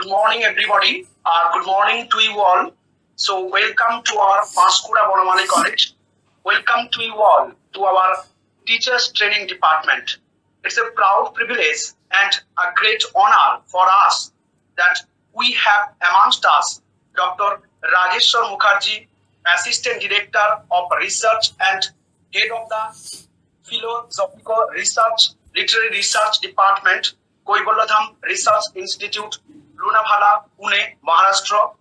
Good morning, everybody. Good morning to you all. So, welcome to our Panskura Banamali College. Welcome to you all to our Teachers Training Department. It's a proud privilege and a great honor for us that we have amongst us Dr. Rajeshwar Mukherjee, Assistant Director of Research and Head of the Philosophical Research, Literary Research Department, Koiboladham Research Institute, Lunabhala, Pune, Maharashtra.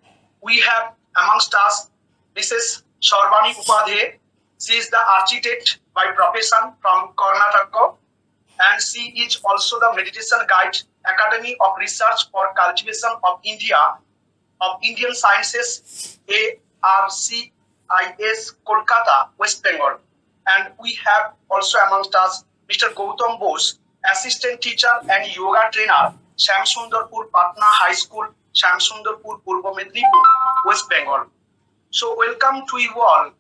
We have amongst us Mrs. Sharbani Upadhyay. She is the architect by profession from Karnataka, and she is also the Meditation Guide, Academy of Research for Cultivation of India, of Indian Sciences, ARCIS, Kolkata, West Bengal. And we have also amongst us Mr. Gautam Bose, Assistant Teacher and Yoga Trainer, Shamsundarpur Patna High School, Shamsundarpur, Purba, Medinipur, West Bengal. So welcome to you all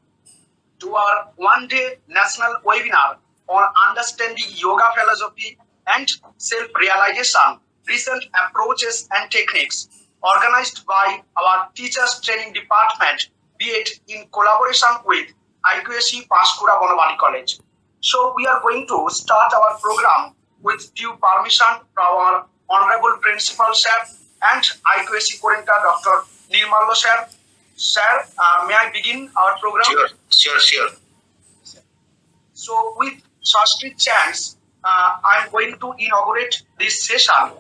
to our one-day national webinar on understanding yoga philosophy and self-realization, recent approaches and techniques, organized by our Teachers Training Department, B.Ed, in collaboration with IQAC Panskura Banamali College. So we are going to start our program with due permission from our Honorable Principal Sir and IQAC Coordinator Dr. Nirmalla Sir. Sir, may I begin our program? Sure. So with Sanskrit chants, I am going to inaugurate this session.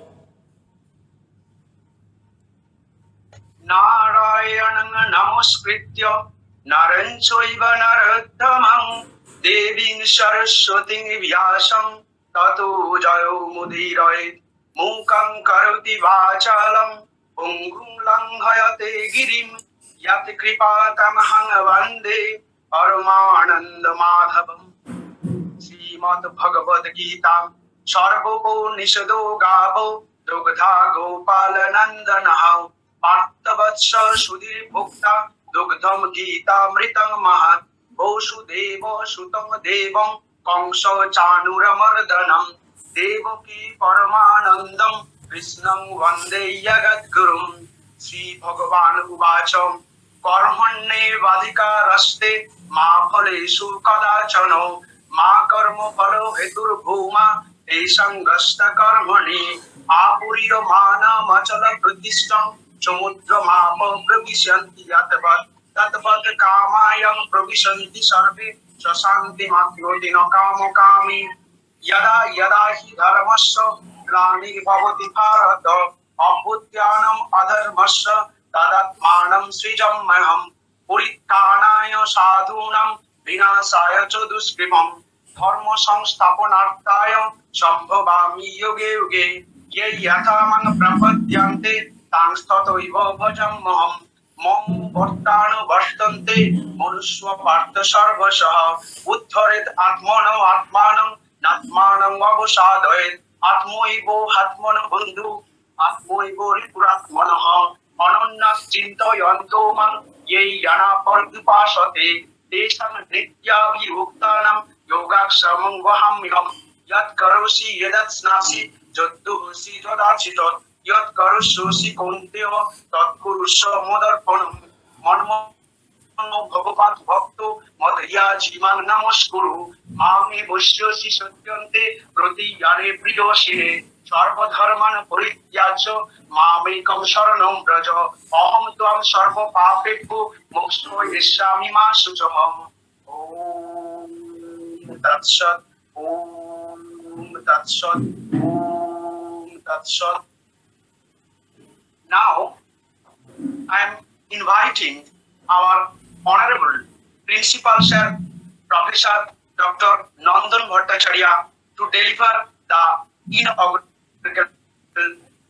Narayanam namaskritya naran chaiva narottamam devim saraswating vyasam tato jayo mudirayet mukam karoti vachalam pungum langhayate girim yat kripatamahang vande paramananda madhavam. Srimad Bhagavad Gita Sarvabho Nishado Gavo Dugdha Gopala Nandanaha Partavatsha Sudhir Bhukta Dugdham Gita Mritang Mahat Vosudeva Sutam Devam Kamsa Chanuramardanam Devaki Paramanandam Krishnam Vande Yagat Gurum. Sri Bhagavan Uvacham Karmanne Vadika Raste Ma Phaleshu Kadachano Ma Karma Phalo Hetur Bhuma Esangasta Karmani Apuriyo Mana Machala Pradishtam Samudra Mapa Pravishanti Yatavat Tatavat Kamayam Pravishanti Sarve Sasanti Maknoti no Kamo Kami Yada Hi Dharmasya Glani Bhavati Bharata Abhutyanam Adharmasya Tadatmanam Srijam Maham Purittanaya Sadhunam Vinasaya Chaduskrimam Dharma Samsthapanarthaya Sambhavami Yoge Yoge Ye Yatamang Prapadyante Tangstatoiva Bhajam Maham Mam Vartanu Vartante Manuswa Partha Sarvashaha Uddharet Atmanam Natmanam Vavasadaet Atmoivo Hatmana Bandhu Atmoivo Ripuratmanaha Anannas Chintayanto Man Ye Yana Parvipasate Desam Nitya Vihuktanam Yogakshamam Vahamyam Yat Karosi Yedat Snasi Joddusi Jodachitot Yat Karosusi Kunteo Tat Kurusha Modarpanam Manmo Bhagavat Bhakto Madhya Jiman Namaskuru Mami Bhushyosi Satyante Prati Yare Pridoshe Sarvadharman Purityachyo Mamekam Sharanam Braja Aham Tvam Sarva Papetku Moksto Yeshami Ma Sujamam Om Tat Sat. Now I am inviting our Honorable Principal Sir Professor Dr. Nandan Bhattacharya to deliver the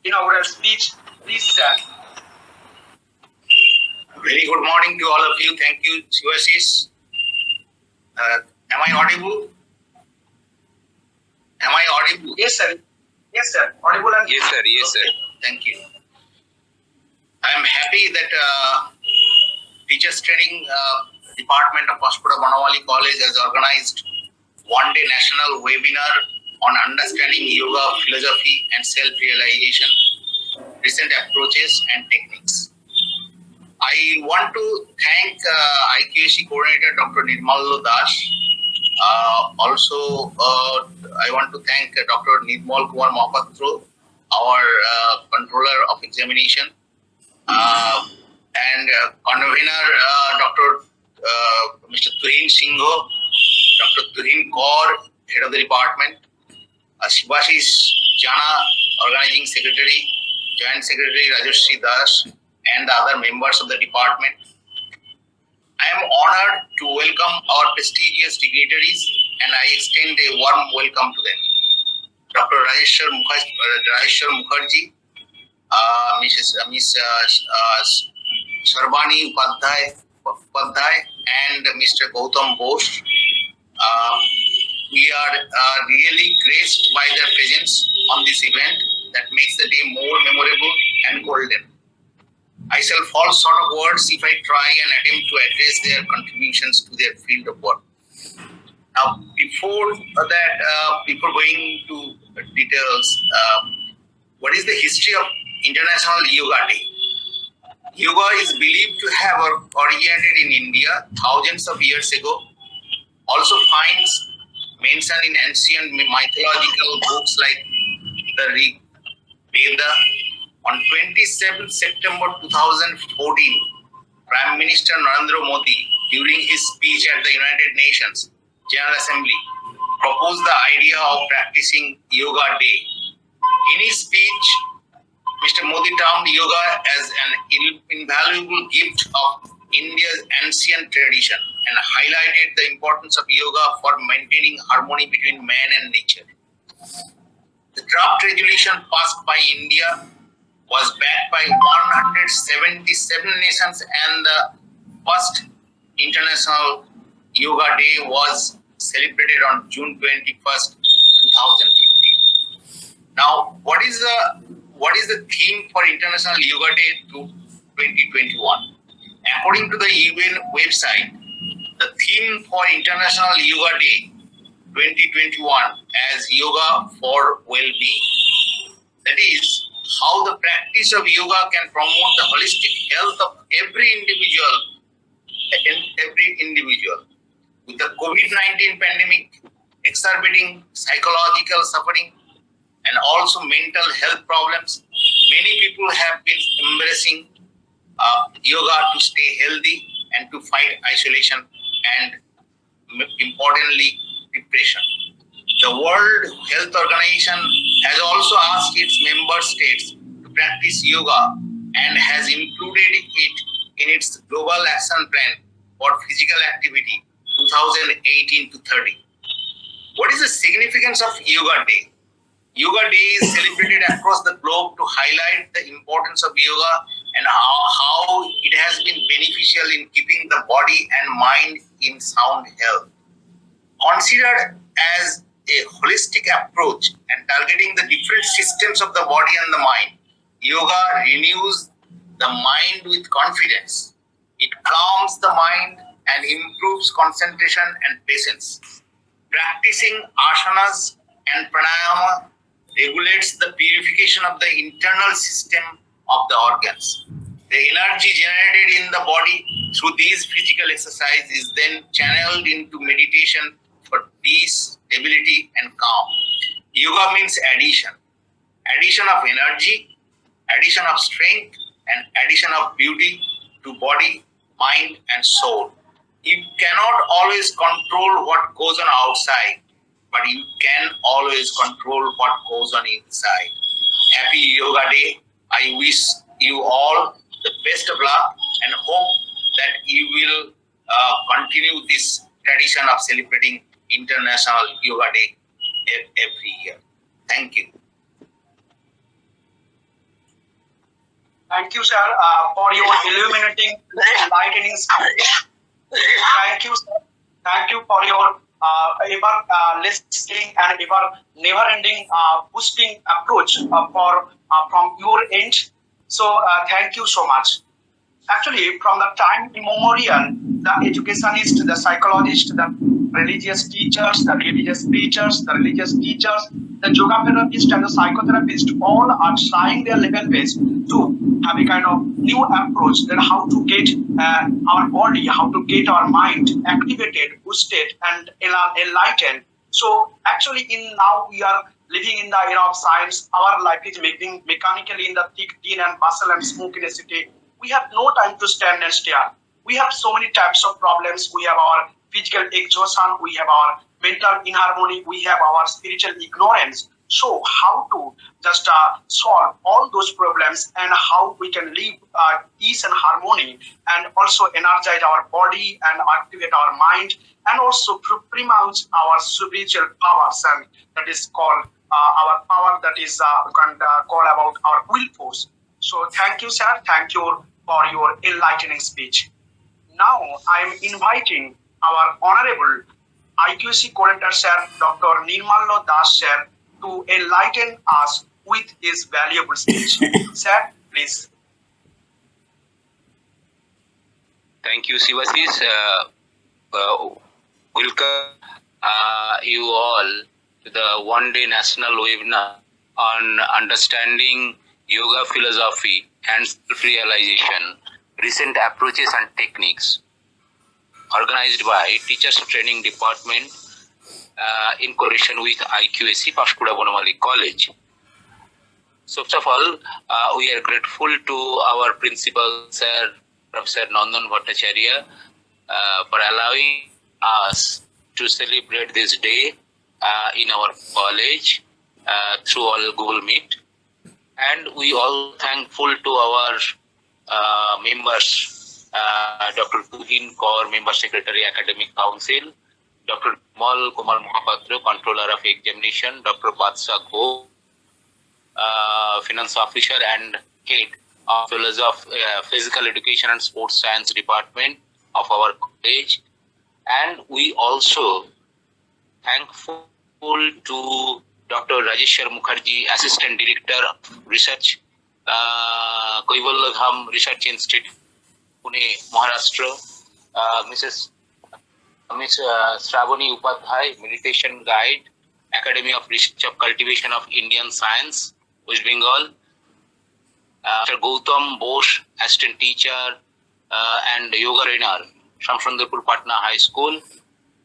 inaugural speech. Please, sir. Very good morning to all of you. Thank you, Sivasis. Am I audible? Yes, sir. Audible and yes, sir. Thank you. I am happy that Teachers Training Department of Panskura Banamali College has organized one-day national webinar on understanding yoga, philosophy and self-realization. recent approaches and techniques. I want to thank IQAC coordinator Dr. Nirmal Das. Also, I want to thank Dr. Nirmal Kumar Mahapatro, our controller of examination, and convener Dr. Mr. Tuhin Singho, Dr. Tuhin Kaur, head of the department, Shibashish Jana, organizing secretary, joint secretary Rajashri Das, and the other members of the department. I am honored to welcome our prestigious dignitaries, and I extend a warm welcome to them. Dr. Rajeshwar Mukherjee, Ms. Sharbani Upadhyay, and Mr. Gautam Bose. We are really graced by their presence on this event that makes the day more memorable and golden. I shall fall short of words if I try and attempt to address their contributions to their field of work. Now, before going to details, what is the history of International Yoga Day? Yoga is believed to have originated in India thousands of years ago. Also finds mention in ancient mythological books like the Rig Veda. On 27 September 2014, Prime Minister Narendra Modi, during his speech at the United Nations General Assembly, proposed the idea of practicing Yoga Day. In his speech, Mr. Modi termed yoga as an invaluable gift of India's ancient tradition and highlighted the importance of yoga for maintaining harmony between man and nature. The draft resolution passed by India was backed by 177 nations, and the first International Yoga Day was celebrated on June 21st, 2015. Now, what is the theme for International Yoga Day 2021? According to the UN website, the theme for International Yoga Day 2021 as Yoga for Well-being. That is, how the practice of yoga can promote the holistic health of every individual. With the COVID-19 pandemic exacerbating psychological suffering and also mental health problems, many people have been embracing yoga to stay healthy and to fight isolation and, importantly, depression. The World Health Organization has also asked its member states to practice yoga and has included it in its Global Action Plan for Physical Activity 2018 to 30. What is the significance of Yoga Day? Yoga Day is celebrated across the globe to highlight the importance of yoga and how it has been beneficial in keeping the body and mind in sound health. Considered as a holistic approach and targeting the different systems of the body and the mind, yoga renews the mind with confidence. It calms the mind and improves concentration and patience. Practicing asanas and pranayama regulates the purification of the internal system of the organs. The energy generated in the body through these physical exercises is then channeled into meditation for peace, stability, and calm. Yoga means addition. Addition of energy, addition of strength, and addition of beauty to body, mind, and soul. You cannot always control what goes on outside, but you can always control what goes on inside. Happy Yoga Day. I wish you all the best of luck and hope that you will continue this tradition of celebrating International Yoga Day every year. Thank you. Thank you, sir, for your illuminating, enlightening speech. Thank you, sir. Thank you for your ever listening and ever never-ending boosting approach from your end. So, thank you so much. Actually, from the time immemorial, the educationists, the psychologists, the religious teachers, the religious preachers, the religious teachers, the yoga therapists and the psychotherapists all are trying their level best to have a kind of new approach that how to get our body, how to get our mind activated, boosted, and enlightened. So actually, in now we are living in the era of science. Our life is making mechanically in the thick tin and bustle and smoke in a city. We have no time to stand and stare. We have so many types of problems. We have our physical exhaustion, we have our mental inharmony, we have our spiritual ignorance. So how to just solve all those problems and how we can live peace and harmony and also energize our body and activate our mind and also promote our spiritual powers, and that is called our power, that is we can call about our will force. So thank you, sir. Thank you for your enlightening speech. Now I am inviting our honorable IQAC coordinator, sir, Dr. Nirmallo Das, sir, to enlighten us with his valuable speech. Sir, please. Thank you, Sivasis. Welcome you all to the one-day national webinar on understanding yoga philosophy and self-realization, recent approaches and techniques, organized by Teachers Training Department in collaboration with IQAC, Panskura Banamali College. So first of all, we are grateful to our principal, Sir Professor Nandan Bhattacharya, for allowing us to celebrate this day in our college through all Google Meet. And we all thankful to our members, Dr. Tuhin Kaur, Member Secretary, Academic Council, Dr. Mal Kumar Mohapatra, Controller of Examination, Dr. Batsha Gho, Finance Officer and Head of Physical Education and Sports Science Department of our college. And we also thankful to Dr. Rajeshwar Mukherjee, Assistant Director of Research, Kaivalya Research Institute, Pune, Maharashtra, Miss Shravani Upadhyay, Meditation Guide, Academy of Research of Cultivation of Indian Science, West Bengal, Mr. Gautam Bose, Assistant Teacher and Yoga Trainer, Shamsundarpur Patna High School.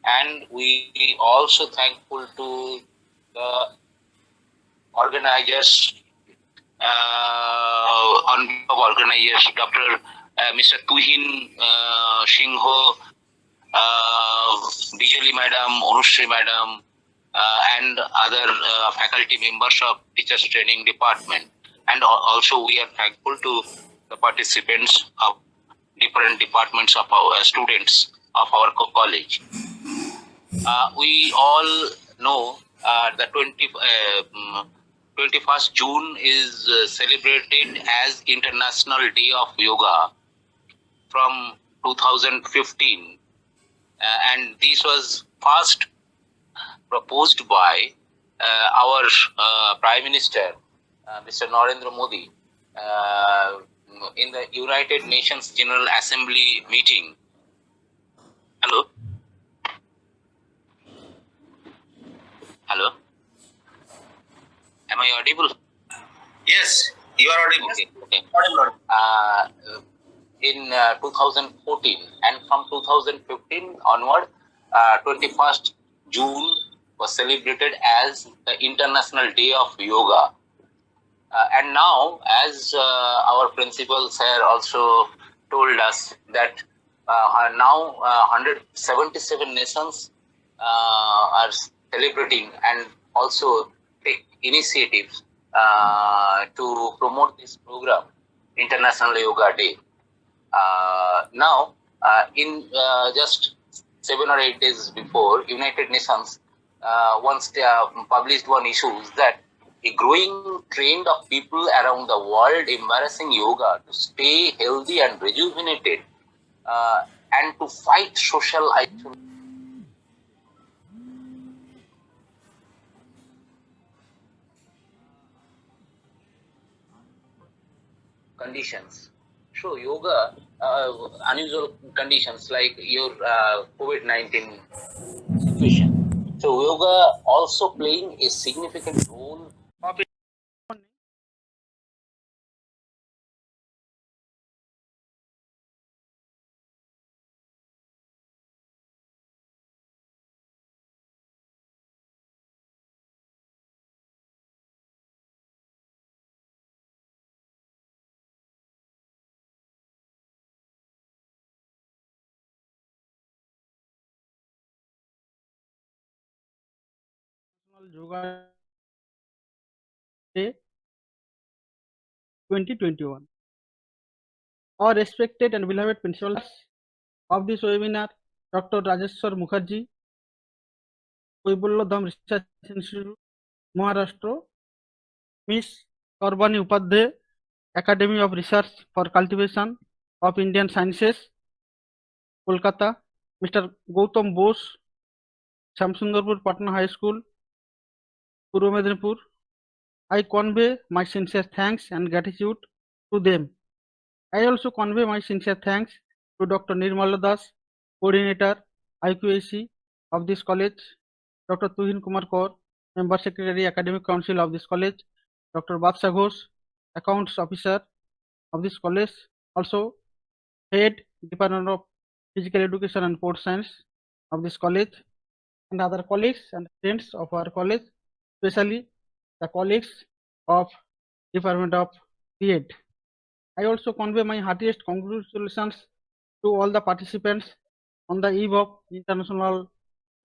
And we also thankful to the organizers, on behalf of organizers, Dr. Mr. Tuhin Singho, Bijali Madam, Anushri Madam, and other faculty members of Teachers Training Department. And also we are thankful to the participants of different departments of our students of our college. We all know the 21st June is celebrated as International Day of Yoga from 2015. And this was first proposed by our Prime Minister, Mr. Narendra Modi, in the United Nations General Assembly meeting. Hello? Hello? Am I audible? Yes, you are audible. Okay. In 2014 and from 2015 onward, 21st June was celebrated as the International Day of Yoga. And now, as our principal sir also told us that now 177 nations are celebrating and also take initiatives to promote this program, International Yoga Day. Now, in just 7 or 8 days before, United Nations once they published one issue that a growing trend of people around the world embracing yoga to stay healthy and rejuvenated and to fight social isolation. Conditions So yoga, unusual conditions like your COVID-19 situation. So yoga also playing a significant role of International Yoga Day 2021. Our respected and beloved principal of this webinar, Dr. Rajeshwar Mukherjee, Koibullodham Research Institute, Maharashtra, Miss Korbani Upadhyay, Academy of Research for Cultivation of Indian Sciences, Kolkata, Mr. Gautam Bose, Shamsundarpur Patna High School, Purba Medinipur. I convey my sincere thanks and gratitude to them. I also convey my sincere thanks to Dr. Nirmala Das, Coordinator, IQAC of this college, Dr. Tuhin Kumar Kaur, Member Secretary, Academic Council of this college, Dr. Badsha Ghosh, Accounts Officer of this college, also Head, Department of Physical Education and Sports Science of this college, and other colleagues and friends of our college, especially the colleagues of Department of B.Ed. I also convey my heartiest congratulations to all the participants on the eve of International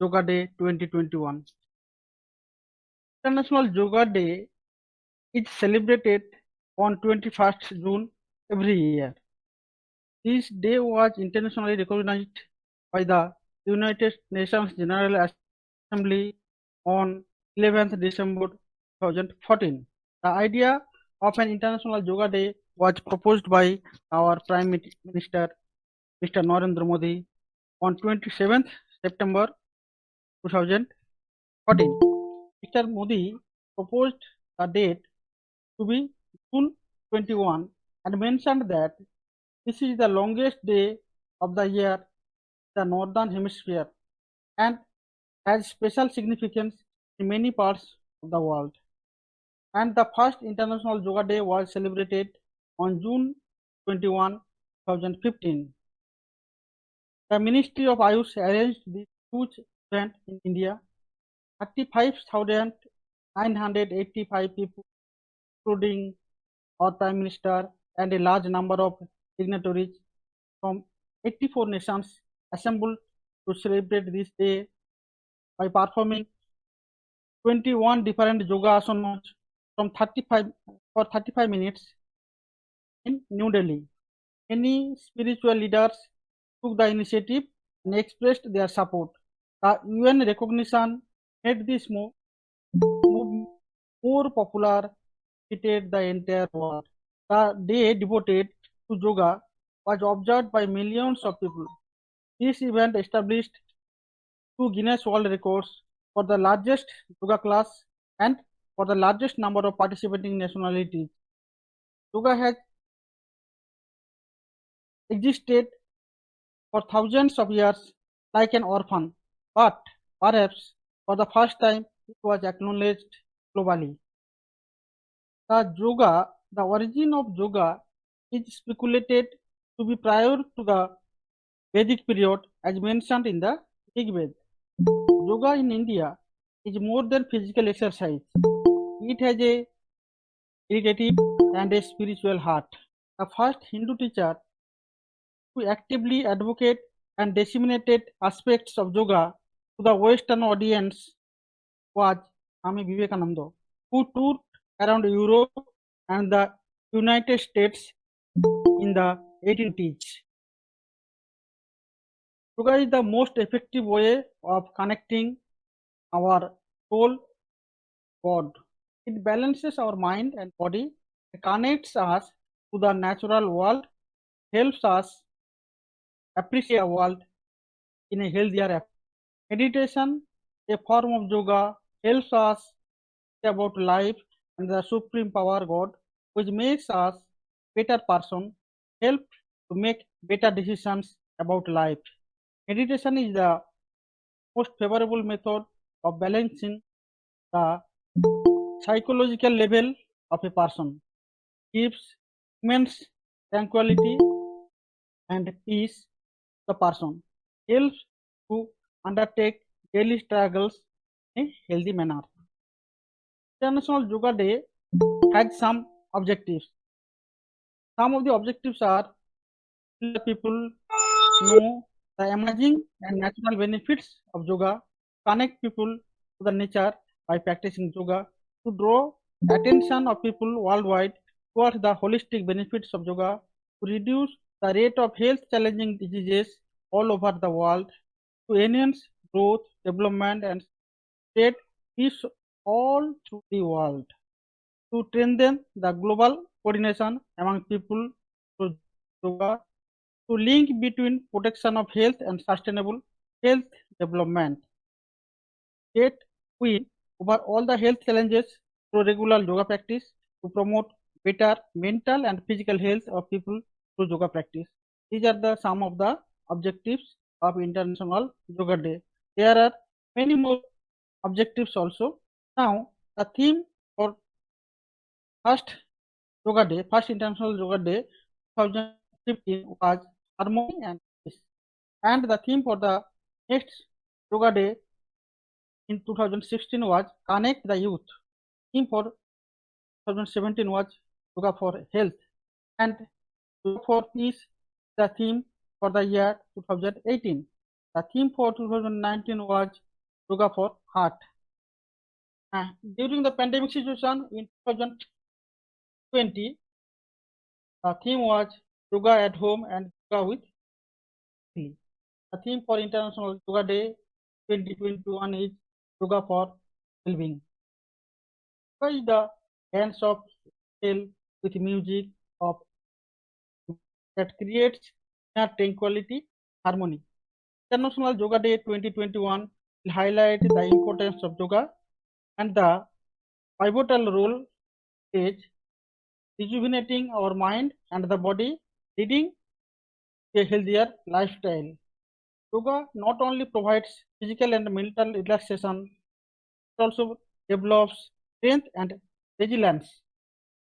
Yoga Day 2021. International Yoga Day is celebrated on 21st June every year. This day was internationally recognized by the United Nations General Assembly on 11th December 2014. The idea of an International Yoga Day was proposed by our Prime Minister, Mr. Narendra Modi, on 27th September 2014. Mr. Modi proposed the date to be June 21 and mentioned that this is the longest day of the year in the Northern Hemisphere and has special significance in many parts of the world. And the first International Yoga Day was celebrated on June 21, 2015. The Ministry of Ayush arranged this huge event in India. 35,985 people, including our Prime Minister and a large number of dignitaries from 84 nations, assembled to celebrate this day by performing 21 different yoga asanas for 35 minutes in New Delhi. Many spiritual leaders took the initiative and expressed their support. The UN recognition made this move more popular in the entire world. The day devoted to yoga was observed by millions of people. This event established two Guinness World Records for the largest yoga class and for the largest number of participating nationalities. Yoga has existed for thousands of years like an orphan, but perhaps for the first time it was acknowledged globally. The origin of yoga is speculated to be prior to the Vedic period as mentioned in the Rig Veda. Yoga in India is more than physical exercise. It has a meditative and a spiritual heart. The first Hindu teacher who actively advocated and disseminated aspects of yoga to the Western audience was Swami Vivekananda, who toured around Europe and the United States in the 1880s. Yoga is the most effective way of connecting our soul God. It balances our mind and body, it connects us to the natural world, helps us appreciate the world in a healthier approach. Meditation, a form of yoga, helps us think about life and the supreme power God, which makes us better person help to make better decisions about life. Meditation is the most favorable method of balancing the psychological level of a person, gives immense tranquility and peace to the person, helps to undertake daily struggles in a healthy manner. International Yoga Day has some objectives. Some of the objectives are let people know the amazing and natural benefits of yoga, connect people to the nature by practicing yoga, to draw attention of people worldwide towards the holistic benefits of yoga, to reduce the rate of health challenging diseases all over the world, to enhance growth, development, and spread peace all through the world, to strengthen the global coordination among people through yoga, to link between protection of health and sustainable health development. Yet, we over all the health challenges through regular yoga practice to promote better mental and physical health of people through yoga practice. These are the some of the objectives of International Yoga Day. There are many more objectives also. Now, the theme for first Yoga Day, first International Yoga Day 2015 was harmony and peace. And the theme for the next Yoga Day in 2016 was connect the youth. Theme for 2017 was yoga for health, and yoga for peace. The theme for the year 2018. The theme for 2019 was yoga for heart. During the pandemic situation in 2020, the theme was yoga at home and yoga with family. The theme for International Yoga Day 2021 is yoga for well-being. Yoga is the dance of soul with music of that creates inner tranquility, harmony. International Yoga Day 2021 will highlight the importance of yoga and the pivotal role it plays rejuvenating our mind and the body, leading to a healthier lifestyle. Yoga not only provides physical and mental relaxation, it also develops strength and resilience.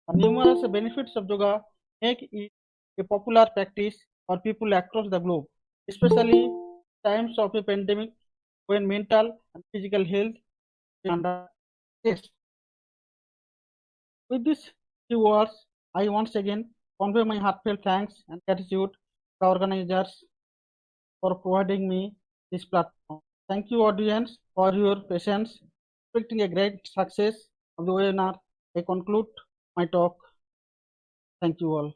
The numerous benefits of yoga make it a popular practice for people across the globe, especially in times of a pandemic when mental and physical health is under stress. With these few words, I once again convey my heartfelt thanks and gratitude to the organizers for providing me this platform. Thank you, audience, for your patience. Expecting a great success of the webinar, I conclude my talk. Thank you all.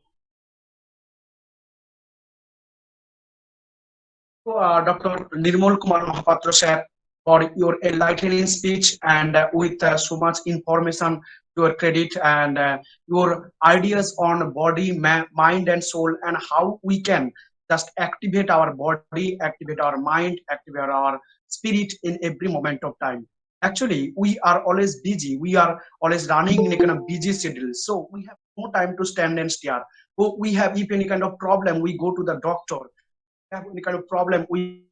Dr. Nirmal Kumar Mahapatra sir, for your enlightening speech and with so much information to your credit and your ideas on body, mind and soul and how we can just activate our body, activate our mind, activate our spirit in every moment of time. Actually, we are always busy. We are always running in a kind of busy schedule. So we have no time to stand and stare. We have, if any kind of problem, we go to the doctor. Have any kind of problem, we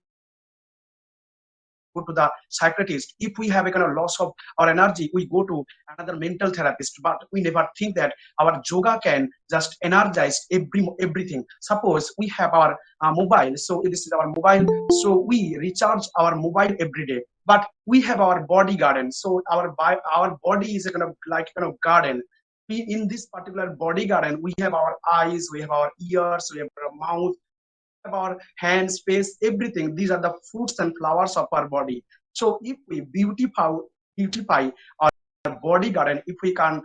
go to the psychiatrist. If we have a kind of loss of our energy, we go to another mental therapist. But we never think that our yoga can just energize everything. Suppose we have our mobile, so this is our mobile, so we recharge our mobile every day. But we have our body garden, so our body is a kind of like kind of garden. In this particular body garden, we have our eyes, we have our ears, we have our mouth, our hands, face, everything. These are the fruits and flowers of our body. So if we beautify our body garden, if we can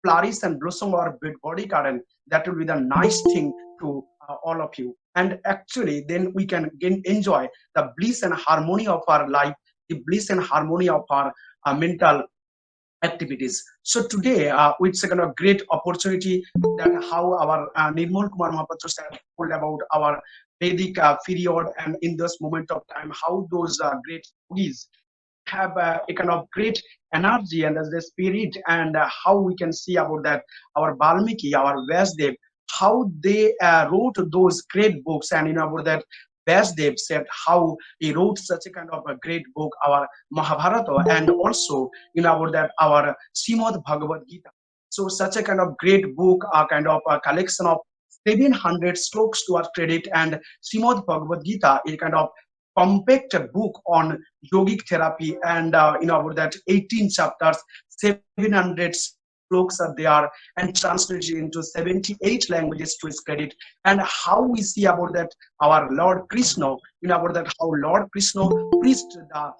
flourish and blossom our body garden, that will be the nice thing to all of you. And actually, then we can enjoy the bliss and harmony of our life, the bliss and harmony of our mental activities. So today, it's a kind of great opportunity that how our Nirmal Kumar Mahapatra sir told about our Vedic period and in this moment of time, how those great yogis have a kind of great energy and as the spirit and how we can see about that our Valmiki, our Vyasdev how they wrote those great books, and about that Dept said how he wrote such a kind of a great book, our Mahabharata, and also about that our Srimad Bhagavad Gita. So such a kind of great book, a kind of a collection of 700 sloks to our credit, and Srimad Bhagavad Gita is kind of compact book on yogic therapy, and about that 18 chapters, 700 sloks are there, and translated into 78 languages to his credit. And how we see about that our Lord Krishna, about that how Lord Krishna preached the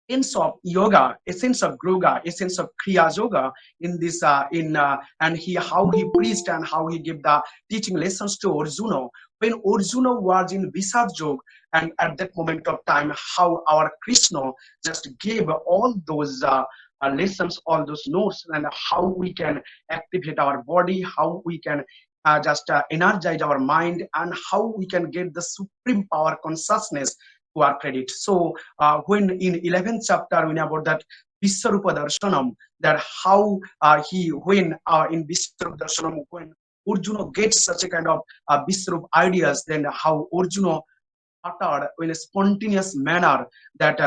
essence of yoga, essence of yoga, essence of kriya yoga in this and he how he preached and how he gave the teaching lessons to Arjuna when Arjuna was in Visad Yoga. And at that moment of time, how our Krishna just gave all those lessons, all those notes, and how we can activate our body, how we can just energize our mind, and how we can get the supreme power consciousness to our credit. So when in 11th chapter, when about that Vishwarupa Darshanam, that how he when in Vishwarupa Darshanam, when Arjuna gets such a kind of Vishwarup ideas, then how Arjuna uttered in a spontaneous manner that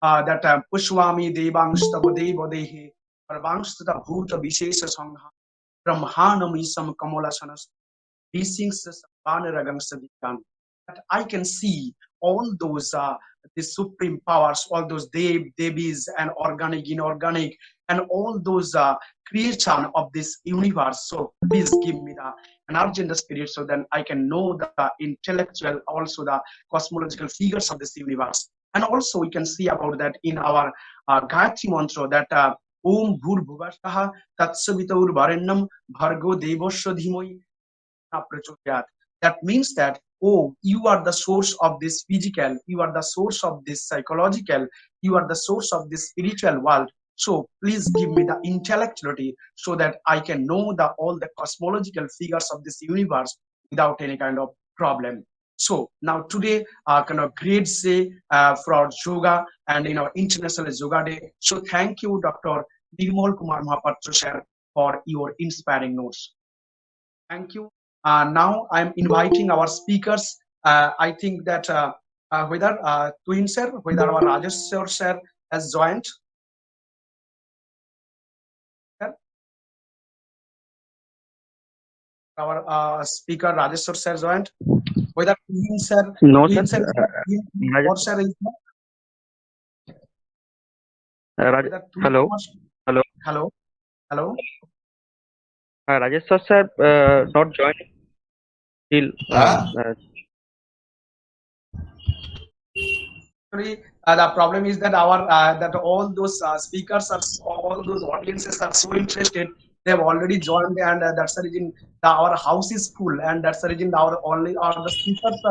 Pushwami Devangstava Deva Dehe Parvangstata Bhuta Vishesha Sangha Brahmanamisam Kamalasanas that I can see all those the supreme powers, all those devis and organic, inorganic, and all those creation of this universe. So please give me the energy in the spirit, so then I can know the intellectual, also the cosmological figures of this universe. And also we can see about that in our Gayatri mantra that Om Bhur Bhuvashaha Tatsavitaur Varennam Bhargo Devasya Dhimoi. That means that, oh, you are the source of this physical, you are the source of this psychological, you are the source of this spiritual world. So please give me the intellectuality so that I can know all the cosmological figures of this universe without any kind of problem. So now today, kind of great day for our yoga and International Yoga Day. So thank you, Dr. Nirmal Kumar Mahapatra sir, for your inspiring notes. Thank you. Now I'm inviting our speakers. I think that whether Twin sir, whether our Rajesh sir has joined. Our speaker Rajesh sir joined. Whether Twin sir, no, Twin sir. sir is Hello. Hello. Hello. Hello. Rajesh sir, not joining till. The problem is that our that all those speakers are, all those audiences are so interested. They have already joined, and that's the reason our house is full, and that's the reason our the speakers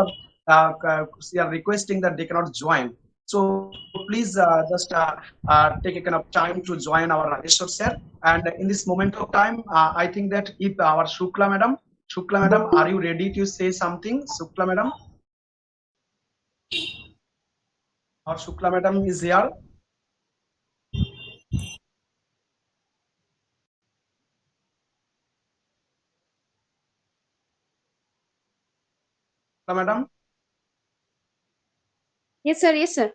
are requesting that they cannot join. So please just take a kind of time to join our Rajesh sir. And in this moment of time, I think that if our Shukla madam, are you ready to say something, Shukla madam? Our Shukla madam is here. Madam? Yes, sir. Yes, sir.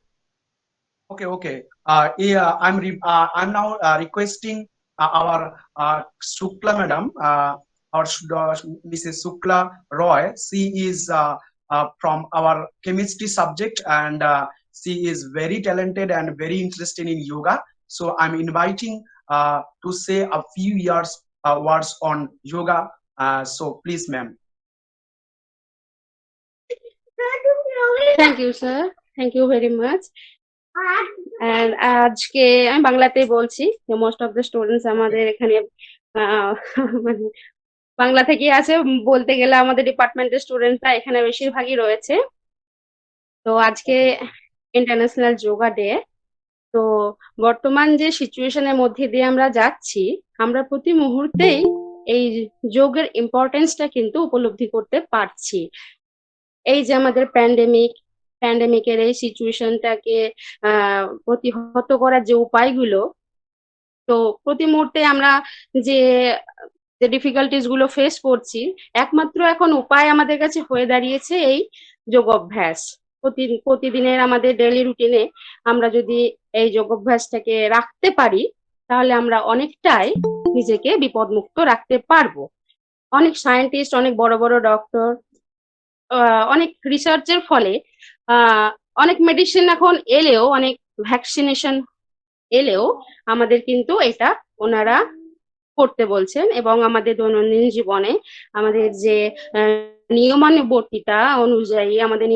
Okay. Yeah, I'm now requesting our Shukla madam, our Mrs. Shukla Roy. She is from our chemistry subject, and she is very talented and very interested in yoga. So I'm inviting to say a few words on yoga. So please, ma'am. Thank you, sir. Thank you very much. And আজকে আমি বাংলাতেই বলছি, most of the students আমাদের এখানে মানে বাংলা থেকে আছে, বলতে গেলে আমাদের ডিপার্টমেন্টের স্টুডেন্টরা এখানে বেশিরভাগই রয়েছে। তো আজকে ইন্টারন্যাশনাল যোগা ডে। তো বর্তমান যে সিচুয়েশনের মধ্যে দিয়ে আমরা যাচ্ছি, আমরা প্রতি মুহূর্তেই এই যোগের ইম্পর্টেন্সটা কিন্তু উপলব্ধি করতে পারছি। এই যে আমাদের প্যান্ডেমিকের এই সিচুয়েশনটাকে প্রতিহত করার যে উপায়গুলো, তো প্রতি মুহূর্তে আমরা যে যে ডিফিকাল্টিস গুলো ফেস করছি, একমাত্র এখন উপায় আমাদের কাছে হয়ে দাঁড়িয়েছে এই যোগ অভ্যাস। প্রতিদিনের আমাদের ডেইলি রুটিনে আমরা যদি এই যোগ অভ্যাসটাকে রাখতে পারি, তাহলে আমরা অনেকটাই নিজেকে বিপদমুক্ত রাখতে পারবো। অনেক সায়েন্টিস্ট, অনেক বড় বড় ডক্টর, অনেক রিসার্চের ফলে অনেক মেডিসিন এখন এলেও, অনেক ভ্যাকসিনেশন এলেও আমাদের কিন্তু এটা ওনারা করতে বলছেন, এবং আমাদের দৈনন্দিন জীবনে আমাদের যে নিয়মানুবর্তিতা অনুযায়ী আমাদের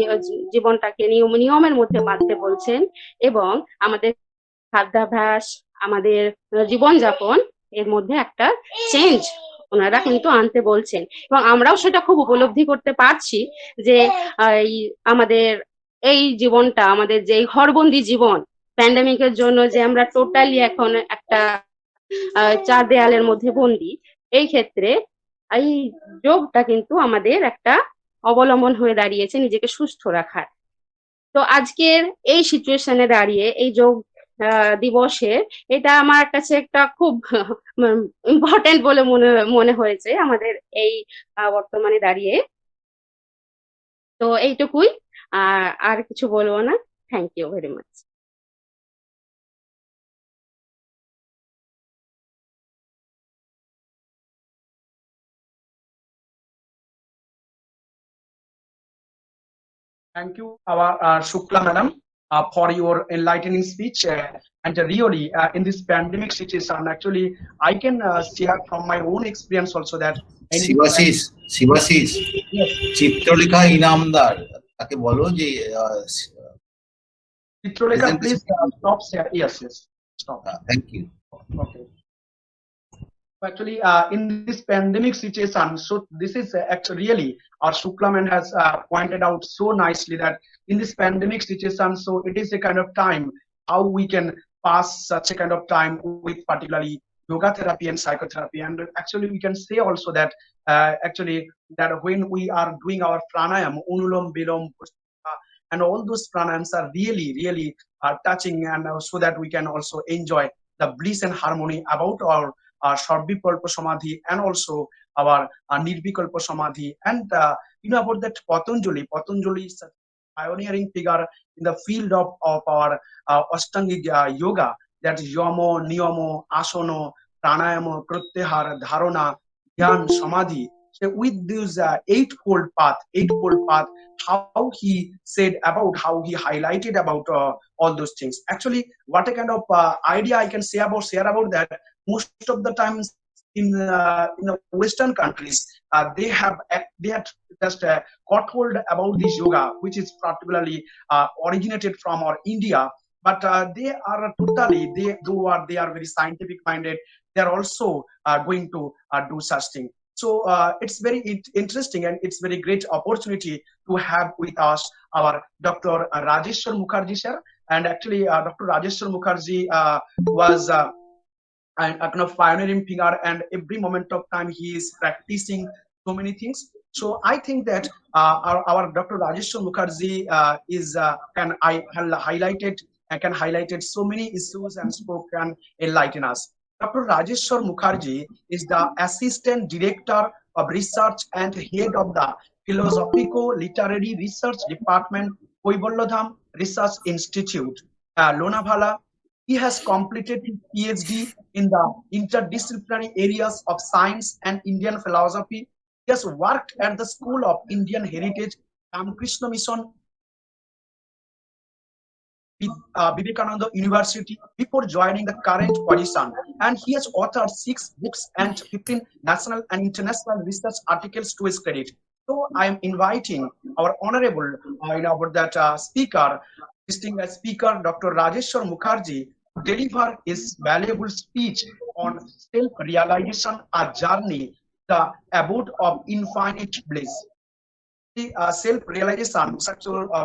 জীবনটাকে নিয়মের মধ্যে বাঁধতে বলছেন, এবং আমাদের খাদ্যাভ্যাস, আমাদের জীবনযাপন এর মধ্যে একটা চেঞ্জ ওনারা কিন্তু আনতে বলছেন। এবং আমরাও সেটা খুব উপলব্ধি করতে পারছি যে আমাদের এই জীবনটা, আমাদের যে ঘরবন্দি জীবন, প্যান্ডামিকের জন্য যে আমরা টোটালি এখন একটা চার দেয়ালের মধ্যে বন্দি, এই ক্ষেত্রে এই যোগটা কিন্তু আমাদের একটা অবলম্বন হয়ে দাঁড়িয়েছে নিজেকে সুস্থ রাখার। তো আজকের এই সিচুয়েশনে দাঁড়িয়ে এই যোগ দিবসে এটা আমার কাছে একটা খুব ইম্পর্টেন্ট বলে মনে হয়েছে আমাদের এই বর্তমানে দাঁড়িয়ে। তো এইটুকুই, আর কিছু বলবো না। Thank you very much. Thank you, our Shukla madam, for your enlightening speech. And really, in this pandemic situation, actually, I can share from my own experience also that. Shibashish Yes, Chitralekha Inamdar তাকে বলো যে Chitroleka, please stop share. Yes, stop. Thank you. Okay. Actually, in this pandemic situation, so this is actually really, our Shuklaman has pointed out so nicely that in this pandemic situation, so it is a kind of time how we can pass such a kind of time with particularly yoga therapy and psychotherapy. And actually, we can say also that actually that when we are doing our pranayam, unulom, bilom, and all those pranayams are really touching, and so that we can also enjoy the bliss and harmony about our Sarvikalpa Samadhi and also our Nirvikalpa Samadhi. And about that Patanjali is a pioneering figure in the field of our Ashtangic yoga, that Yamo, Niyamo, Asana, Pranayama, Pratyahara, Dharana, Dhyan, Samadhi. So with this eightfold path, how he said about, how he highlighted about all those things. Actually, what a kind of idea I can share about that. Most of the times in the Western countries, they have just got hold about this yoga, which is particularly originated from our India. But they are totally, they are very scientific minded. They are also going to do such thing. So it's very interesting, and it's very great opportunity to have with us our Dr. Rajeshwar Mukherjee sir. And actually, Dr. Rajeshwar Mukherjee was a kind of pioneering figure, and every moment of time he is practicing so many things. So I think that our Dr. Rajeshwar Mukherjee can highlighted so many issues and spoke and enlighten us. Dr. Rajeshwar Mukherjee is the Assistant Director of Research and Head of the Philosophico-Literary Research Department, Koibollodham Research Institute, Lonavala. He has completed his PhD in the interdisciplinary areas of science and Indian philosophy. He has worked at the School of Indian Heritage, Ramakrishna Mission, Vivekananda University, before joining the current position. And he has authored 6 books and 15 national and international research articles to his credit. So I am inviting our honorable speaker, distinguished speaker, Dr. Rajeshwar Mukherjee, to deliver his valuable speech on self-realization, a journey, the abode of infinite bliss. Self-realization,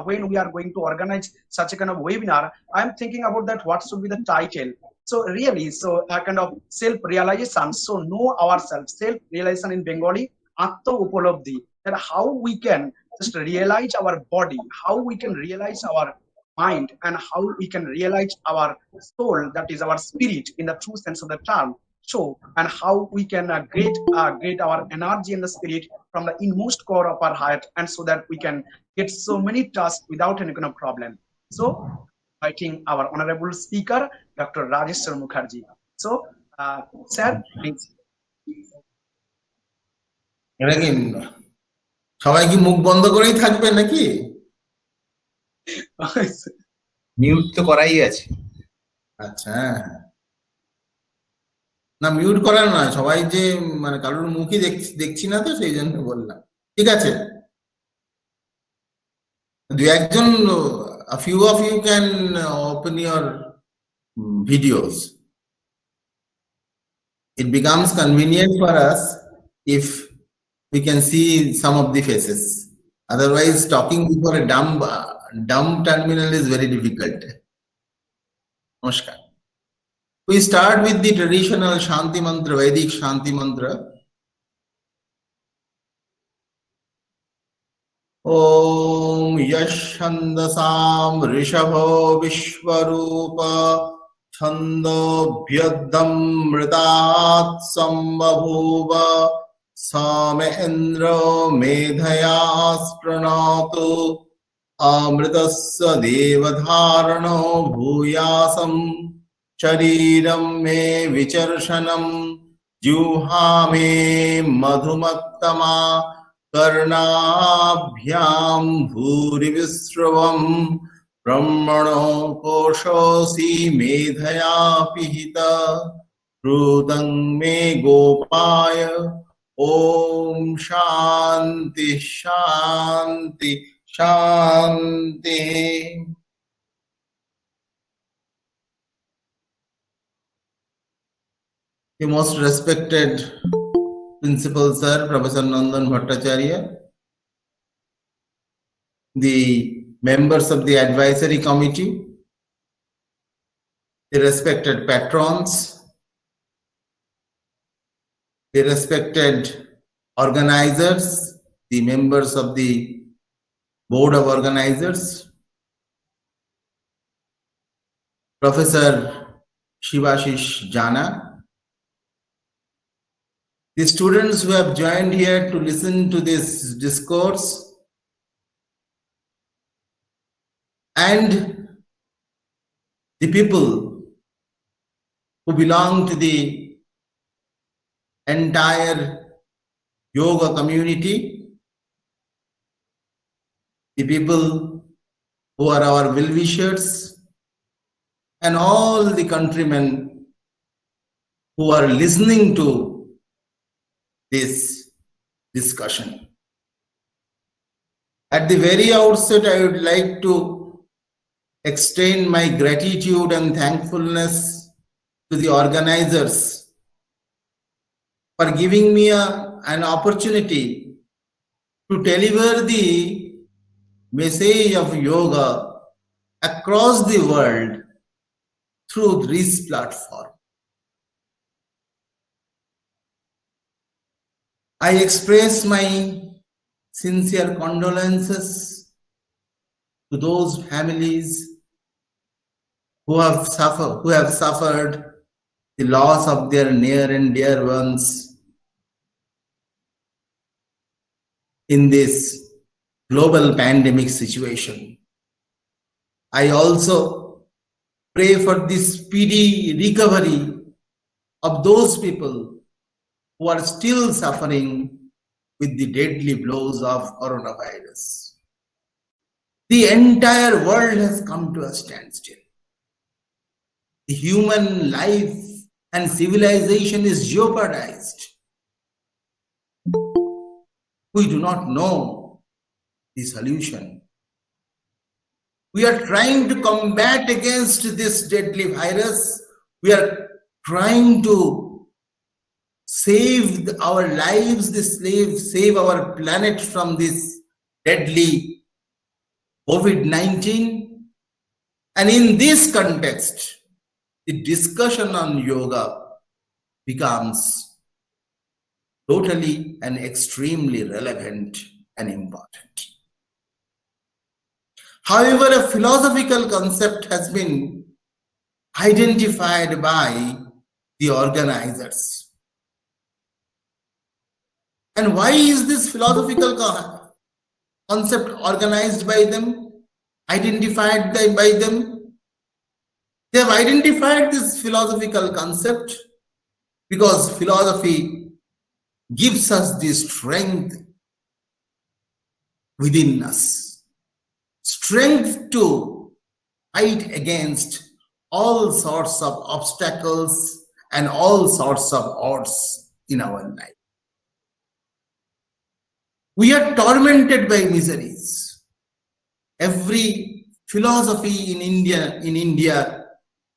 when we are going to organize such a kind of webinar, I am thinking about that what should be the title. So really, so a kind of self-realization, so know ourselves. Self-realization in Bengali, Atto Upolabdhi, that how we can just realize our body, how we can realize our mind, and how we can realize our soul, that is our spirit in the true sense of the term. show and how we can create our energy and the spirit from the inmost core of our heart, and so that we can get so many tasks without any kind of problem. So inviting our honorable speaker, Dr. Rajeshwar Mukherjee. So, sir, please. এটা কি সবাই কি মুখ বন্ধ করেই থাকবে নাকি? Mute তো করাই আছে। আচ্ছা, না মিউট করা নয়, সবাই যে মানে কারোর মুখই দেখছি না তো সেই জন্য বললাম। ঠিক আছে, দু একজন, a few of you can open your videos. It becomes convenient for us if we can see some of the faces. Otherwise, talking before a dumb terminal is very difficult. Namaskar. We start with the traditional Shanti Mantra, Vedic Shanti Mantra. Om Yashandasam Rishabho Vishwarupa Chando Bhyadam Mritat Sambhabhuva Same Indro Medhayas Pranatu Amritasya Devadharano Bhuyasam Shariram Me Vicharshanam Juhame Madhumattama Karnabhyam Bhuri Visravam Brahmano Koshosi Medhaya Pihita Rudang Me Gopaya Om Shanti Shanti Shanti. The most respected Principal Sir, Professor Nandan Bhattacharya, the members of the advisory committee, the respected patrons, the respected organizers, the members of the board of organizers, Professor Shivashish Jana, the students who have joined here to listen to this discourse, and the people who belong to the entire yoga community, the people who are our well-wishers, and all the countrymen who are listening to this discussion. At the very outset, I would like to extend my gratitude and thankfulness to the organizers for giving me an opportunity to deliver the message of yoga across the world through this platform. I express my sincere condolences to those families who have suffered the loss of their near and dear ones in this global pandemic situation. I also pray for the speedy recovery of those people who are still suffering with the deadly blows of coronavirus. The entire world has come to a standstill. The human life and civilization is jeopardized. We do not know the solution. We are trying to combat against this deadly virus. We are trying to save our lives, save our planet from this deadly COVID-19. And in this context, the discussion on yoga becomes totally and extremely relevant and important. However, a philosophical concept has been identified by the organizers. And why is this philosophical concept organized by them, identified by them? They have identified this philosophical concept because philosophy gives us the strength within us, strength to fight against all sorts of obstacles and all sorts of odds in our life. We are tormented by miseries. Every philosophy in India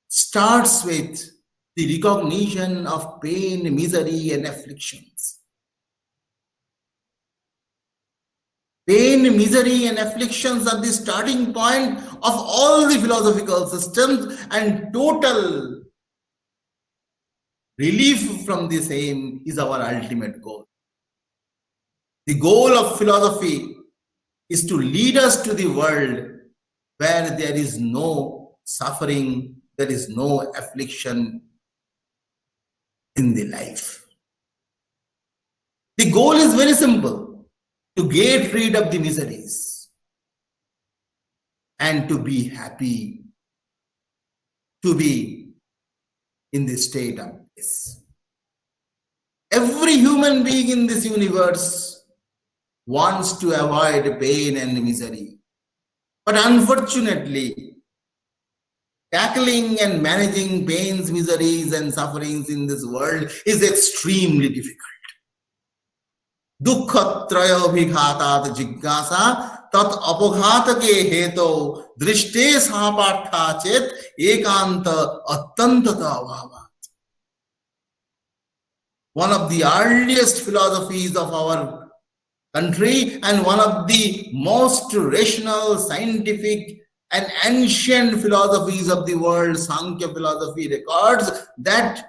starts with the recognition of pain, misery, and afflictions. Pain, misery, and afflictions are the starting point of all the philosophical systems, and total relief from the same is our ultimate goal. The goal of philosophy is to lead us to the world where there is no suffering, there is no affliction in the life. The goal is very simple: to get rid of the miseries and to be happy, to be in the state of bliss. Every human being in this universe wants to avoid pain and misery. But unfortunately, tackling and managing pains, miseries, and sufferings in this world is extremely difficult. Dukkha trayo bhighatat jignasa tat apoghatake heto drishte sahapartha chet ekanta attantata bhava. One of the earliest philosophies of our country and one of the most rational, scientific, and ancient philosophies of the world, Sankhya philosophy, records that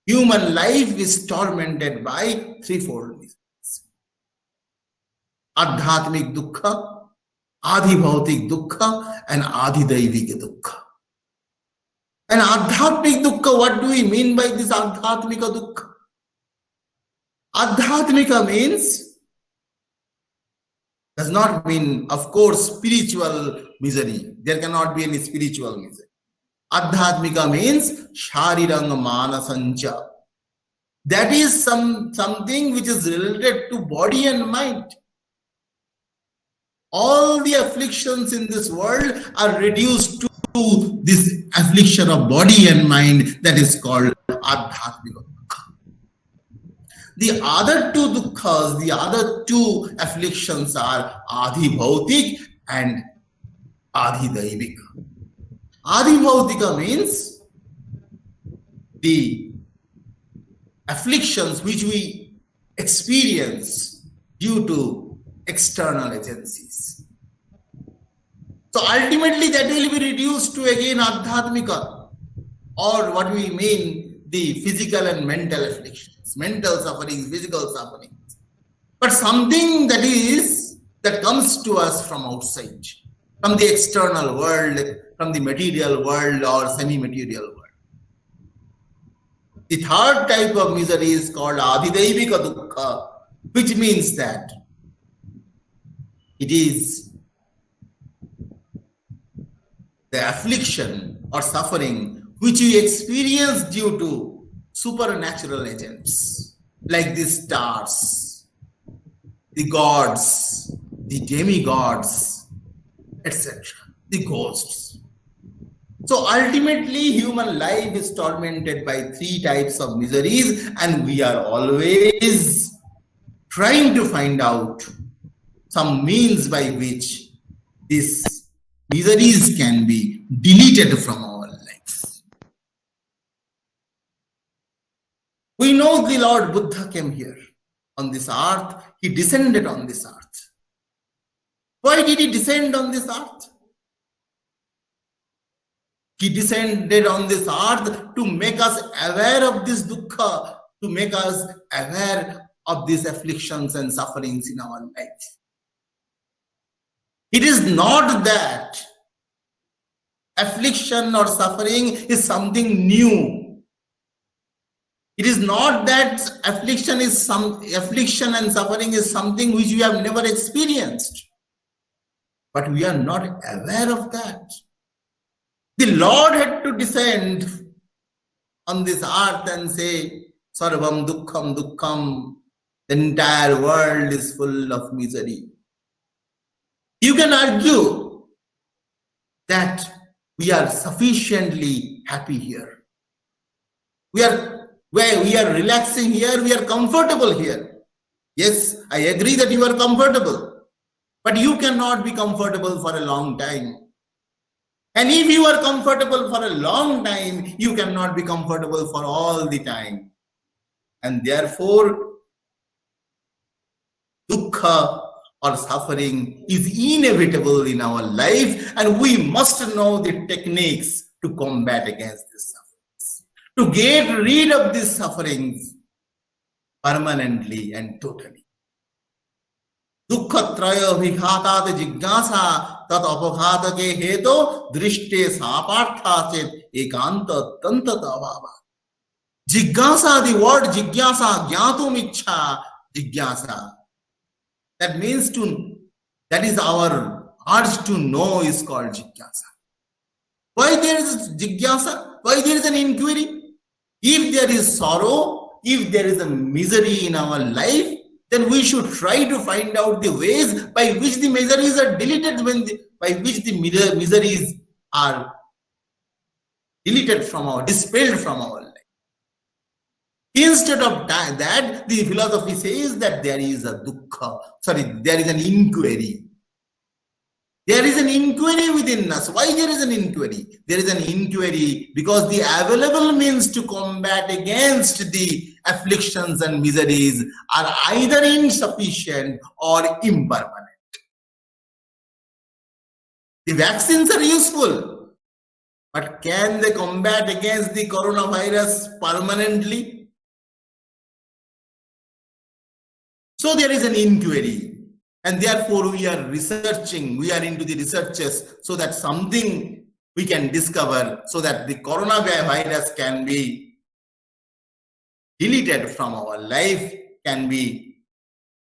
human life is tormented by threefold miseries: Adhyatmik dukkha, Adhibhautik dukkha, and Adhidaivika dukkha. And Adhyatmik dukkha, what do we mean by this Adhyatmika dukkha? Adhyatmika does not mean, of course, spiritual misery. There cannot be any spiritual misery. Adhyatmika means sharirang manasancha. That is something which is related to body and mind. All the afflictions in this world are reduced to this affliction of body and mind that is called Adhyatmika. The other two dukkhas, the other two afflictions are Adhibhautik and Adhidaivika. Adhibhautika means the afflictions which we experience due to external agencies. So ultimately that will be reduced to again Adhyatmika, or what we mean, the physical and mental afflictions, mental sufferings, physical sufferings. But something that comes to us from outside, from the external world, from the material world or semi-material world. The third type of misery is called Adhidaivika dukkha, which means that it is the affliction or suffering which we experience due to supernatural agents like the stars, the gods, the demigods, etc., the ghosts. So ultimately, human life is tormented by three types of miseries, and we are always trying to find out some means by which these miseries can be deleted from our lives. We know the Lord Buddha came here on this earth. He descended on this earth. Why did he descend on this earth? He descended on this earth to make us aware of this dukkha, to make us aware of these afflictions and sufferings in our life. It is not that affliction or suffering is something new. It is not that affliction and suffering is something which we have never experienced. But we are not aware of that. The Lord had to descend on this earth and say, Sarvam Dukkham Dukkham, the entire world is full of misery. You can argue that we are sufficiently happy here. We are relaxing here, we are comfortable here. Yes, I agree that you are comfortable, but you cannot be comfortable for a long time. And if you are comfortable for a long time, you cannot be comfortable for all the time. And therefore, dukkha or suffering is inevitable in our life, and we must know the techniques to combat against this sufferings, to get rid of these sufferings permanently and totally. Dukkha traya bhighata jigyasa tat apagata ke heto drishte sapartha chet ekanta tantata bhava. Jigyasa, the word jigyasa, jnatum ichha jigyasa. That means that is our urge to know is called jigyasa. Why there is jigyasa? Why there is an inquiry? If there is sorrow, if there is a misery in our life, then we should try to find out the ways by which the miseries are deleted, by which the miseries are deleted dispelled from our life. Instead of that, the philosophy says that there is a dukkha, there is an inquiry. There is an inquiry within us. Why there is an inquiry? There is an inquiry because the available means to combat against the afflictions and miseries are either insufficient or impermanent. The vaccines are useful, but can they combat against the coronavirus permanently? So there is an inquiry, and therefore we are researching, we are into the researches so that something we can discover so that the coronavirus can be deleted from our life, can be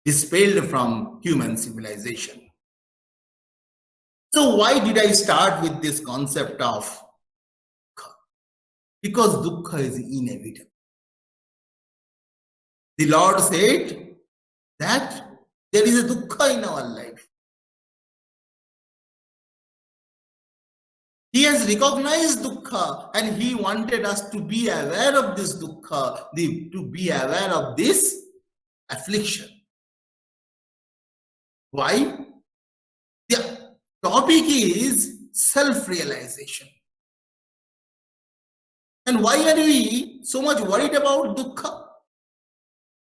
dispelled from human civilization. So why did I start with this concept of dukkha? Because dukkha is inevitable. The Lord said that there is a dukkha in our life. He has recognized dukkha and he wanted us to be aware of this dukkha, to be aware of this affliction. Why? The topic is self-realization. And why are we so much worried about dukkha?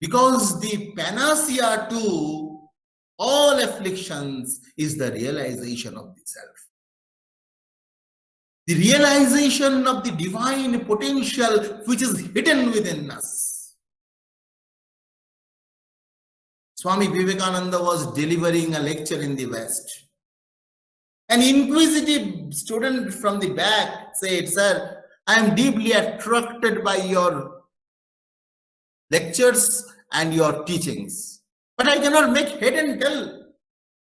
Because the panacea to all afflictions is the realization of the self. The realization of the divine potential which is hidden within us. Swami Vivekananda was delivering a lecture in the West. An inquisitive student from the back said, "Sir, I am deeply attracted by your lectures and your teachings, but I cannot make head and tail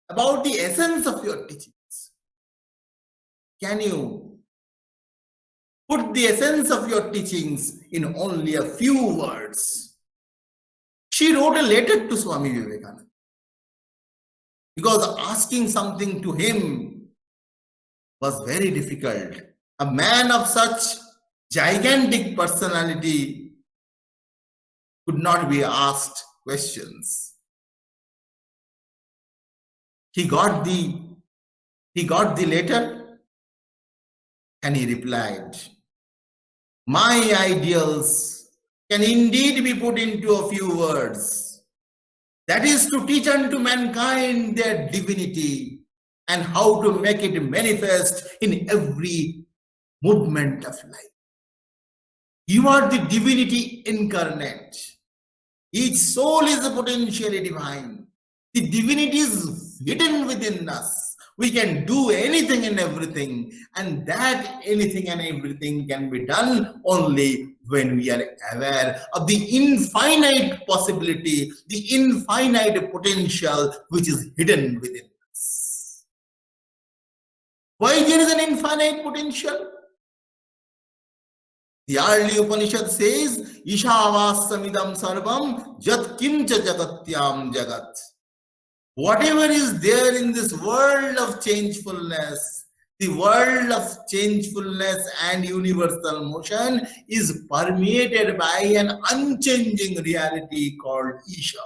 about the essence of your teachings. Can you put the essence of your teachings in only a few words?" She wrote a letter to Swami Vivekananda because asking something to him was very difficult. A man of such gigantic personality could not be asked questions. He got the letter and he replied, "My ideals can indeed be put into a few words. That is to teach unto mankind their divinity and how to make it manifest in every movement of life. You are the divinity incarnate. Each soul is potentially divine. The divinity is hidden within us. We can do anything and everything, and that anything and everything can be done only when we are aware of the infinite possibility, the infinite potential which is hidden within us. Why there is an infinite potential? The early Upanishad says, Ishavassamidam sarvam jat kimcha jagatyam jagat. Whatever is there in this world of changefulness, the world of changefulness and universal motion is permeated by an unchanging reality called Isha.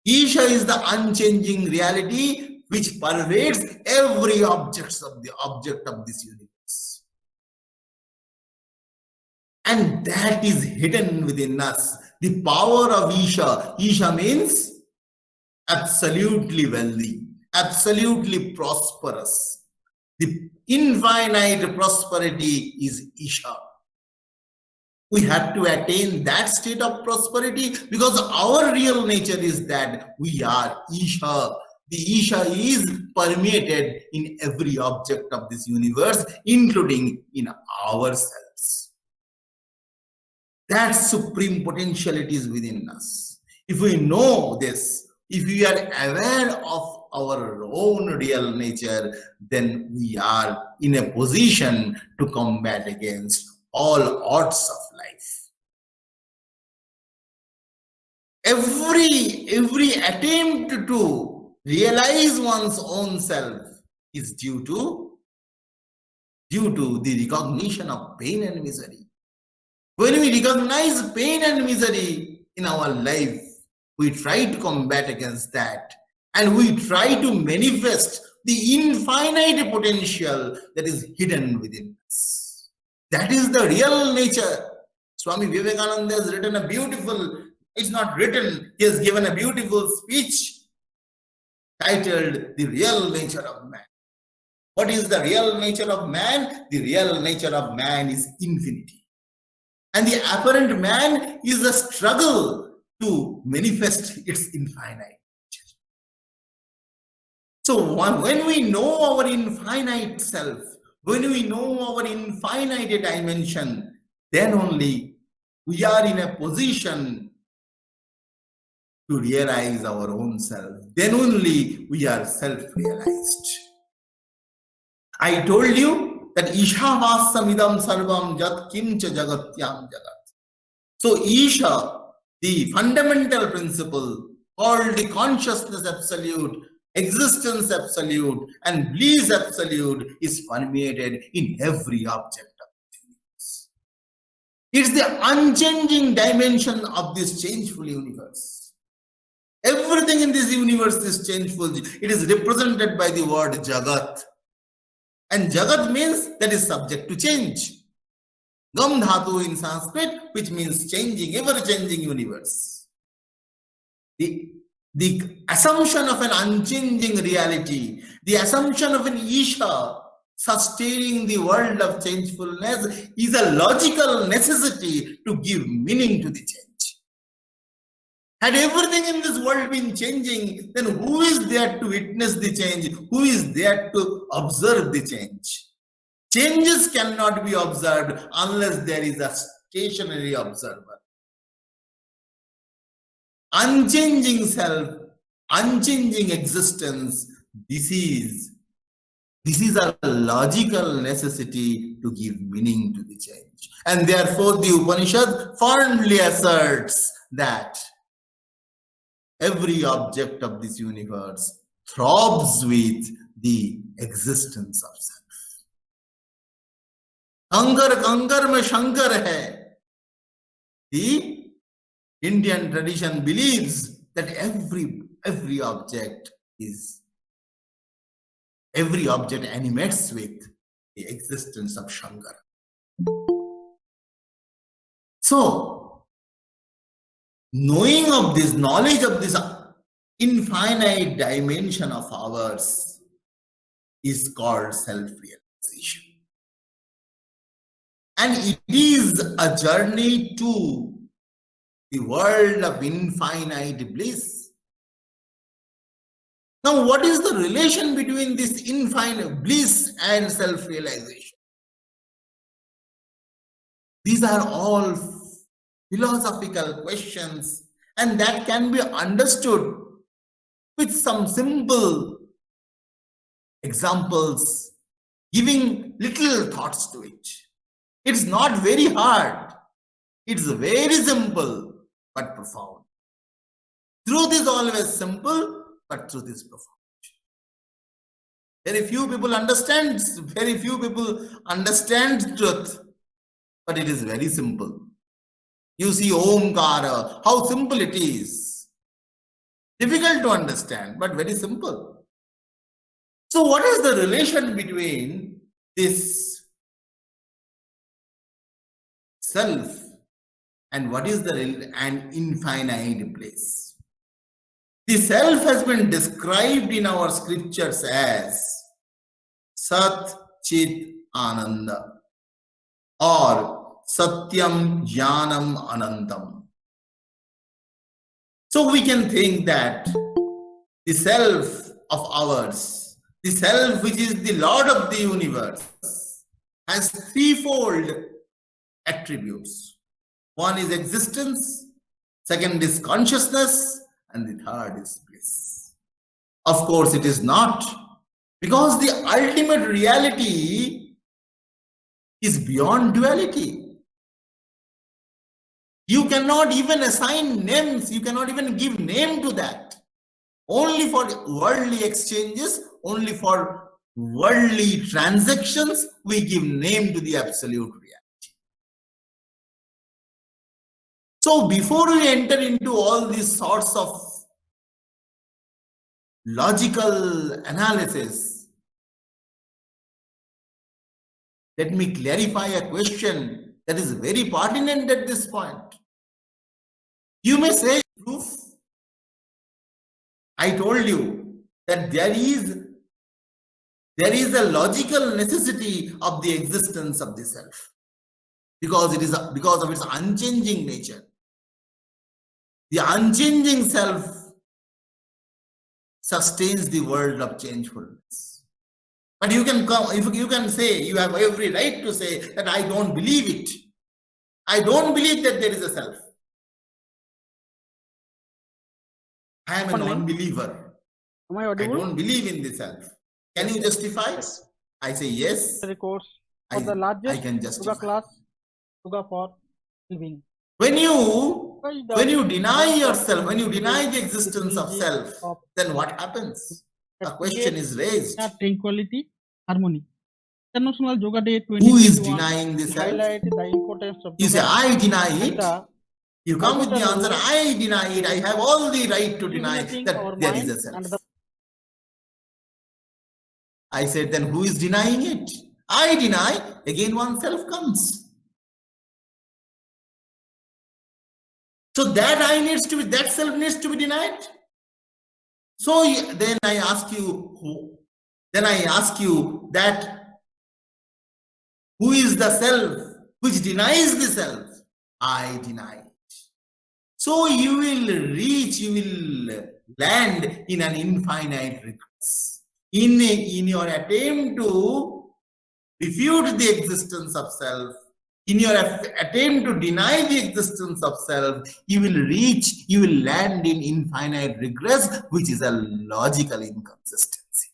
Isha is the unchanging reality which pervades every object of this universe. And that is hidden within us. The power of Isha. Isha means absolutely wealthy, absolutely prosperous. The infinite prosperity is Isha. We have to attain that state of prosperity because our real nature is that we are Isha. The Isha is permeated in every object of this universe, including in ourselves. That supreme potentiality is within us. If we know this, if we are aware of our own real nature, then we are in a position to combat against all odds of life. Every attempt to realize one's own self is due to the recognition of pain and misery. When we recognize pain and misery in our life, we try to combat against that, and we try to manifest the infinite potential that is hidden within us. That is the real nature. Swami Vivekananda has written a beautiful, it's not written, he has given a beautiful speech titled The Real Nature of Man. What is the real nature of man? The real nature of man is infinity. And the apparent man is a struggle to manifest its infinite nature. So when we know our infinite self, when we know our infinite dimension, then only we are in a position to realize our own self. Then only we are self-realized. I told you that Ishavassamidam sarvam jat kimcha jagatyam jagat. So Isha, the fundamental principle called the consciousness absolute, existence absolute, and bliss absolute is permeated in every object of the universe. It's the unchanging dimension of this changeful universe. Everything in this universe is changeful. It is represented by the word Jagat. And Jagat means that is subject to change. Gam dhatu in Sanskrit, which means changing, ever-changing universe. The assumption of an unchanging reality, the assumption of an Isha sustaining the world of changefulness is a logical necessity to give meaning to the change. Had everything in this world been changing, then who is there to witness the change? Who is there to observe the change? Changes cannot be observed unless there is a stationary observer. Unchanging self, unchanging existence, this is a logical necessity to give meaning to the change. And therefore the Upanishad fondly asserts that every object of this universe throbs with the existence of self. Kangar kangar mein shankar hai. The Indian tradition believes that every object animates with the existence of Shankar. So, knowledge of this infinite dimension of ours is called self-realization. And it is a journey to the world of infinite bliss. Now, what is the relation between this infinite bliss and self-realization? These are all philosophical questions, and that can be understood with some simple examples, giving little thoughts to it. It's not very hard. It's very simple but profound. Truth is always simple, but truth is profound. Very few people understand truth, but it is very simple. You see Omkara, how simple it is. Difficult to understand, but very simple. So what is the relation between this self and what is an infinite place? The self has been described in our scriptures as Sat Chit Ananda or Satyam Jnanam Anantam. So we can think that the self of ours, the self which is the Lord of the universe, has threefold attributes. One is existence, second is consciousness, and the third is bliss. Of course, it is not, because the ultimate reality is beyond duality. You cannot even assign names, you cannot even give name to that. Only for worldly exchanges, only for worldly transactions, we give name to the absolute reality. So before we enter into all these sorts of logical analysis, let me clarify a question that is very pertinent at this point. You may say, proof. I told you that there is a logical necessity of the existence of the self, because of its unchanging nature. The unchanging self sustains the world of changefulness. But you can come, if you can say, you have every right to say that I don't believe it. I don't believe that there is a self. I am a non-believer. Am I I audible? don't believe in the self. Can you justify? Yes. I say yes. Course for the I largest can yoga justify. class, yoga for living. When you deny yourself, when you deny the existence of self, then what happens? A question is raised. Tranquility, harmony. International Yoga Day Who is 2021 denying the self? highlight the importance of You say, yoga I deny and it. the You come with the pivotal answer, role I deny it. I have all the right to deny regulating our that there is mind a self. and the I said, then who is denying it? I deny. Again, one self comes. So that self needs to be denied. So then I ask you, that who is the self which denies the self? I deny it. So you will land in an infinite regress. In your attempt to refute the existence of self, in your attempt to deny the existence of self, you will land in infinite regress, which is a logical inconsistency.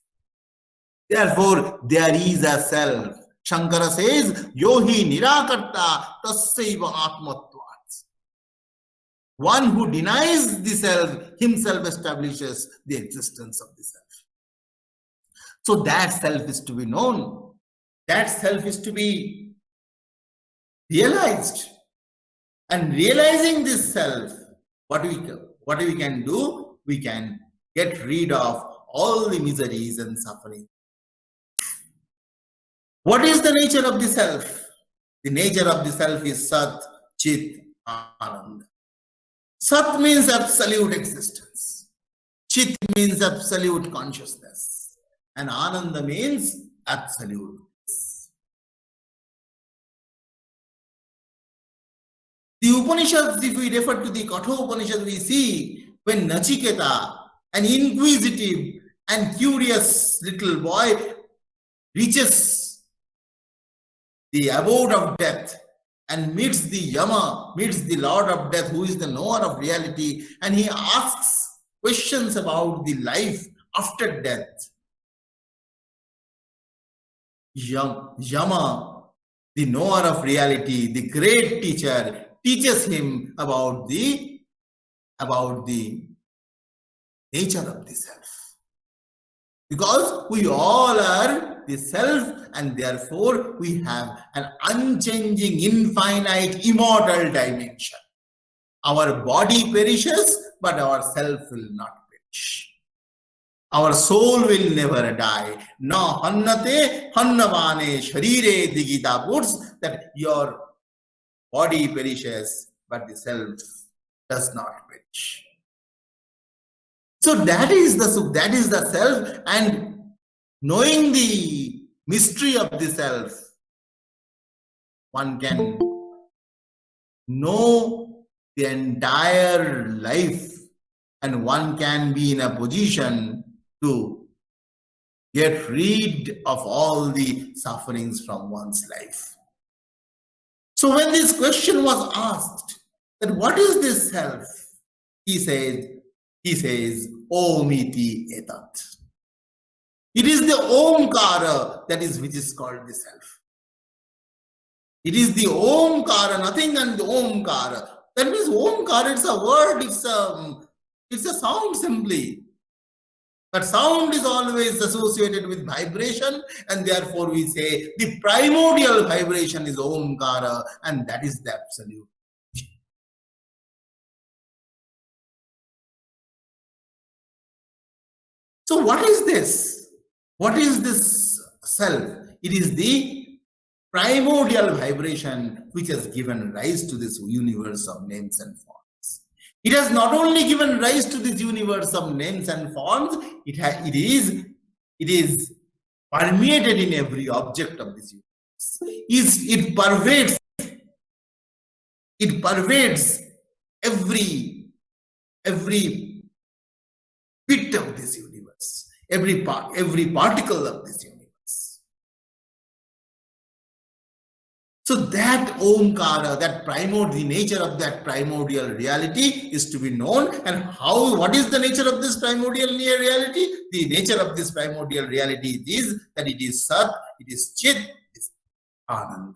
Therefore, there is a self. Shankara says, Yohi nirakarta tassaiva atmatvat. One who denies the self, himself establishes the existence of the self. So that self is to be known. That self is to be realized. And realizing this self, what we can do, we can get rid of all the miseries and suffering. What is the nature of the self? The nature of the self is Sat Chit Ananda. Sat means absolute existence. Chit means absolute consciousness. And Ananda means absolute bliss. The Upanishads, if we refer to the Katha Upanishad, we see when Nachiketa, an inquisitive, and curious little boy reaches the abode of death and meets the Yama, meets the Lord of Death, who is the knower of reality, and he asks questions about the life after death. Yama, the knower of reality, the great teacher, teaches him about the nature of the self. Because we all are the self, and therefore we have an unchanging, infinite, immortal dimension. Our body perishes, but our self will not perish. Our soul will never die. Na hannate hannavane sharire digita puts that your body perishes, but the self does not perish. So that is the self, and knowing the mystery of the self, one can know the entire life, and one can be in a position to get rid of all the sufferings from one's life. So when this question was asked, that what is this self? He says, Om iti etat. It is the Omkara which is called the self. It is the Omkara, nothing than the Omkara. That means Omkara, it's a word, it's a sound simply. But sound is always associated with vibration, and therefore we say the primordial vibration is Omkara, and that is the absolute. So what is this? What is this self? It is the primordial vibration which has given rise to this universe of names and forms. It has not only given rise to this universe of names and forms, it is permeated in every object of this universe. It pervades every bit of this universe, every particle of this universe. So that Omkara, the nature of that primordial reality is to be known. And what is the nature of this primordial reality? The nature of this primordial reality is that it is Sat, it is Chit, it is Anand.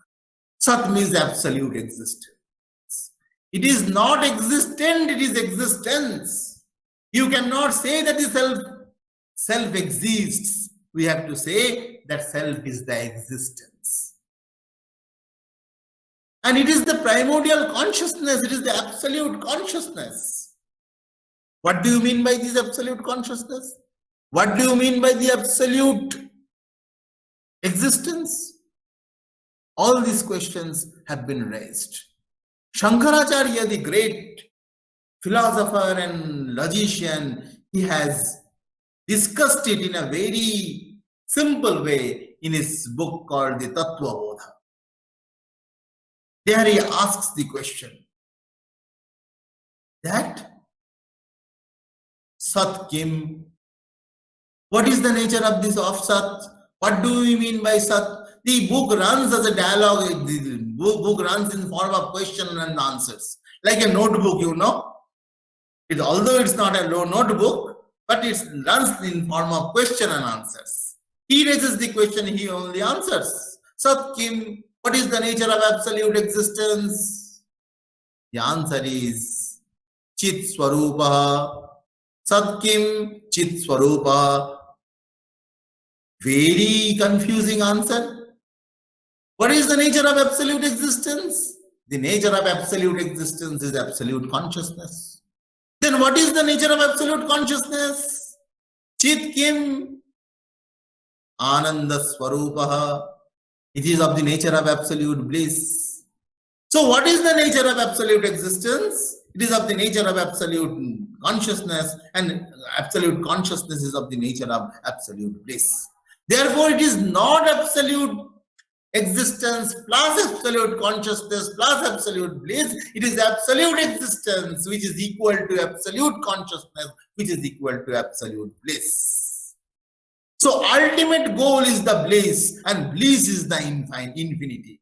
Sat means absolute existence. It is not existent, it is existence. You cannot say that the self exists. We have to say that self is the existence. And it is the primordial consciousness, it is the absolute consciousness. What do you mean by this absolute consciousness? What do you mean by the absolute existence? All these questions have been raised. Shankaracharya, the great philosopher and logician, he has discussed it in a very simple way in his book called the Tattva Bodha. There he asks the question that Sat Kim, what is the nature of this of Sat? What do we mean by Sat? The book runs as a dialogue, the book runs in form of question and answers, like a notebook, although it's not a notebook, but it runs in form of question and answers. He raises the question, he only answers. Sat Kim, what is the nature of absolute existence? The answer is Chit Swarupa. Sat Kim, Chit Swarupa. Very confusing answer. What is the nature of absolute existence? The nature of absolute existence is absolute consciousness. Then what is the nature of absolute consciousness? Chit Kim, Ananda Swarupaha. It is of the nature of absolute bliss. So what is the nature of absolute existence? It is of the nature of absolute consciousness, and absolute consciousness is of the nature of absolute bliss. Therefore, it is not absolute existence plus absolute consciousness plus absolute bliss. It is absolute existence which is equal to absolute consciousness, which is equal to absolute bliss. So ultimate goal is the bliss, and bliss is the infinity.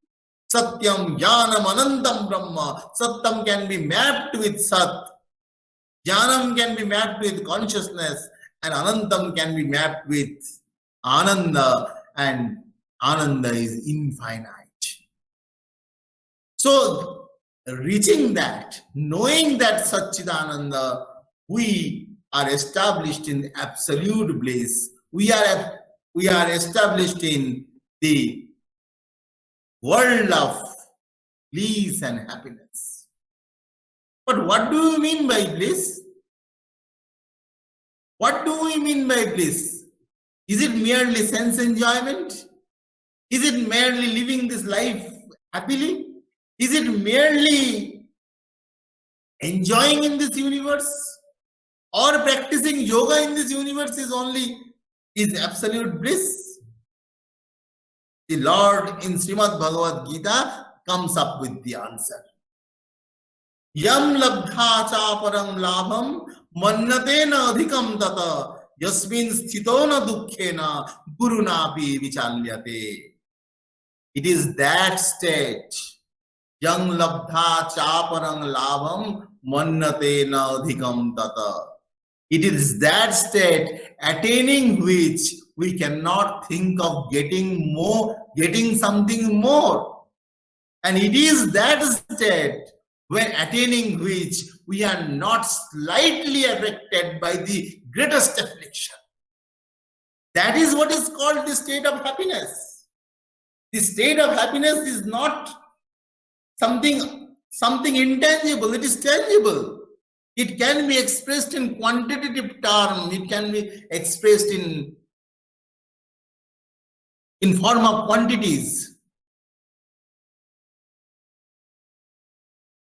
Satyam Jnanam Anantam Brahma. Satyam can be mapped with Sat. Jnanam can be mapped with consciousness, and Anantam can be mapped with Ananda, and Ananda is infinite. So reaching that, knowing that Satchidananda, we are established in absolute bliss. We are established in the world of bliss and happiness. But what do you mean by bliss? What do we mean by bliss? Is it merely sense enjoyment? Is it merely living this life happily? Is it merely enjoying in this universe? Or practicing yoga in this universe is absolute bliss? The Lord in Srimad Bhagavad Gita comes up with the answer. Yam labdha cha param labham mannatena adhikam tata yasmin sthitona dukkhena gurunapi vichalyate. It is that state. Yang labdha cha param labham mannatena adhikam tata. It is that state attaining which we cannot think of getting something more. And it is that state when attaining which we are not slightly affected by the greatest affliction. That is what is called the state of happiness. The state of happiness is not something intangible, it is tangible. It can be expressed in quantitative terms, it can be expressed in form of quantities.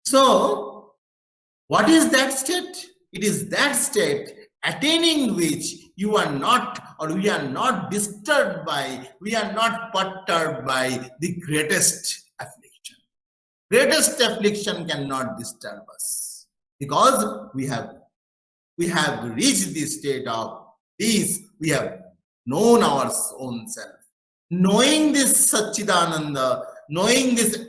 So, what is that state? It is that state attaining which you are not, or we are not disturbed by, we are not perturbed by the greatest affliction. Greatest affliction cannot disturb us because we have reached the state of peace. We have known our own self. Knowing this Satchidananda, knowing this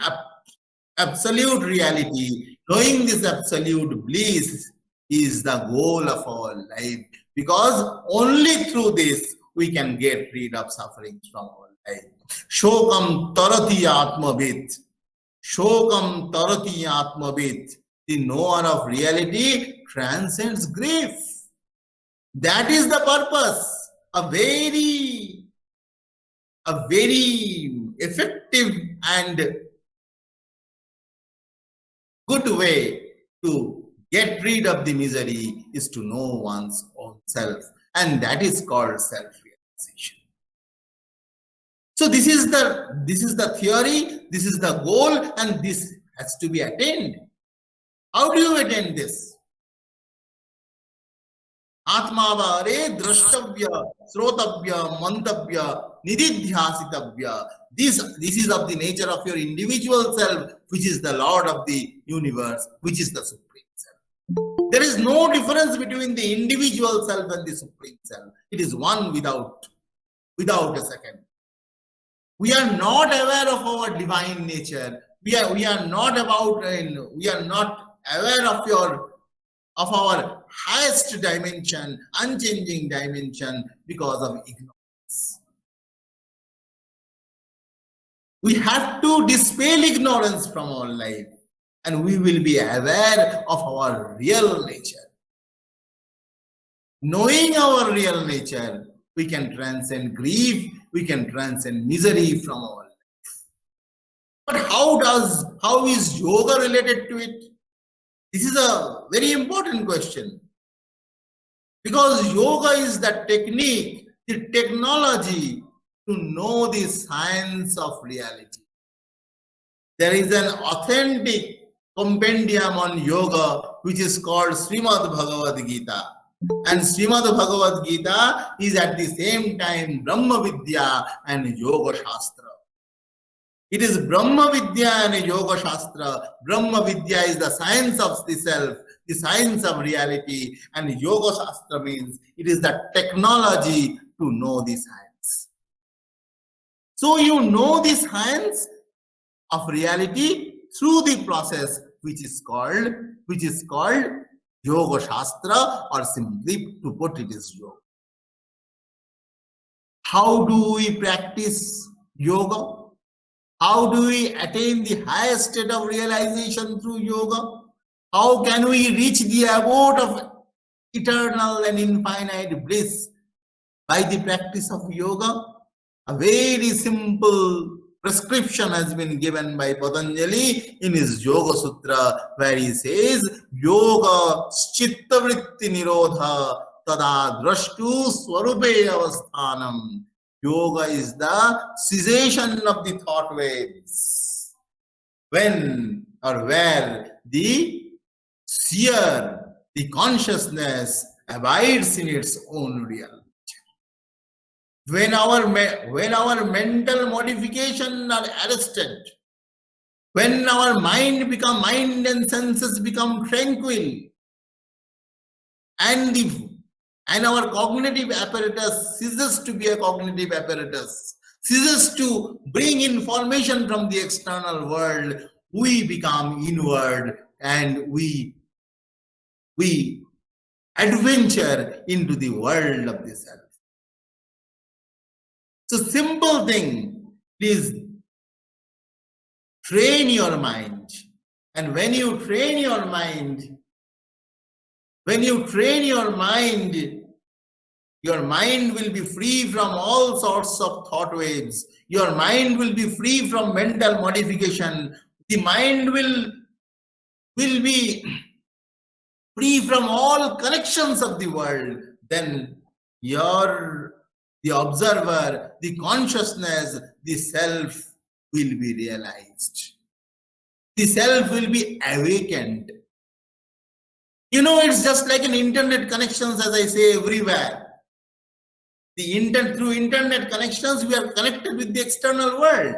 absolute reality, knowing this absolute bliss is the goal of our life, because only through this we can get rid of sufferings from our life. Shokam tarati atmavit. Shokam tarati atmavit. The knower of reality transcends grief. That is the purpose. A very effective and good way to get rid of the misery is to know one's own self, and that is called self-realization. So this is the theory, this is the goal, and this has to be attained. How do you attain this? Atmavare drashtavya, srotavya, mantavya, nididhyasitavya. This is of the nature of your individual self, which is the Lord of the universe, which is the Supreme Self. There is no difference between the individual self and the Supreme Self. It is one without a second. We are not aware of our divine nature. We are not aware of our highest dimension, unchanging dimension, because of ignorance. We have to dispel ignorance from our life, and we will be aware of our real nature. Knowing our real nature, we can transcend grief, we can transcend misery from our life. But how is yoga related to it? This is a very important question, because yoga is the technique, the technology to know the science of reality. There is an authentic compendium on yoga which is called Srimad Bhagavad Gita. And Srimad Bhagavad Gita is at the same time Brahma Vidya and Yoga Shastra. It is Brahma Vidya and Yoga Shastra. Brahma Vidya is the science of the self, the science of reality, and Yoga Shastra means it is the technology to know the science. So you know the science of reality through the process which is called Yoga Shastra, or simply to put it is yoga. How do we practice yoga? How do we attain the highest state of realization through yoga? How can we reach the abode of eternal and infinite bliss by the practice of yoga? A very simple prescription has been given by Patanjali in his Yoga Sutra, where he says, Yoga chitta vritti nirodha tada drashtu swarupe avasthanam. Yoga is the cessation of the thought waves. When or where the seer, the consciousness abides in its own reality. When our mental modifications are arrested, when our mind and senses become tranquil, and our cognitive apparatus ceases to be a cognitive apparatus, ceases to bring information from the external world, we become inward and we adventure into the world of the self. So simple thing is train your mind. And when you train your mind, your mind will be free from all sorts of thought waves. Your mind will be free from mental modification. The mind will be free from all connections of the world. Then the observer, the consciousness, the self will be realized. The self will be awakened. You know, it's just like an internet connections, as I say, everywhere. Through internet connections, we are connected with the external world.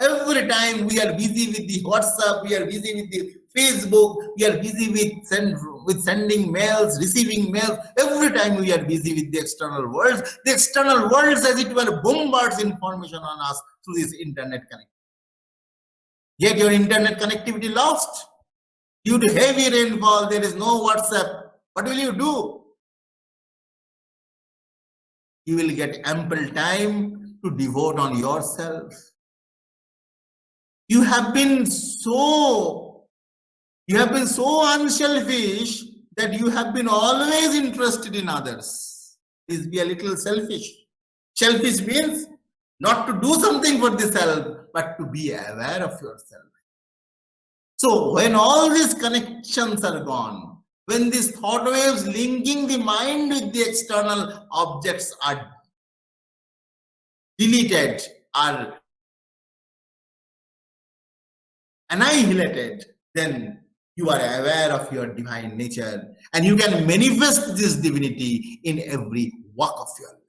Every time we are busy with the WhatsApp, we are busy with the Facebook, we are busy with sending mails, receiving mails. Every time we are busy with the external world, as it were, bombards information on us through this internet connectivity. Yet your internet connectivity lost. Due to heavy rainfall, there is no WhatsApp. What will you do? You will get ample time to devote on yourself. You have been so unselfish that you have been always interested in others. Please be a little selfish. Selfish means not to do something for the self, but to be aware of yourself. So when all these connections are gone, when these thought waves linking the mind with the external objects are deleted, are annihilated, then you are aware of your divine nature and you can manifest this divinity in every walk of your life.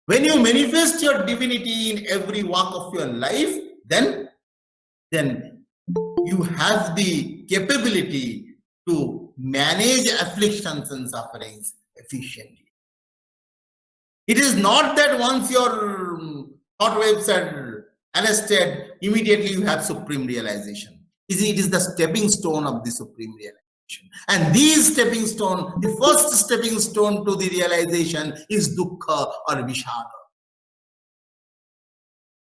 When you manifest your divinity in every walk of your life, then you have the capability to manage afflictions and sufferings efficiently. It is not that once your thought waves are arrested, immediately you have supreme realization. It is the stepping stone of the supreme realization. And these stepping stone, the first stepping stone to the realization is dukkha or vishada.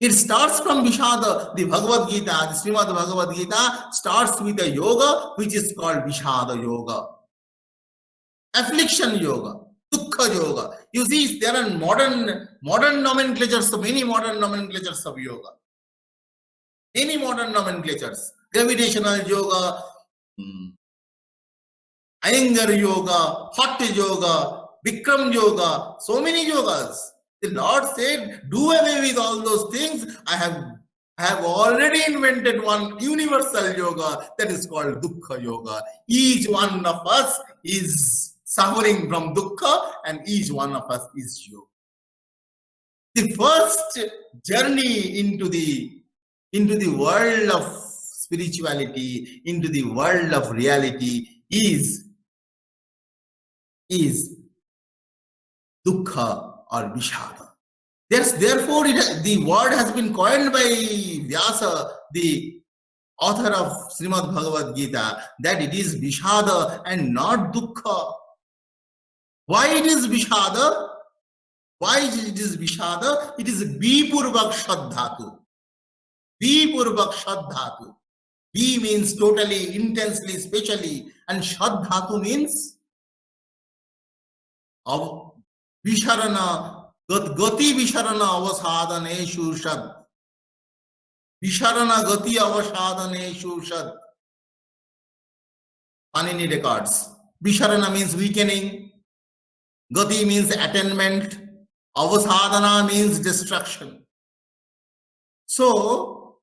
It starts from Vishada. The Bhagavad Gita, the Srimad Bhagavad Gita starts with a yoga which is called Vishada Yoga. Affliction Yoga, Dukkha Yoga. You see, there are modern nomenclatures, many modern nomenclatures of yoga. Many modern nomenclatures. Gravitational Yoga, Iyengar Yoga, Hot Yoga, Bikram Yoga, so many yogas. The Lord said, do away with all those things. I have already invented one universal yoga that is called Dukkha Yoga. Each one of us is suffering from Dukkha and each one of us is yoga. The first journey into the world of spirituality, into the world of reality is Dukkha or Vishada. Therefore, the word has been coined by Vyasa, the author of Srimad Bhagavad Gita, that it is Vishada and not Dukkha. Why it is Vishada? Why it is Vishada? It is B-Purvak Shadhatu. B-Purvak Shadhatu. B means totally, intensely, specially, and Shadhatu means of Visharana, Gati Visharana Avasadhaneshu Shad. Visharana Gati Avasadhaneshu Shad. Panini records. Visharana means weakening. Gati means attainment. Avasadhana means destruction. So,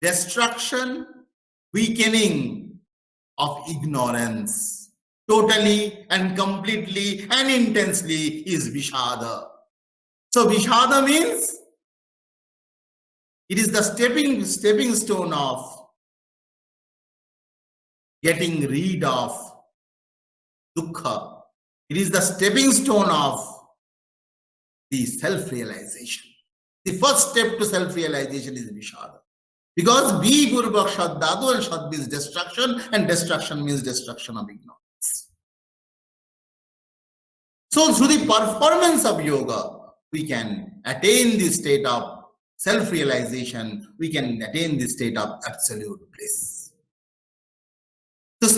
destruction, weakening of ignorance, totally and completely and intensely is Vishada. So, Vishada means it is the stepping stone of getting rid of dukkha. It is the stepping stone of the self-realization. The first step to self-realization is Vishada. Because B-Purvak Shadhatu, and Shad means destruction, and destruction means destruction of ignorance. So through the performance of yoga, we can attain the state of self-realization, we can attain the state of absolute bliss. So the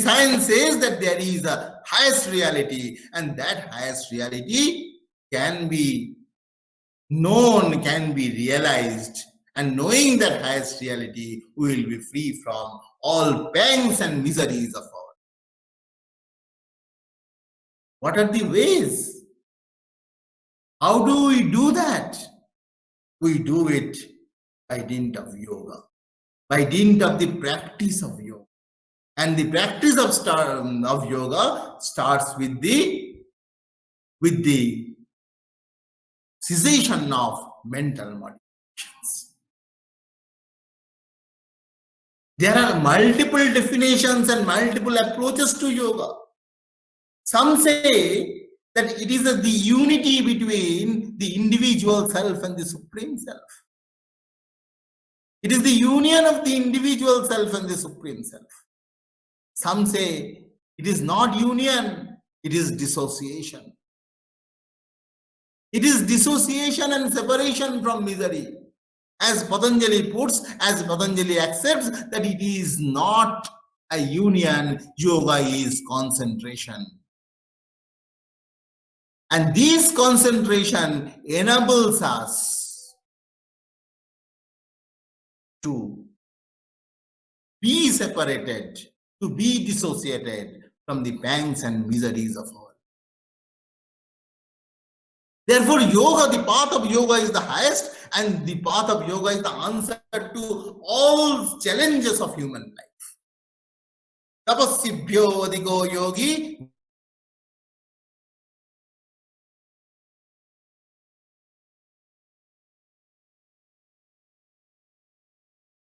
science says that there is a highest reality, and that highest reality can be known, can be realized, and knowing that highest reality, we will be free from all pangs and miseries of our life. What are the ways? How do we do that? We do it by dint of yoga, by dint of the practice of yoga. And the practice of yoga starts with the cessation of mental modifications. There are multiple definitions and multiple approaches to yoga. Some say that it is the unity between the individual self and the Supreme Self. It is the union of the individual self and the Supreme Self. Some say it is not union, it is dissociation. It is dissociation and separation from misery. As Patanjali puts, as Patanjali accepts that it is not a union, yoga is concentration. And this concentration enables us to be separated, to be dissociated from the pangs and miseries of our life. Therefore, yoga, the path of yoga is the highest, and the path of yoga is the answer to all challenges of human life. Tapassibhyo adhiko yogi.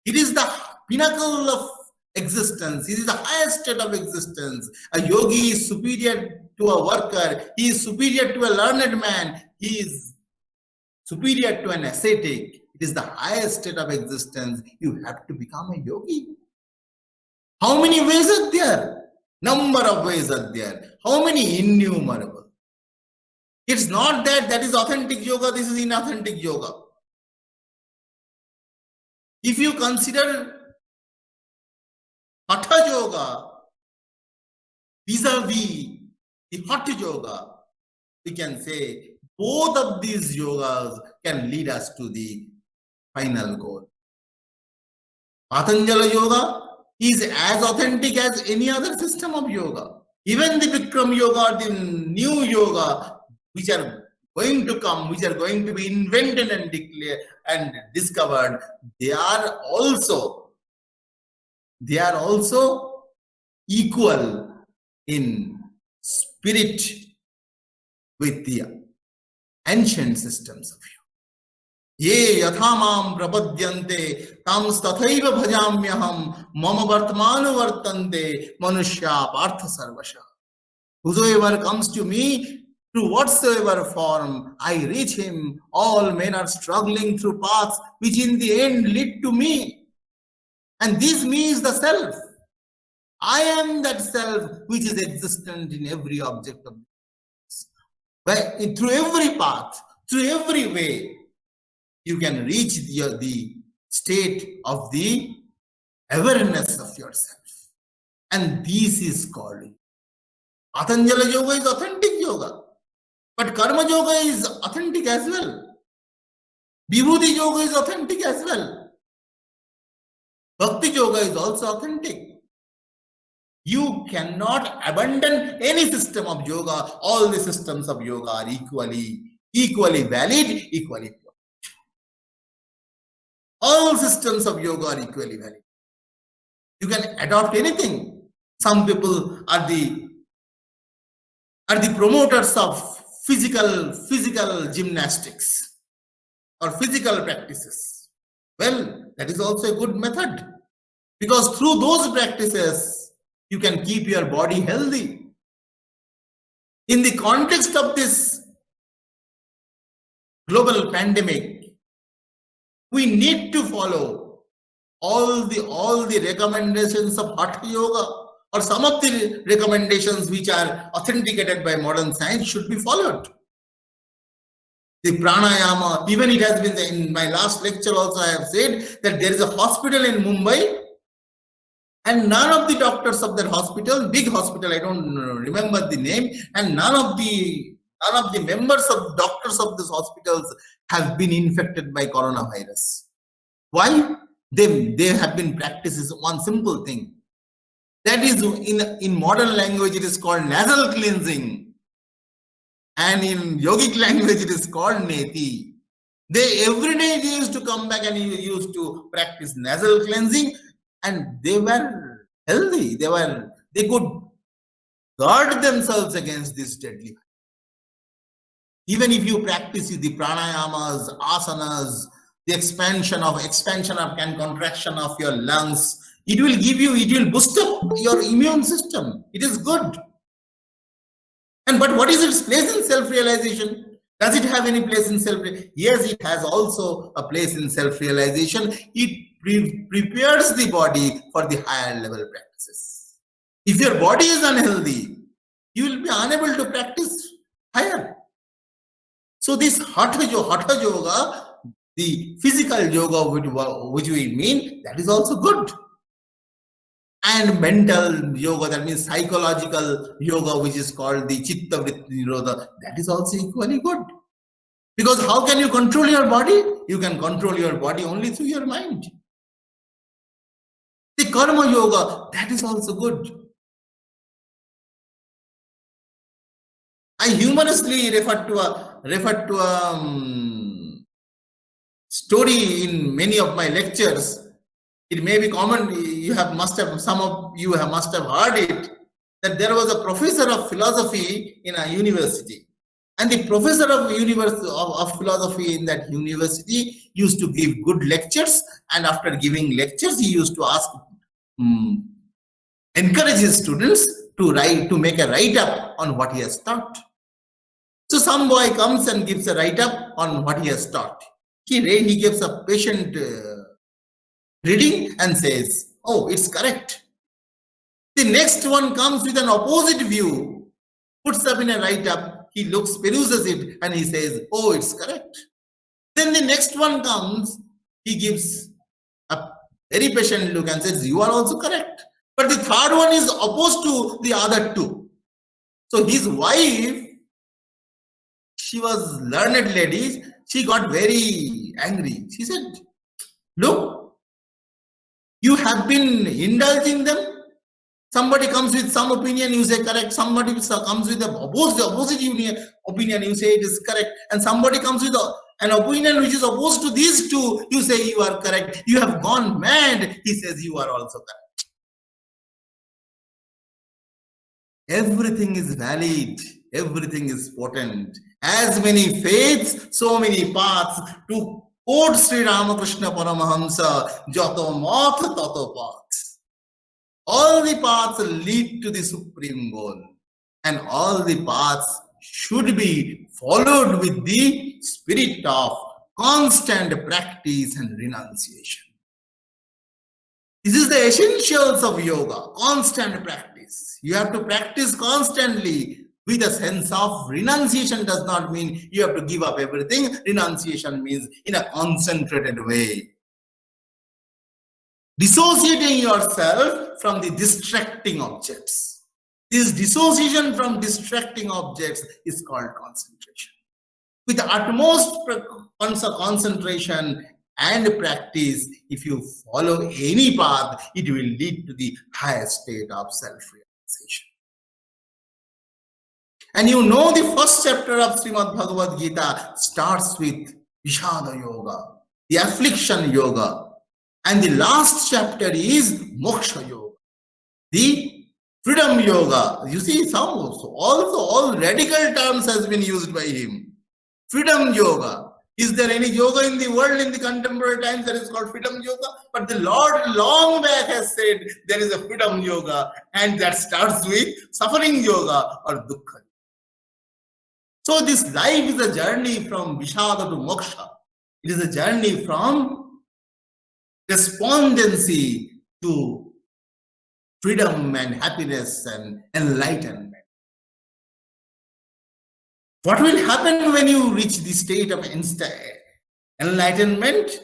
It is the pinnacle of existence. It is the highest state of existence. A yogi is superior to a worker. He is superior to a learned man. He is superior to an ascetic. It is the highest state of existence. You have to become a yogi. How many ways are there? Number of ways are there. How many? Innumerable. It's not that is authentic yoga, this is inauthentic yoga. If you consider Hatha yoga vis-a-vis the Hatha yoga, we can say both of these yogas can lead us to the final goal. Patanjali yoga is as authentic as any other system of yoga. Even the Bikram yoga or the new yoga which are going to come, which are going to be invented and declared and discovered, they are also equal in spirit with the ancient systems of yoga. Ye yathamam prapadyante tams tathaiva bhajamyaham mama vartmanu vartante manushya partha sarvasha. Whosoever comes to me through whatsoever form I reach him. All men are struggling through paths which in the end lead to me. And this me is the self. I am that self which is existent in every object of this. But through every path, through every way, you can reach the state of the awareness of yourself. And this is called Patanjali Yoga is authentic yoga. But Karma Yoga is authentic as well. Vibhuti Yoga is authentic as well. Bhakti Yoga is also authentic. You cannot abandon any system of yoga. All the systems of yoga are equally valid, equally pure. All systems of yoga are equally valid. You can adopt anything. Some people are the promoters of physical gymnastics or physical practices. Well, that is also a good method, because through those practices you can keep your body healthy. In the context of this global pandemic, we need to follow all the recommendations of Hatha Yoga, or some of the recommendations which are authenticated by modern science should be followed. The pranayama, even it has been in my last lecture also I have said that there is a hospital in Mumbai, and none of the doctors of that hospital, big hospital, I don't remember the name, and none of the members of doctors of these hospitals have been infected by coronavirus. Why? They have been practices one simple thing. That is, in modern language, it is called nasal cleansing. And in yogic language, it is called neti. They every day they used to come back and used to practice nasal cleansing, and they were healthy. They could guard themselves against this deadly. Even if you practice the pranayamas, asanas, the expansion and contraction of your lungs, it will boost up your immune system. It is good. But what is its place in self-realization? Does it have any place in self-realization? Yes, it has also a place in self-realization. It prepares the body for the higher level practices. If your body is unhealthy, you will be unable to practice higher. So this Hatha Yoga, the physical yoga which we mean, that is also good. And mental yoga, that means psychological yoga, which is called the Chitta Vritti Nirodha, that is also equally good. Because how can you control your body? You can control your body only through your mind. The Karma Yoga, that is also good. I humorously referred to a story in many of my lectures. It may be common, some of you must have heard it, that there was a professor of philosophy in a university. And the professor of philosophy in that university used to give good lectures, and after giving lectures, he used to encourage his students to make a write-up on what he has taught. So some boy comes and gives a write-up on what he has taught. He gives a patient reading and says, oh, it's correct. The next one comes with an opposite view, puts up in a write-up, he peruses it, and he says, oh, it's correct. Then the next one comes, he gives a very patient look and says, you are also correct. But the third one is opposed to the other two. So his wife, she was learned lady, she got very angry. She said, look, you have been indulging them. Somebody comes with some opinion, you say correct. Somebody comes with the opposite opinion, you say it is correct. And somebody comes with an opinion which is opposed to these two, you say you are correct. You have gone mad. He says you are also correct. Everything is valid. Everything is potent. As many faiths, so many paths. To quote Sri Ramakrishna Paramahamsa, Jato Math Tato Paths. All the paths lead to the supreme goal, and all the paths should be followed with the spirit of constant practice and renunciation. This is the essentials of yoga, constant practice. You have to practice constantly with a sense of renunciation. Does not mean you have to give up everything. Renunciation means in a concentrated way. Dissociating yourself from the distracting objects. This dissociation from distracting objects is called concentration. With the utmost concentration and practice, if you follow any path, it will lead to the highest state of self-realization. And you know, the first chapter of Srimad Bhagavad Gita starts with Vishada Yoga, the affliction yoga. And the last chapter is Moksha Yoga, the freedom yoga. You see, all radical terms has been used by him. Freedom yoga. Is there any yoga in the world in the contemporary times that is called freedom yoga? But the Lord long back has said there is a freedom yoga, and that starts with suffering yoga or dukkha. So this life is a journey from Vishada to Moksha. It is a journey from despondency to freedom and happiness and enlightenment. What will happen when you reach the state of enlightenment?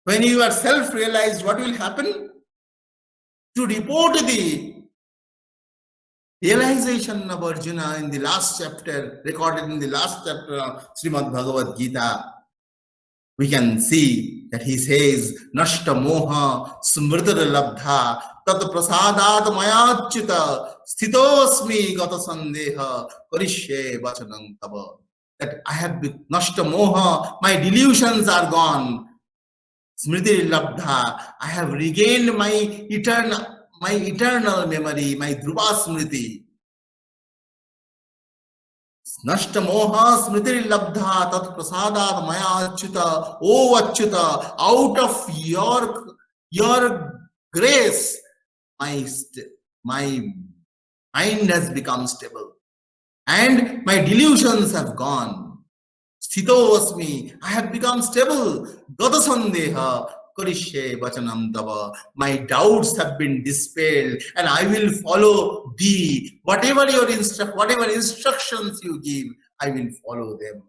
When you are self-realized, what will happen? To report the realization of Arjuna in the last chapter, recorded in the last chapter of Srimad Bhagavad Gita, we can see that he says, Nashta moha smritar labdha tat prasadat mayachyuta sthitosmi gata sandeha karishye vachanam tava. That I have been Nashta moha, my delusions are gone. Smriti labdha, I have regained my eternal memory, my dhruva smriti. Nashta moha smriti labdha tat prasadat maya achyuta. Oh achyuta, out of your grace, my mind has become stable and my delusions have gone. Sthito asmi, I have become stable. Gata sandeha karishye vachanam tava. My doubts have been dispelled and I will follow thee. Whatever instructions you give, I will follow them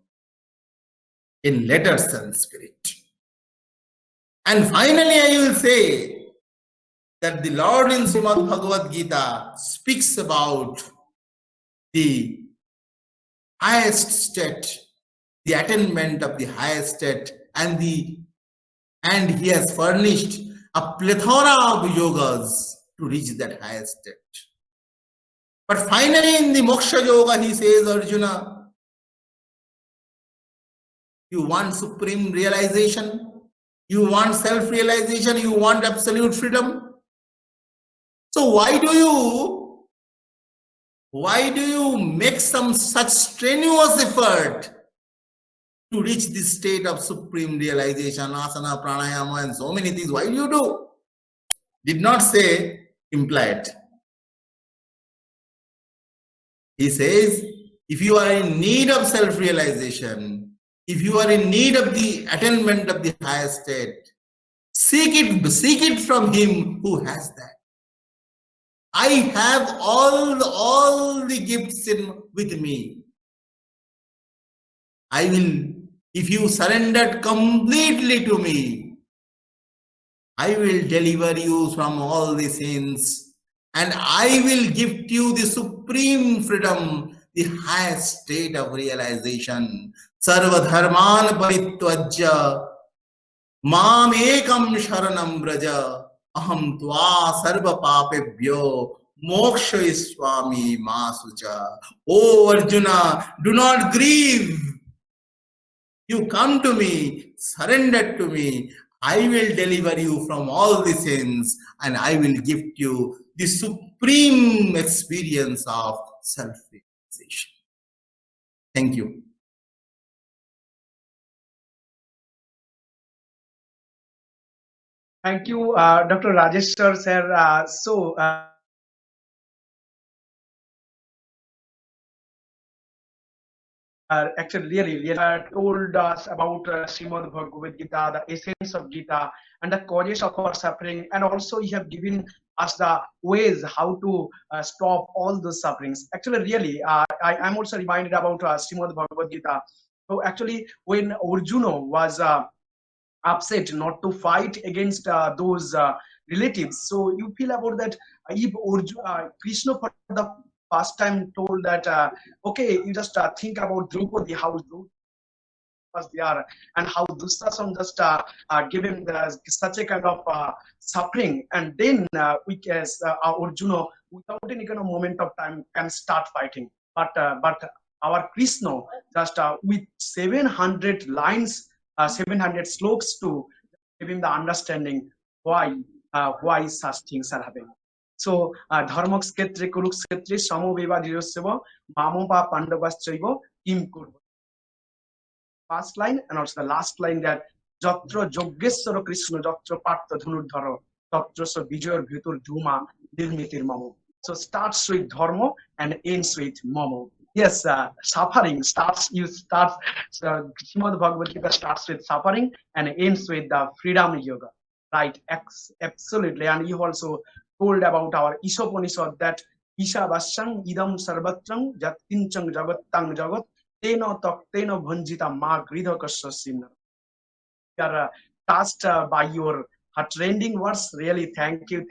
in letters and spirit. And finally, I will say that the Lord in Srimad Bhagavad Gita speaks about the highest state, the attainment of the highest state, and he has furnished a plethora of yogas to reach that highest state. But finally, in the Moksha Yoga, he says, Arjuna, you want supreme realization, you want self-realization, you want absolute freedom. So why do you make some such strenuous effort to reach this state of supreme realization, asana, pranayama, and so many things? Why do you do? Did not say, imply it. He says, if you are in need of self-realization, if you are in need of the attainment of the highest state, seek it from him who has that. I have all the gifts with me. I will, if you surrendered completely to me, I will deliver you from all the sins and I will gift you the supreme freedom, the highest state of realization. Sarva dharman paritvajya mam ekam sharanam braja aham tva sarva papebhyo mokshayiswami masucha. Oh Arjuna, do not grieve. You come to me, surrender to me. I will deliver you from all the sins and I will gift you the supreme experience of self-realization. Thank you. Thank you, Dr. Rajesh sir. actually really told us about Srimad Bhagavad Gita, the essence of Gita, and the causes of our suffering, and also you have given us the ways how to stop all those sufferings. Actually, really, I am also reminded about Srimad Bhagavad Gita. So actually, when Arjuna was upset not to fight against those relatives, so you feel about that. If Krishna for the first time told that, okay, you just think about Draupadi, how Draupadi was there, and how Dushasana just gave him such a kind of suffering, and then we as Arjuna, without any kind of moment of time, can start fighting. But our Krishna just with 700 lines, 700 sloks to give him the understanding why such things are happening. So dharmakshetre kurukshetre samovivadirasya mamopa pandavaschaiva kim kurva. First line and also the last line, that Jatra Yogeshwara Krishna Jatra Partha Dhanurdhara Tatra Sa Vijayar Bhitur Dhuma Nirmitir Mamo. So starts with dharma and ends with mamo. Yes, suffering starts. Srimad Bhagavad Gita starts with suffering and ends with the freedom yoga. Right? Absolutely. And you also told about our Ishopanishad that Isha Vasyang Idam Sarvatrang Jat Kinchang Jagattang Jagat Tena Taktena Bhanjita Ma Gridha Kasasina. You are touched by your trending words. Really, thank you.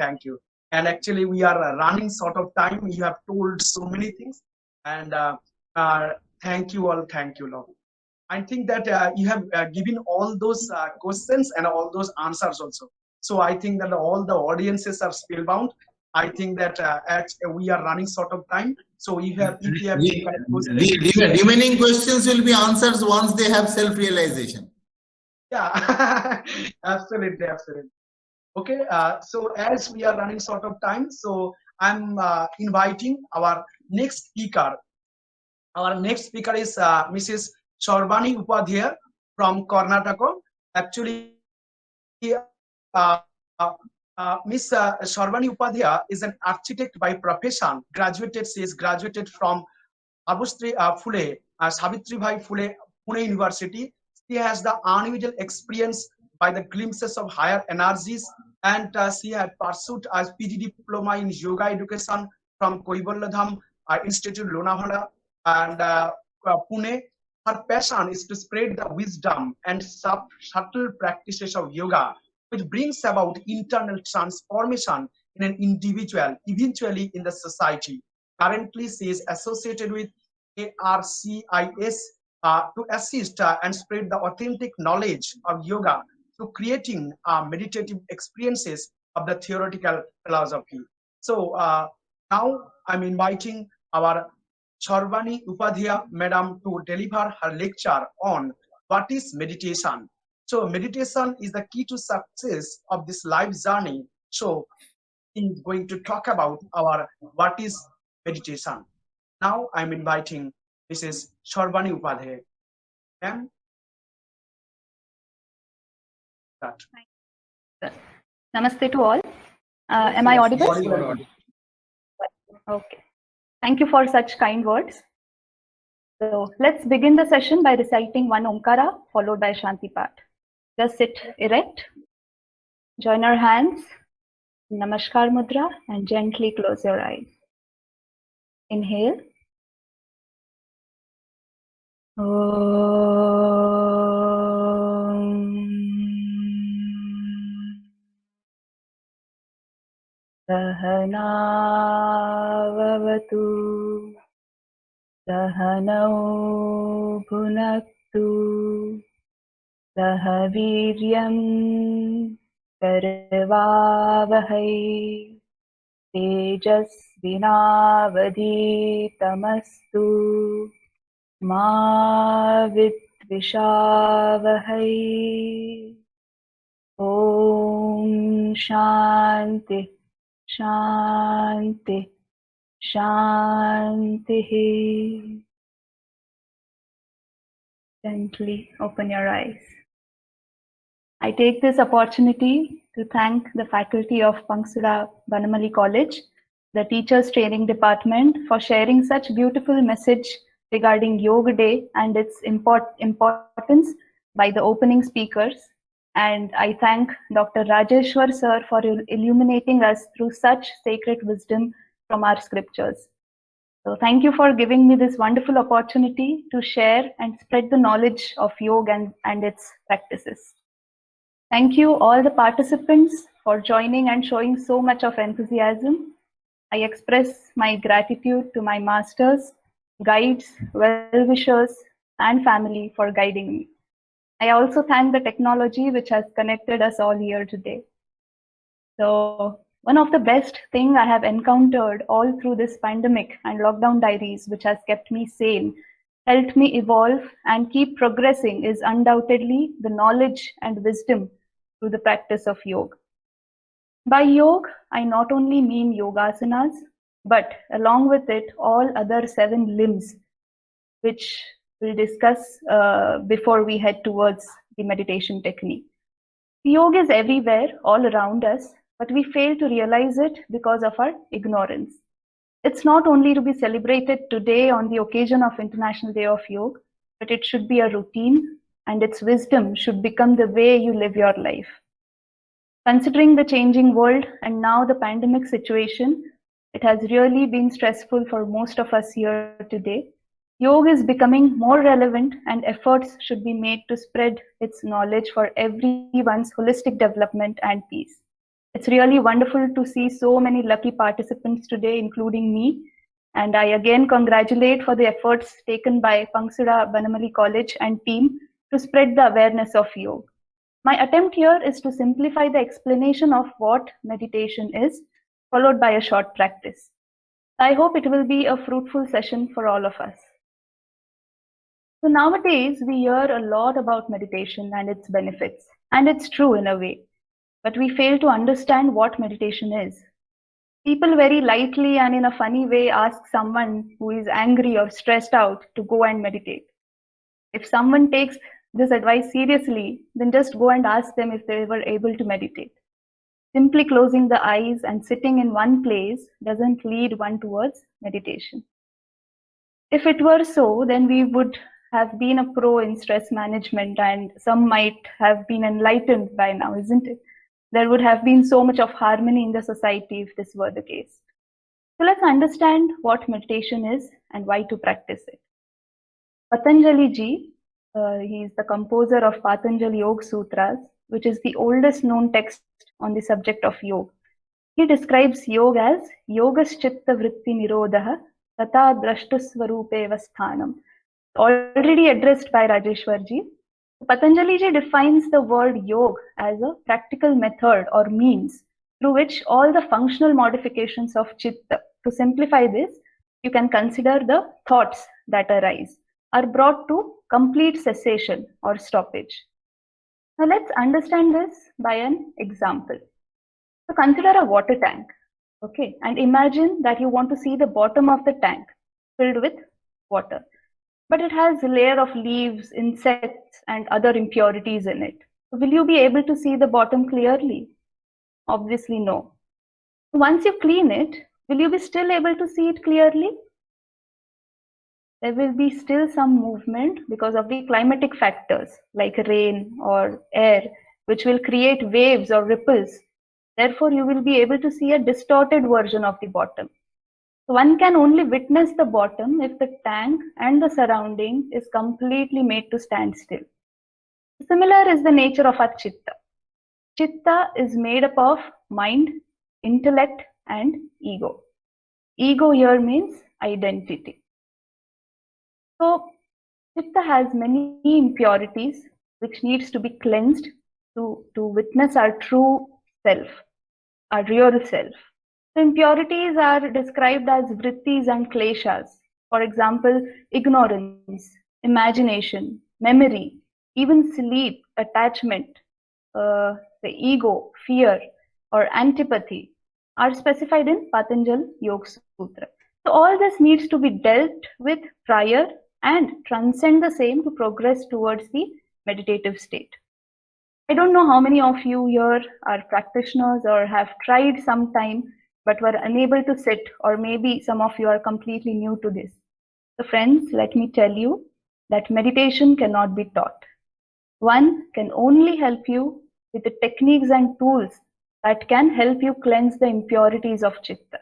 And actually, we are running short of time. You have told so many things, and thank you all. Thank you, Lord. I think that you have given all those questions and all those answers also. So I think that all the audiences are spellbound. I think that we are running short of time. So if you have any kind of questions, the remaining questions will be answers once they have self-realization. Yeah, absolutely. Okay, so as we are running short of time, so I'm inviting our next speaker. Our next speaker is Mrs. Sharbani Upadhyaya from Karnataka. Actually, Miss Sharbani Upadhyaya is an architect by profession. She is graduated from Savitri Bhai Phule Pune University. She has the unusual experience by the glimpses of higher energies, and she had pursued a PG diploma in yoga education from Koivalladham Institute, Lonavala, and Pune. Her passion is to spread the wisdom and subtle practices of yoga, which brings about internal transformation in an individual, eventually in the society. Currently, she is associated with ARCIS to assist and spread the authentic knowledge of yoga through creating meditative experiences of the theoretical philosophy. So now I'm inviting our Sharbani Upadhyaya Madam to deliver her lecture on what is meditation. So meditation is the key to success of this life journey. So he's going to talk about our what is meditation. Now I'm inviting Mrs. Sharbani Upadhyaya. Ma'am. Namaste to all. Am I audible? Okay. Thank you for such kind words. So let's begin the session by reciting one Omkara followed by Shanti Path. Just sit erect, join our hands, Namaskar Mudra, and gently close your eyes. Inhale. Sahana vavatu, sahanau bhunaktu, sahaviryam karvavahai, tejasvinavadhitamastu, ma vidvishavahai. Om Shanti Shanti Shanti. Gently open your eyes. I take this opportunity to thank the faculty of Panskura Banamali College, the Teachers Training Department, for sharing such beautiful message regarding Yoga Day and its importance by the opening speakers. And I thank Dr. Rajeshwar sir for illuminating us through such sacred wisdom from our scriptures. So thank you for giving me this wonderful opportunity to share and spread the knowledge of yoga and its practices. Thank you all the participants for joining and showing so much of enthusiasm. I express my gratitude to my masters, guides, well-wishers, and family for guiding me. I also thank the technology which has connected us all here today. So one of the best things I have encountered all through this pandemic and lockdown diaries, which has kept me sane, helped me evolve and keep progressing, is undoubtedly the knowledge and wisdom through the practice of yoga. By yoga, I not only mean yogasanas, but along with it, all other 7 limbs, which we'll discuss before we head towards the meditation technique. Yoga is everywhere, all around us, but we fail to realize it because of our ignorance. It's not only to be celebrated today on the occasion of International Day of Yoga, but it should be a routine, and its wisdom should become the way you live your life. Considering the changing world and now the pandemic situation, it has really been stressful for most of us here today. Yoga is becoming more relevant, and efforts should be made to spread its knowledge for everyone's holistic development and peace. It's really wonderful to see so many lucky participants today, including me. And I again congratulate for the efforts taken by Panskura Banamali College and team to spread the awareness of yoga. My attempt here is to simplify the explanation of what meditation is, followed by a short practice. I hope it will be a fruitful session for all of us. So nowadays, we hear a lot about meditation and its benefits, and it's true in a way, but we fail to understand what meditation is. People very lightly and in a funny way ask someone who is angry or stressed out to go and meditate. If someone takes this advice seriously, then just go and ask them if they were able to meditate. Simply closing the eyes and sitting in one place doesn't lead one towards meditation. If it were so, then we would have been a pro in stress management, and some might have been enlightened by now, isn't it? There would have been so much of harmony in the society if this were the case. So let's understand what meditation is and why to practice it. Patanjali ji, he is the composer of Patanjali Yoga Sutras, which is the oldest known text on the subject of yoga. He describes yoga as yogas chitta vritti nirodha tata drashtasvarupe vasthanam. Already addressed by Rajeshwar ji. Patanjali ji defines the word yoga as a practical method or means through which all the functional modifications of chitta, to simplify this, you can consider the thoughts that arise, are brought to complete cessation or stoppage. Now let's understand this by an example. So consider a water tank, okay, and imagine that you want to see the bottom of the tank filled with water, but it has a layer of leaves, insects, and other impurities in it. So will you be able to see the bottom clearly? Obviously no. Once you clean it, will you be still able to see it clearly? There will be still some movement because of the climatic factors like rain or air, which will create waves or ripples. Therefore, you will be able to see a distorted version of the bottom. One can only witness the bottom if the tank and the surrounding is completely made to stand still. Similar is the nature of our chitta. Chitta is made up of mind, intellect, and ego. Ego here means identity. So chitta has many impurities which needs to be cleansed to witness our true self, our real self. The impurities are described as vrittis and kleshas. For example, ignorance, imagination, memory, even sleep, attachment, the ego, fear, or antipathy are specified in Patanjali Yoga Sutra. So all this needs to be dealt with prior and transcend the same to progress towards the meditative state. I don't know how many of you here are practitioners or have tried some time but were unable to sit, or maybe some of you are completely new to this. So friends, let me tell you that meditation cannot be taught. One can only help you with the techniques and tools that can help you cleanse the impurities of chitta.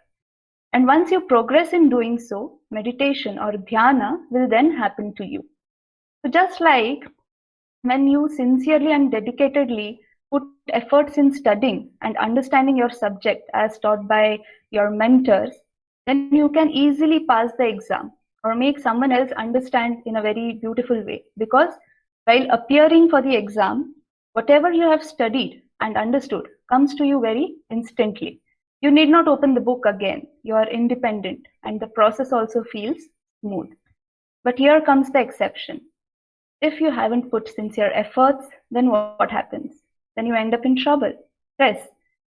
And once you progress in doing so, meditation or dhyana will then happen to you. So just like when you sincerely and dedicatedly put efforts in studying and understanding your subject as taught by your mentors, then you can easily pass the exam or make someone else understand in a very beautiful way. Because while appearing for the exam, whatever you have studied and understood comes to you very instantly. You need not open the book again. You are independent and the process also feels smooth. But here comes the exception. If you haven't put sincere efforts, then what happens? Then you end up in trouble, stress,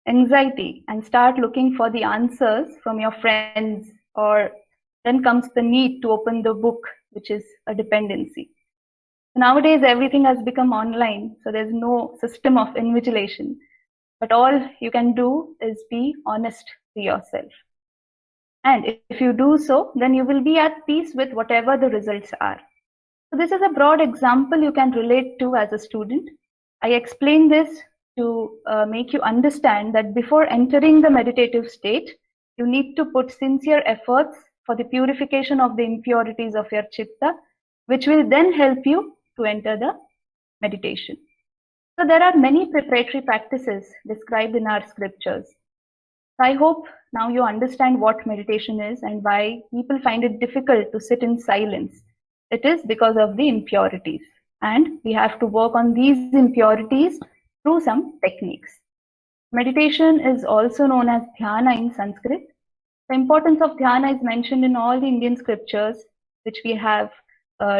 anxiety, and start looking for the answers from your friends, or then comes the need to open the book, which is a dependency. Nowadays, everything has become online, so there's no system of invigilation. But all you can do is be honest to yourself. And if you do so, then you will be at peace with whatever the results are. So this is a broad example you can relate to as a student. I explain this to make you understand that before entering the meditative state, you need to put sincere efforts for the purification of the impurities of your chitta, which will then help you to enter the meditation. So there are many preparatory practices described in our scriptures. I hope now you understand what meditation is and why people find it difficult to sit in silence. It is because of the impurities, and we have to work on these impurities through some techniques. Meditation is also known as dhyana in Sanskrit. The importance of dhyana is mentioned in all the Indian scriptures, which we have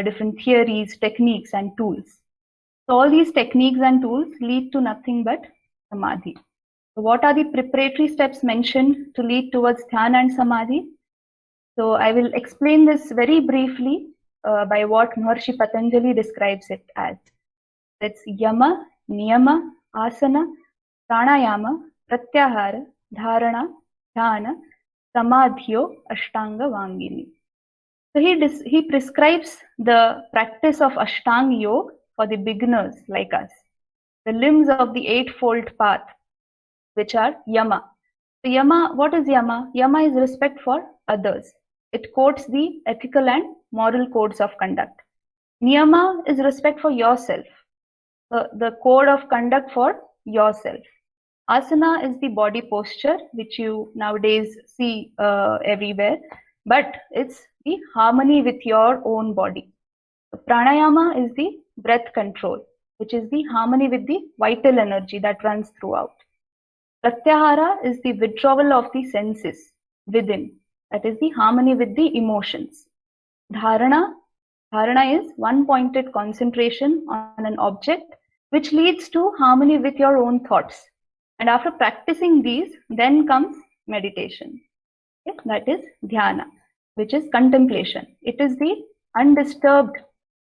different theories, techniques, and tools. So all these techniques and tools lead to nothing but samadhi. So what are the preparatory steps mentioned to lead towards dhyana and samadhi? So I will explain this very briefly by what Maharshi Patanjali describes it as. It's yama, niyama, asana, pranayama, pratyahara, dharana, dhyana, samadhyo, ashtanga vangini. So he prescribes the practice of ashtanga yoga for the beginners like us. The limbs of the eightfold path, which are yama. So yama, what is yama? Yama is respect for others. It quotes the ethical and moral codes of conduct. Niyama is respect for yourself, the code of conduct for yourself. Asana is the body posture, which you nowadays see everywhere, but it's the harmony with your own body. So pranayama is the breath control, which is the harmony with the vital energy that runs throughout. Pratyahara is the withdrawal of the senses within. That is the harmony with the emotions. Dharana is one-pointed concentration on an object, which leads to harmony with your own thoughts. And after practicing these, then comes meditation. Okay? That is dhyana, which is contemplation. It is the undisturbed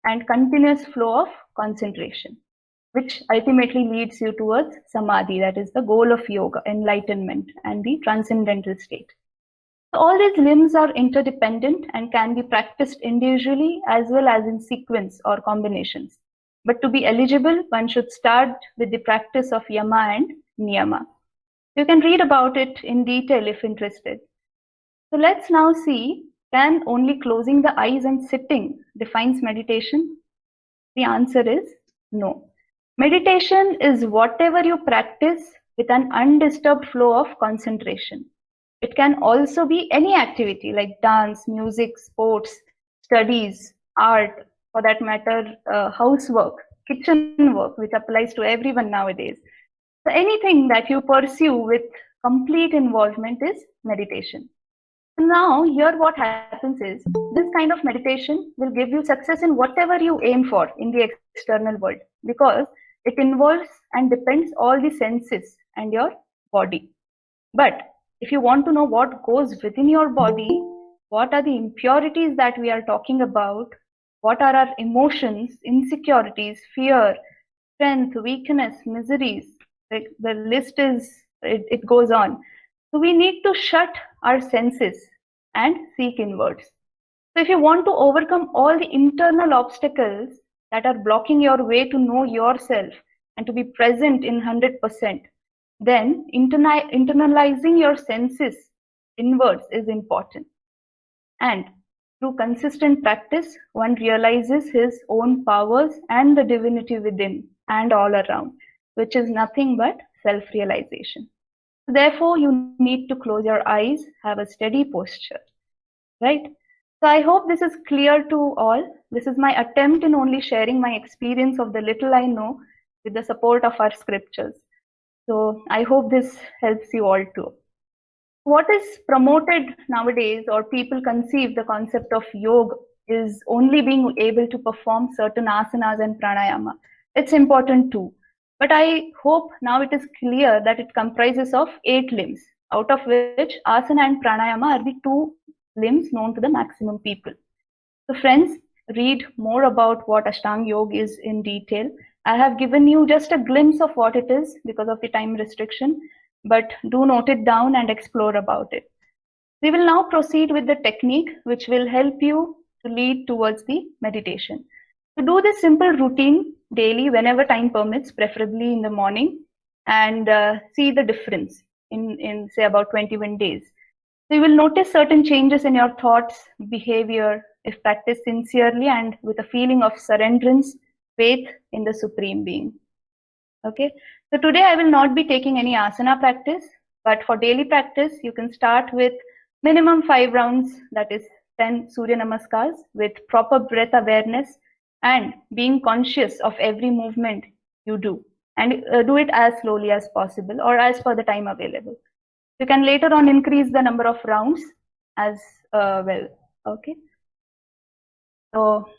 and continuous flow of concentration, which ultimately leads you towards samadhi. That is the goal of yoga, enlightenment and the transcendental state. So all these limbs are interdependent and can be practiced individually as well as in sequence or combinations. But to be eligible, one should start with the practice of yama and niyama. You can read about it in detail if interested. So let's now see, can only closing the eyes and sitting defines meditation? The answer is no. Meditation is whatever you practice with an undisturbed flow of concentration. It can also be any activity like dance, music, sports, studies, art, for that matter, housework, kitchen work, which applies to everyone nowadays. So anything that you pursue with complete involvement is meditation. So now here what happens is, this kind of meditation will give you success in whatever you aim for in the external world, because it involves and depends all the senses and your body. But if you want to know what goes within your body, what are the impurities that we are talking about, what are our emotions, insecurities, fear, strength, weakness, miseries, the list is, it goes on. So we need to shut our senses and seek inwards. So if you want to overcome all the internal obstacles that are blocking your way to know yourself and to be present in 100%, then internalizing your senses inwards is important. And through consistent practice, one realizes his own powers and the divinity within and all around, which is nothing but self-realization. Therefore, you need to close your eyes, have a steady posture, right? So I hope this is clear to all. This is my attempt in only sharing my experience of the little I know with the support of our scriptures. So I hope this helps you all too. What is promoted nowadays, or people conceive the concept of yoga, is only being able to perform certain asanas and pranayama. It's important too. But I hope now it is clear that it comprises of 8 limbs, out of which asana and pranayama are the 2 limbs known to the maximum people. So friends, read more about what Ashtanga Yoga is in detail. I have given you just a glimpse of what it is because of the time restriction, but do note it down and explore about it. We will now proceed with the technique which will help you to lead towards the meditation. To do this simple routine daily whenever time permits, preferably in the morning, and see the difference in say about 21 days. So you will notice certain changes in your thoughts, behavior, if practiced sincerely and with a feeling of surrenderance, faith in the Supreme Being. Okay, so today I will not be taking any asana practice, but for daily practice, you can start with minimum 5 rounds, that is 10 Surya Namaskars with proper breath awareness and being conscious of every movement you do, and do it as slowly as possible or as per the time available. You can later on increase the number of rounds as well. Okay, so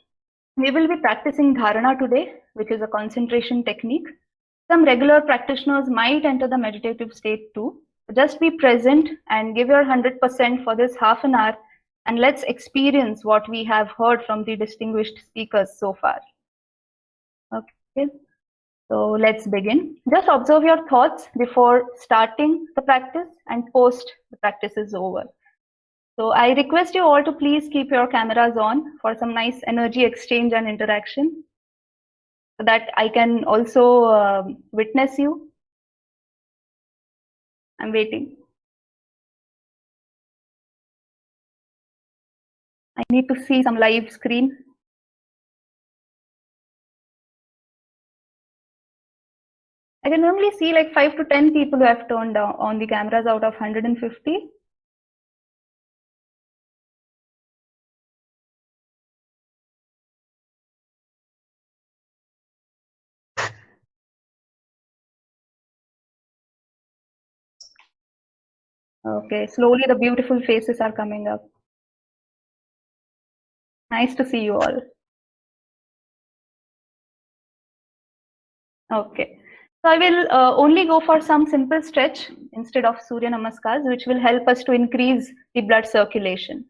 we will be practicing dharana today, which is a concentration technique. Some regular practitioners might enter the meditative state too. Just be present and give your 100% for this half an hour, and let's experience what we have heard from the distinguished speakers so far. Okay, so let's begin. Just observe your thoughts before starting the practice and post the practice is over. So I request you all to please keep your cameras on for some nice energy exchange and interaction, so that I can also witness you. I'm waiting. I need to see some live screen. I can only see like 5 to 10 people who have turned on the cameras out of 150. Okay, slowly the beautiful faces are coming up. Nice to see you all. Okay, so I will only go for some simple stretch instead of Surya Namaskars, which will help us to increase the blood circulation.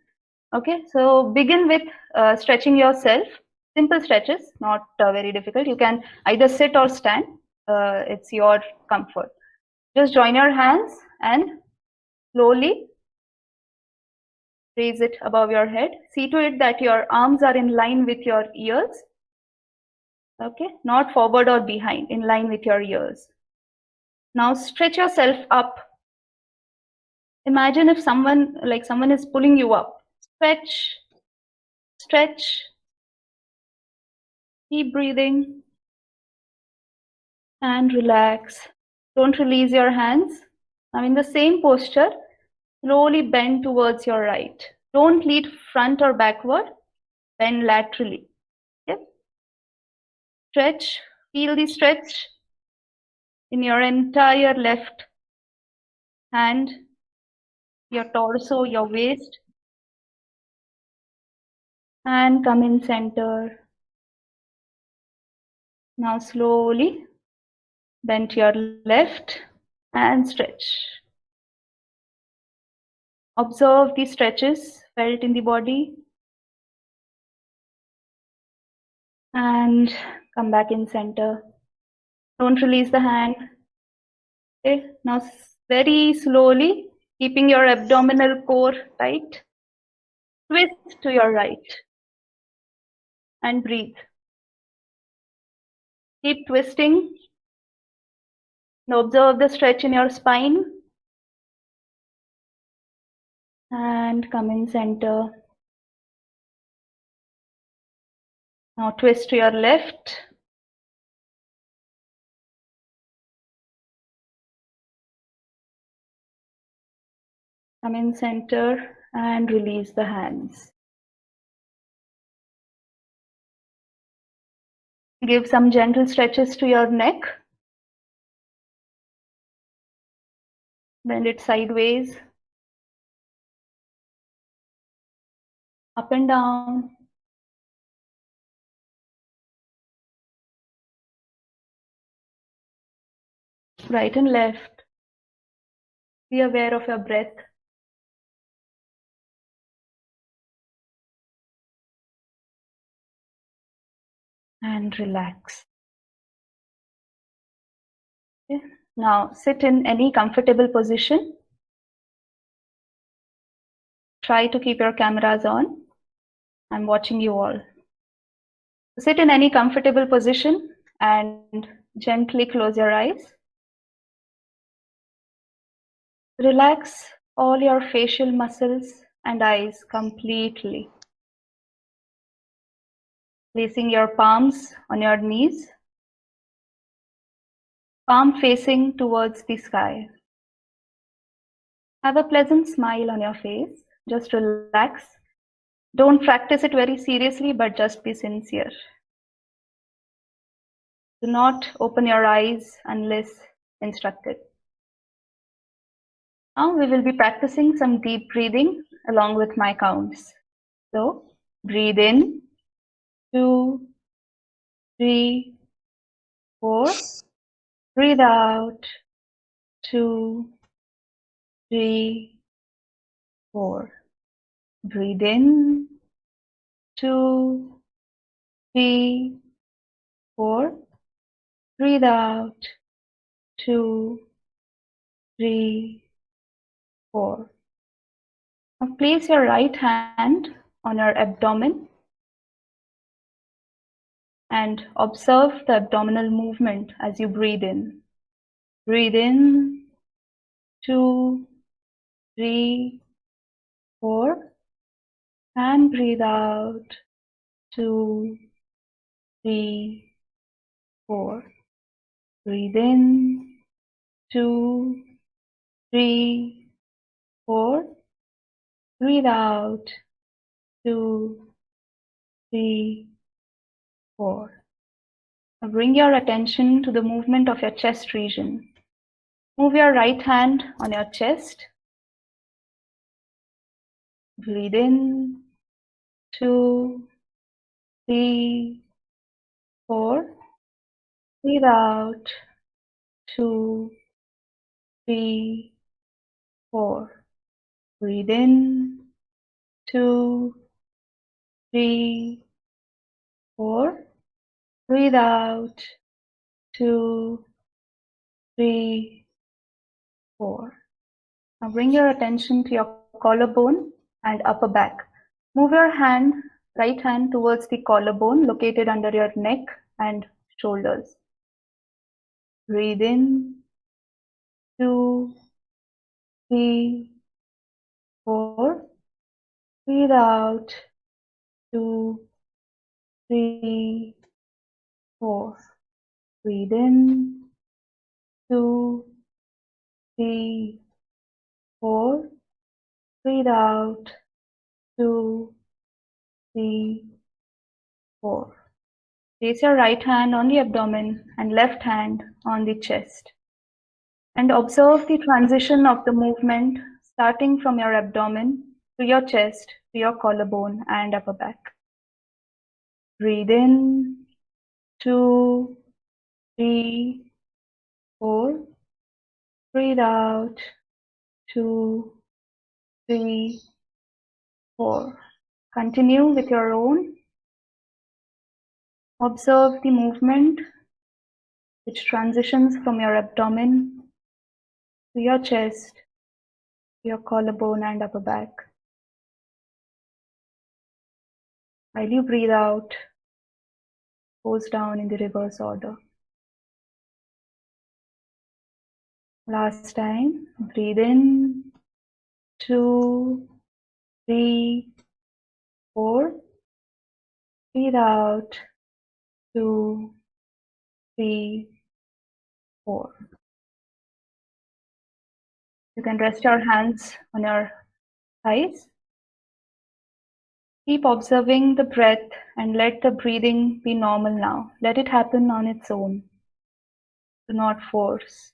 Okay, so begin with stretching yourself. Simple stretches, not very difficult. You can either sit or stand. It's your comfort. Just join your hands and slowly raise it above your head. See to it that your arms are in line with your ears. Okay, not forward or behind, in line with your ears. Now stretch yourself up. Imagine if someone is pulling you up. Stretch, stretch. Keep breathing and relax. Don't release your hands. Now in the same posture, slowly bend towards your right. Don't lead front or backward. Bend laterally. Okay? Stretch. Feel the stretch in your entire left hand, your torso, your waist. And come in center. Now slowly bend to your left and stretch. Observe the stretches felt in the body. And come back in center. Don't release the hand. Okay, now very slowly, keeping your abdominal core tight. Twist to your right and breathe. Keep twisting. Now observe the stretch in your spine and come in center. Now twist to your left. Come in center and release the hands. Give some gentle stretches to your neck. Bend it sideways, up and down. Right and left. Be aware of your breath. And relax. Okay. Now sit in any comfortable position. Try to keep your cameras on. I'm watching you all. Sit in any comfortable position and gently close your eyes. Relax all your facial muscles and eyes completely. Placing your palms on your knees, palm facing towards the sky. Have a pleasant smile on your face. Just relax. Don't practice it very seriously, but just be sincere. Do not open your eyes unless instructed. Now we will be practicing some deep breathing along with my counts. So breathe in, 2, 3, 4. Breathe out, 2, 3, 4. Breathe in, 2, 3, 4. Breathe out, 2, 3, 4. Now place your right hand on your abdomen and observe the abdominal movement as you breathe in. Breathe in, 2, 3, 4. And breathe out, 2, 3, 4. Breathe in, 2, 3, 4. Breathe out, 2, 3, 4. Now bring your attention to the movement of your chest region. Move your right hand on your chest. Breathe in, 2, 3, 4. Breathe out, 2, 3, 4. Breathe in, 2, 3, 4. Breathe out, 2, 3, 4. Now bring your attention to your collarbone and upper back. Move your right hand towards the collarbone located under your neck and shoulders. Breathe in, 2, 3, 4. Breathe out, 2, 3, 4. Breathe in, 2, 3, 4. Breathe out, 2, 3, 4. Place your right hand on the abdomen and left hand on the chest. And observe the transition of the movement starting from your abdomen to your chest, to your collarbone and upper back. Breathe in, 2, 3, 4. Breathe out, 2, 3, 4. Continue with your own. Observe the movement which transitions from your abdomen to your chest, your collarbone and upper back. While you breathe out, goes down in the reverse order. Last time, breathe in, 2, 3, 4. Breathe out, 2, 3, 4. You can rest your hands on your thighs. Keep observing the breath and let the breathing be normal now. Let it happen on its own. Do not force.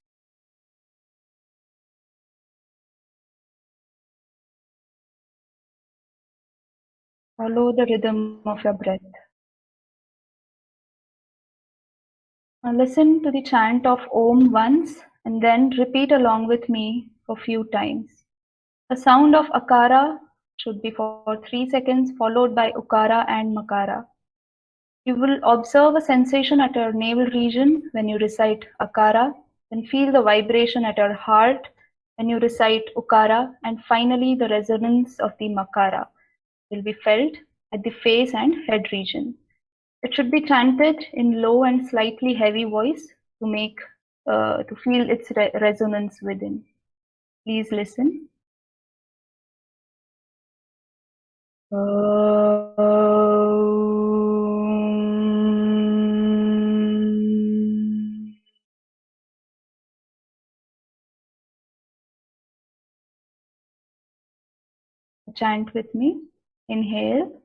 Follow the rhythm of your breath. Now listen to the chant of Om once and then repeat along with me a few times. The sound of Akara should be for 3 seconds, followed by Ukara and Makara. You will observe a sensation at your navel region when you recite Akara, then feel the vibration at your heart when you recite Ukara, and finally the resonance of the Makara will be felt at the face and head region. It should be chanted in low and slightly heavy voice to feel its resonance within. Please listen. Chant with me. Inhale.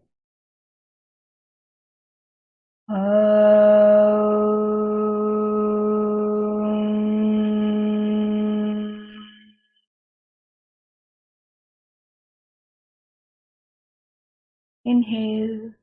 Inhale.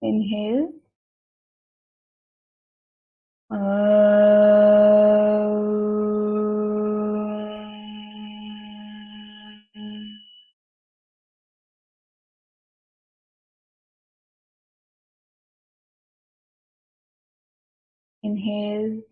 Inhale. Inhale.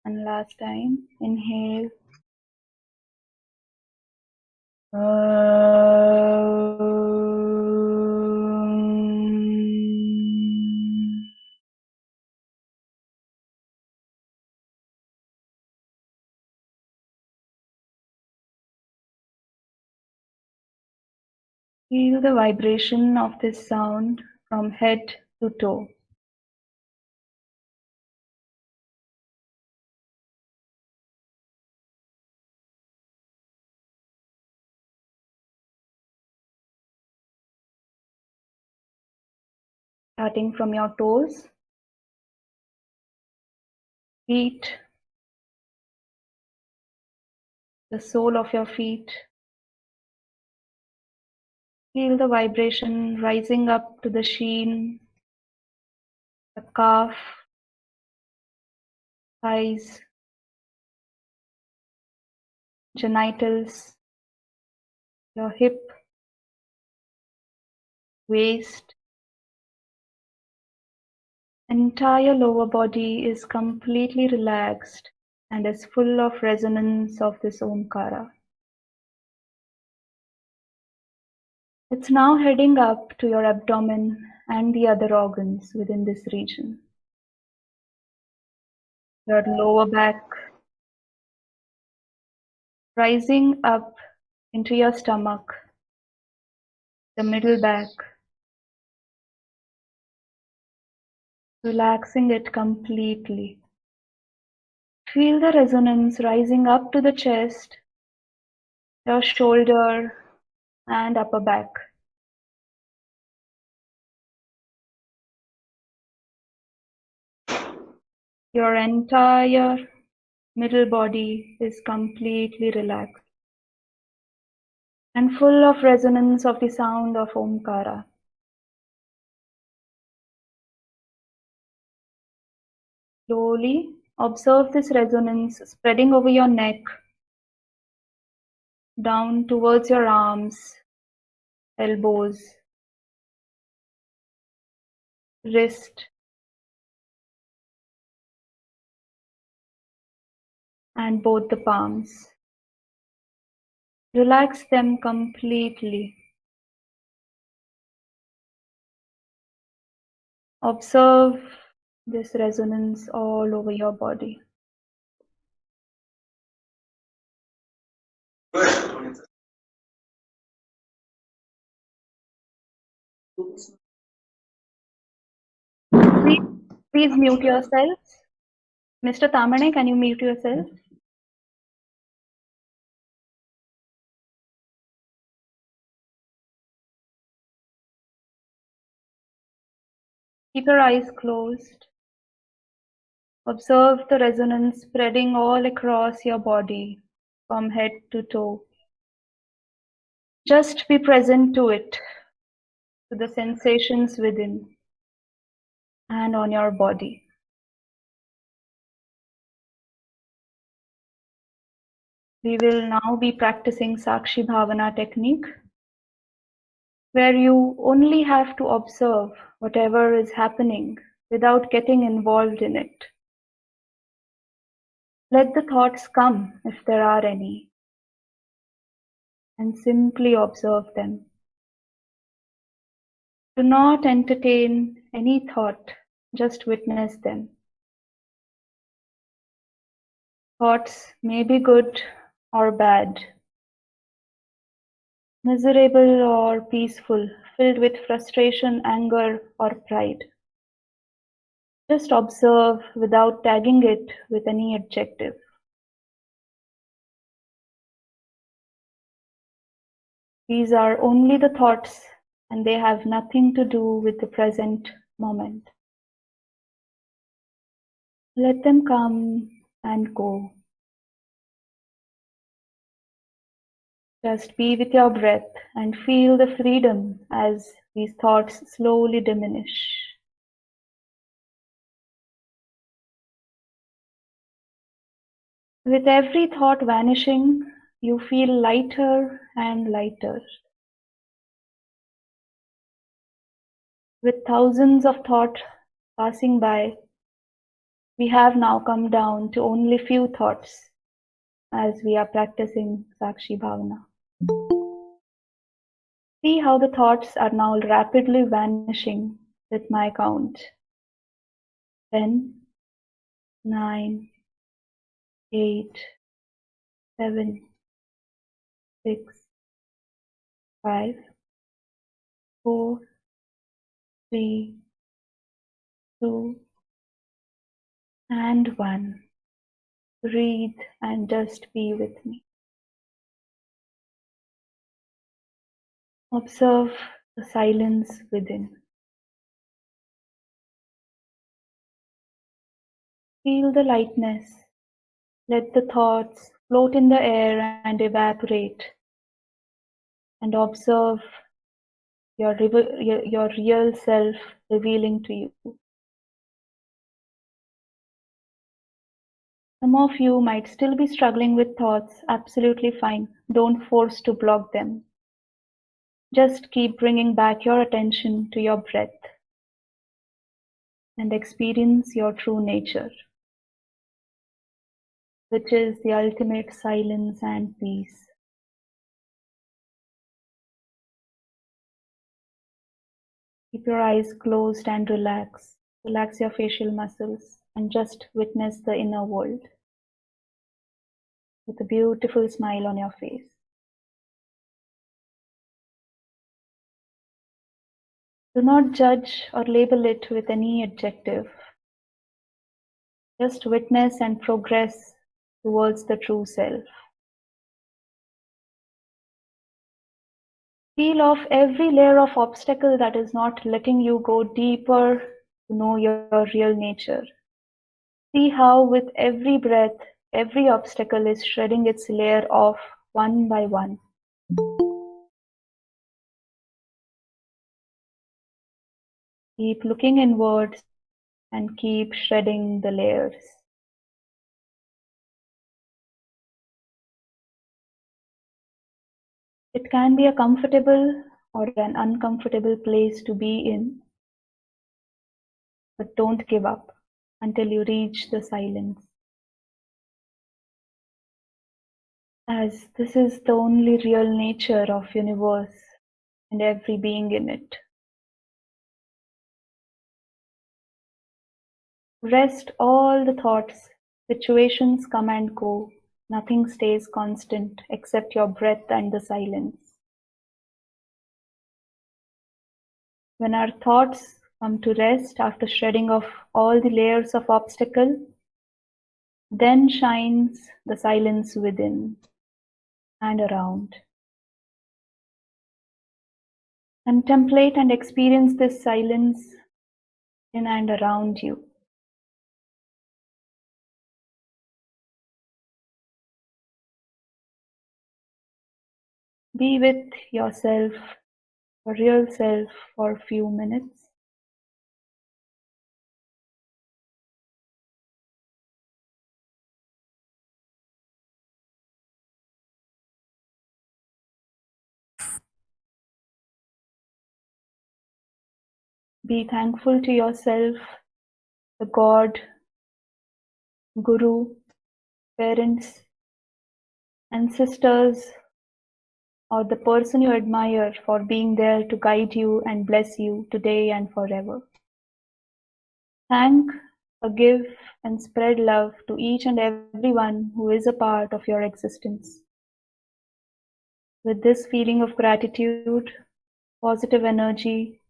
And last time, inhale. Feel the vibration of this sound from head to toe. Starting from your toes, feet, the sole of your feet. Feel the vibration rising up to the shin, the calf, thighs, genitals, your hip, waist. Entire lower body is completely relaxed and is full of resonance of this Omkara. It's now heading up to your abdomen and the other organs within this region. Your lower back, rising up into your stomach, the middle back, relaxing it completely. Feel the resonance rising up to the chest, your shoulder, and upper back. Your entire middle body is completely relaxed. and full of resonance of the sound of Omkara. Slowly observe this resonance spreading over your neck, down towards your arms, elbows, wrist, and both the palms. Relax them completely. Observe this resonance all over your body. Please mute yourself. Mr. Tamane, can you mute yourself? Keep your eyes closed. Observe the resonance spreading all across your body, from head to toe. Just be present to it, to the sensations within and on your body. We will now be practicing Sakshi Bhavana technique, where you only have to observe whatever is happening without getting involved in it. Let the thoughts come if there are any, and simply observe them. Do not entertain any thought, just witness them. Thoughts may be good or bad, miserable or peaceful, filled with frustration, anger, or pride. Just observe without tagging it with any adjective. These are only the thoughts, and they have nothing to do with the present moment. Let them come and go. Just be with your breath and feel the freedom as these thoughts slowly diminish. With every thought vanishing, you feel lighter and lighter. With thousands of thoughts passing by, we have now come down to only few thoughts as we are practicing Sakshi Bhavana. See how the thoughts are now rapidly vanishing with my count. 10, 9, 8, 7, 6, 5, 4, 3, 2, and 1. Breathe and just be with me. Observe the silence within. Feel the lightness. Let the thoughts float in the air and evaporate. And observe your real self revealing to you. Some of you might still be struggling with thoughts. Absolutely fine. Don't force to block them. Just keep bringing back your attention to your breath and experience your true nature, which is the ultimate silence and peace. Keep your eyes closed and relax. Relax your facial muscles and just witness the inner world with a beautiful smile on your face. Do not judge or label it with any adjective. Just witness and progress towards the true self. Peel off every layer of obstacle that is not letting you go deeper to know your real nature. See how with every breath, every obstacle is shredding its layer off one by one. Keep looking inwards and keep shredding the layers. It can be a comfortable or an uncomfortable place to be in, but don't give up until you reach the silence. As this is the only real nature of universe and every being in it. Rest all the thoughts, situations come and go, nothing stays constant except your breath and the silence. When our thoughts come to rest after shredding off all the layers of obstacle, then shines the silence within and around. Contemplate and experience this silence in and around you. Be with yourself, your real self, for a few minutes. Be thankful to yourself, the God, Guru, parents, ancestors, or the person you admire for being there to guide you and bless you today and forever. Thank, forgive, and spread love to each and everyone who is a part of your existence. With this feeling of gratitude, positive energy,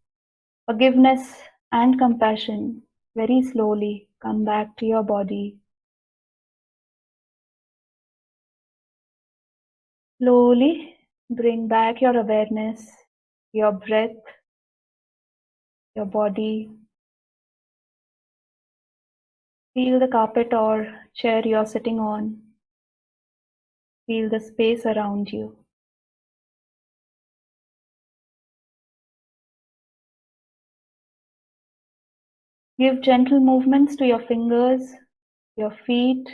forgiveness, and compassion, very slowly come back to your body. Slowly bring back your awareness, your breath, your body. Feel the carpet or chair you're sitting on. Feel the space around you. Give gentle movements to your fingers, your feet,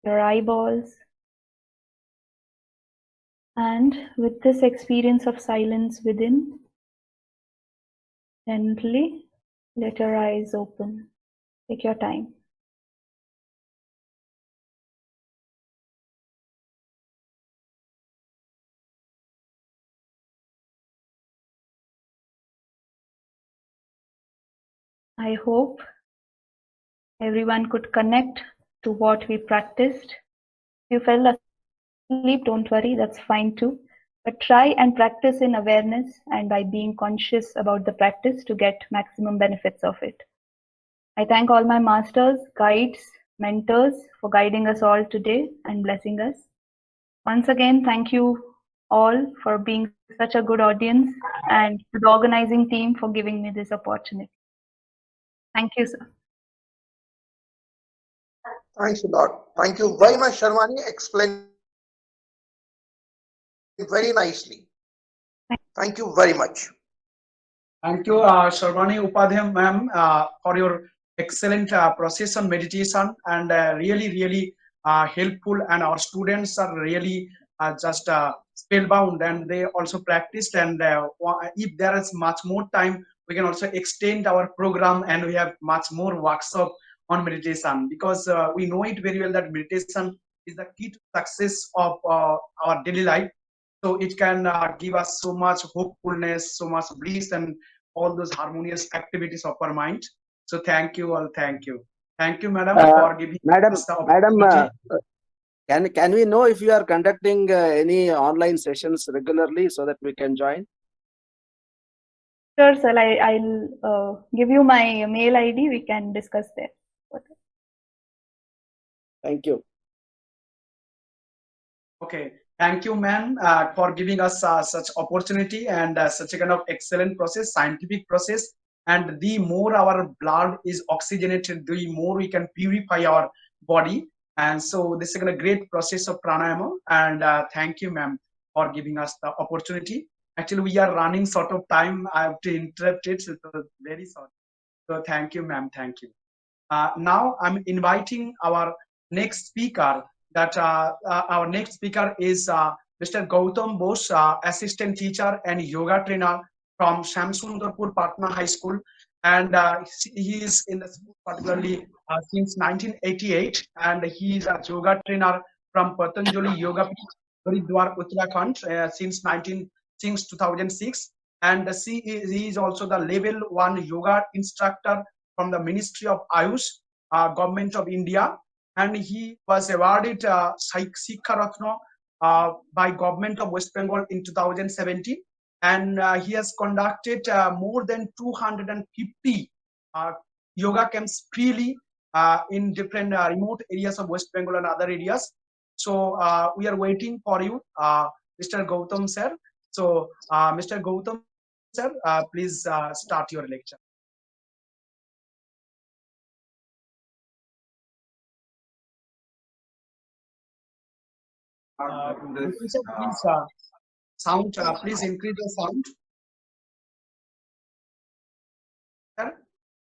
your eyeballs. And with this experience of silence within, gently let your eyes open. Take your time. I hope everyone could connect to what we practiced. If you fell asleep, don't worry, that's fine too. But try and practice in awareness and by being conscious about the practice to get maximum benefits of it. I thank all my masters, guides, mentors for guiding us all today and blessing us. Once again, thank you all for being such a good audience and to the organizing team for giving me this opportunity. Thank you, sir. Thanks a lot. Thank you very much, Sharmani. Explained very nicely. Thank you very much. Thank you, Sharmani Upadhyay ma'am, for your excellent process on meditation and really helpful. And our students are really just spellbound, and they also practiced. And if there is much more time, we can also extend our program, and we have much more workshop on meditation, because we know it very well that meditation is the key to success of our daily life. So it can give us so much hopefulness, so much bliss, and all those harmonious activities of our mind. So thank you all. Thank you, madam, for giving us the opportunity. Can we know if you are conducting any online sessions regularly so that we can join? Sure, sir. I'll give you my mail ID. We can discuss there. Thank you. Okay. Thank you, ma'am, for giving us such opportunity and such a kind of excellent process, scientific process. And the more our blood is oxygenated, the more we can purify our body. And so this is a great process of pranayama. And thank you, ma'am, for giving us the opportunity. Actually, we are running short of time. I have to interrupt it. So very sorry. So thank you, ma'am. Thank you. Now I'm inviting our next speaker. Our next speaker is Mr. Gautam Bose, assistant teacher and yoga trainer from Shamsundarpur Patna High School, and he is in the school particularly since 1988, and he is a yoga trainer from Patanjali Yoga Peeth, Haridwar, Uttarakhand, since 2006, and he is also the level 1 yoga instructor from the Ministry of Ayush, Government of India, and he was awarded Shiksha Ratna by Government of West Bengal in 2017, and he has conducted more than 250 yoga camps freely in different remote areas of West Bengal and other areas. So we are waiting for you, Mr. Gautam sir. So Mr. Gautam sir, please start your lecture. Please, sound. Please increase the sound.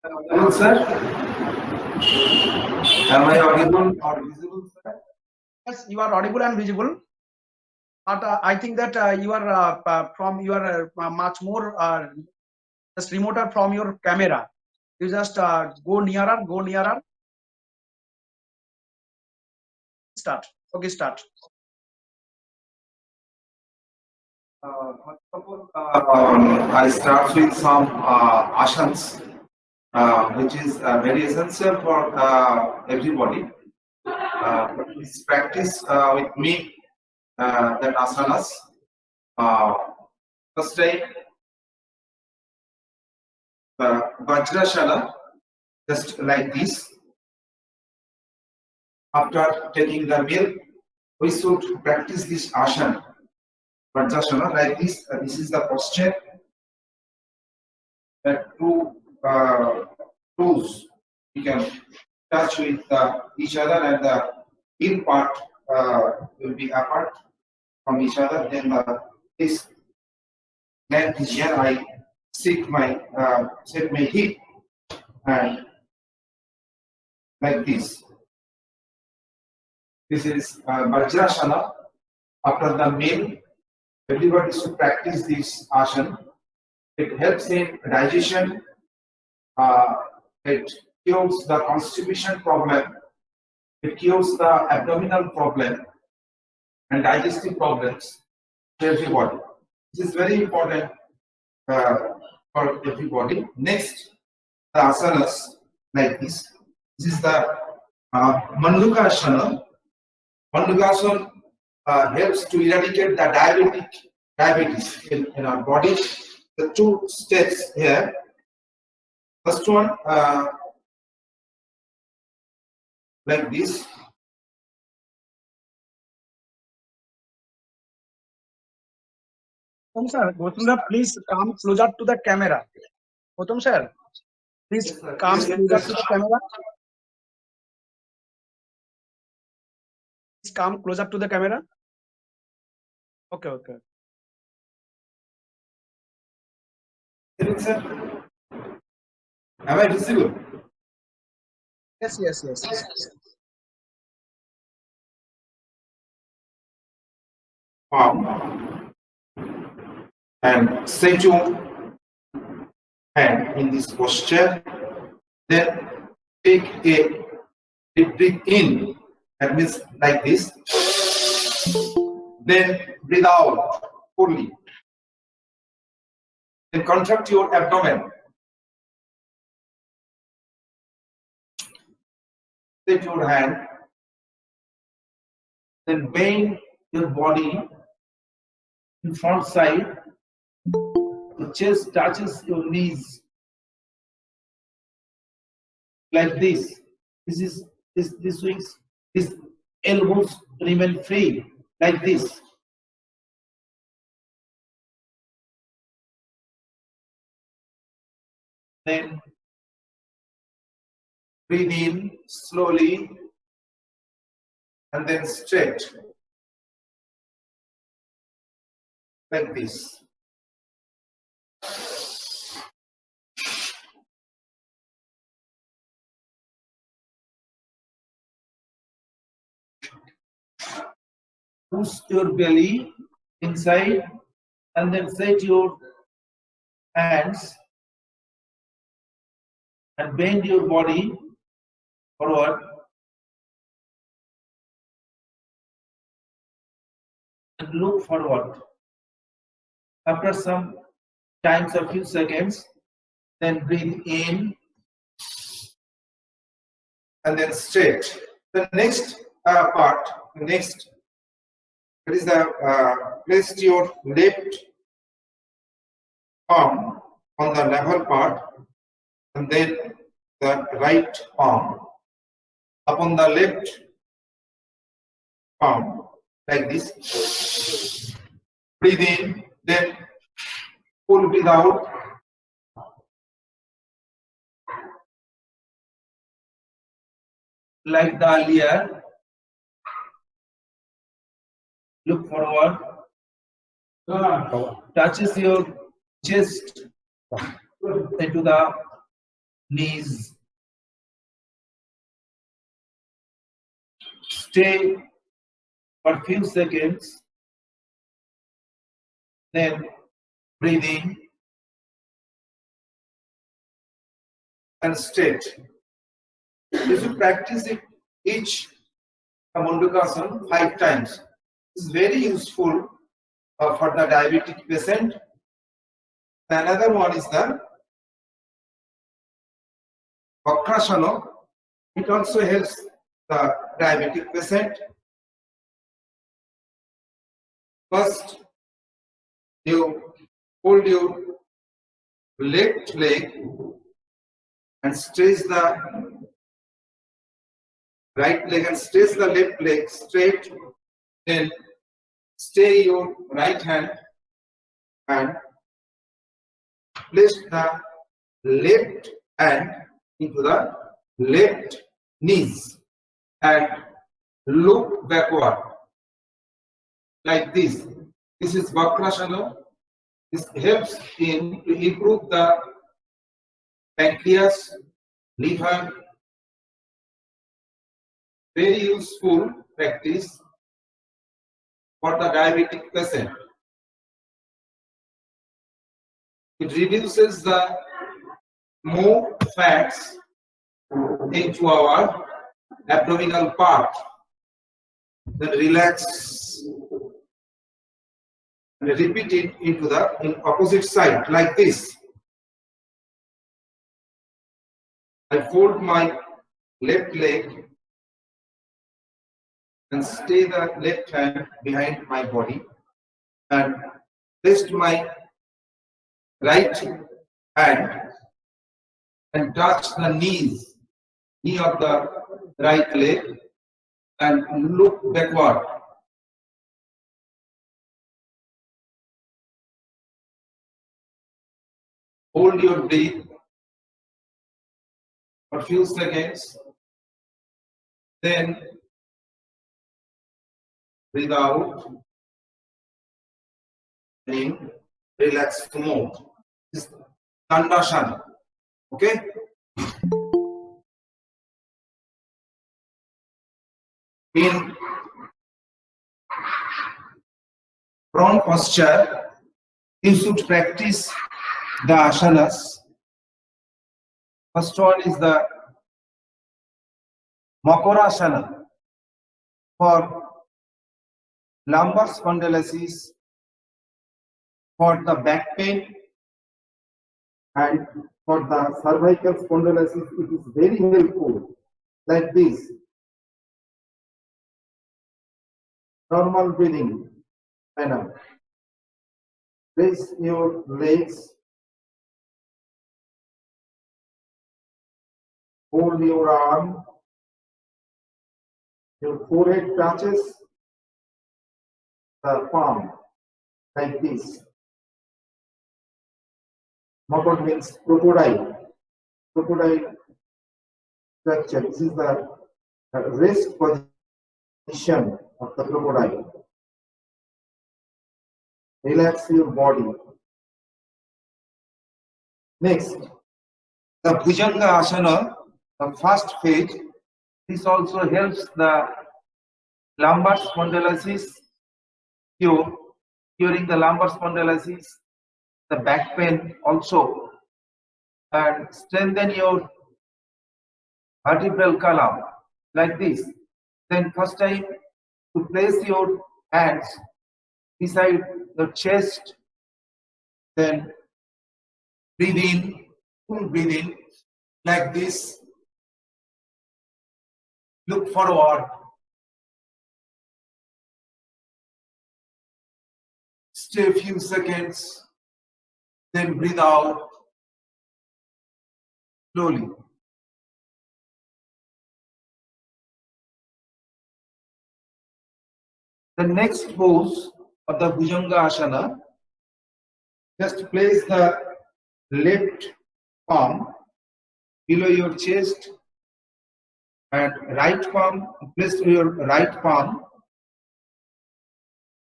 Hello, sir. Am I audible or visible, sir? Yes, you are audible and visible. But I think that you are much more just remoter from your camera. You just go nearer. Go nearer. Start. Okay, start. First of all, I start with some asanas, which is very essential for everybody. Please practice with me that asanas. First time, Vajrasana, just like this. After taking the meal, we should practice this asana. Vajrasana like this. This is the posture. That two toes we can touch with each other, and the heel part will be apart from each other. Then this neck here, I set my hip and like this. This is Vajrasana. After the meal, everybody should practice this asana. It helps in digestion. It cures the constipation problem. It cures the abdominal problem and digestive problems to everybody. This is very important for everybody. Next, the asanas like this. This is the Mandukasana. Mandukasana helps to eradicate the diabetes in our body. The two steps here. First one, like this. Gautam sir, please come closer to the camera. Gautam sir, please come closer to the camera. Please come closer to the camera. Okay, okay. Sir, am I visible? Yes, yes, yes. And set your hand in this posture. Then take a deep breath in. That means like this. Then breathe out fully. Then contract your abdomen. Set your hand. Then bend your body in front side. The chest touches your knees. Like this. This wings, these elbows remain free. Like this. Then breathe in slowly and then stretch like this. push your belly inside and then set your hands and bend your body forward and look forward. After some times, a few seconds, then breathe in and then straight. The next part, it is the place your left arm on the navel part and then the right arm upon the left arm like this. Breathe in, then pull breathe out. Like the earlier, look forward, touches your chest into the knees. Stay for a few seconds, then breathe in and straight. If you practice it each Mundukasana 5 times, it's very useful for the diabetic patient. Another one is the Vakrasana. It also helps the diabetic patient. First, you hold your left leg and stretch the right leg and stretch the left leg straight. Then stay your right hand and place the left hand into the left knees and look backward like this. This is Vakrasana. This helps to improve the pancreas, liver. Very useful practice for the diabetic patient. It reduces the more fats into our abdominal part. Then relax and repeat it into the opposite side like this. I fold my left leg and stay the left hand behind my body and rest my right hand and touch the knee of the right leg and look backward. Hold your breath for a few seconds, then breathe out, in relax mode. This is Dandasana. Okay? In prone posture, you should practice the asanas. First one is the Makarasana for lumbar spondylosis, for the back pain, and for the cervical spondylosis. It is very helpful. Like this. Normal breathing. Raise your legs. Hold your arm. Your forehead touches the palm like this. Makar means crocodile. Crocodile structure. This is the rest position of the crocodile. Relax your body. Next, the Bhujanga Asana, the first phase. This also helps the lumbar spondylosis cure during the lumbar spondylosis, the back pain also, and strengthen your vertebral column like this. Then first time to place your hands beside the chest, then breathe in, full breathe in like this. Look forward. Stay a few seconds, then breathe out slowly. The next pose of the Bhujanga Asana, just place the left palm below your chest and right palm, place your right palm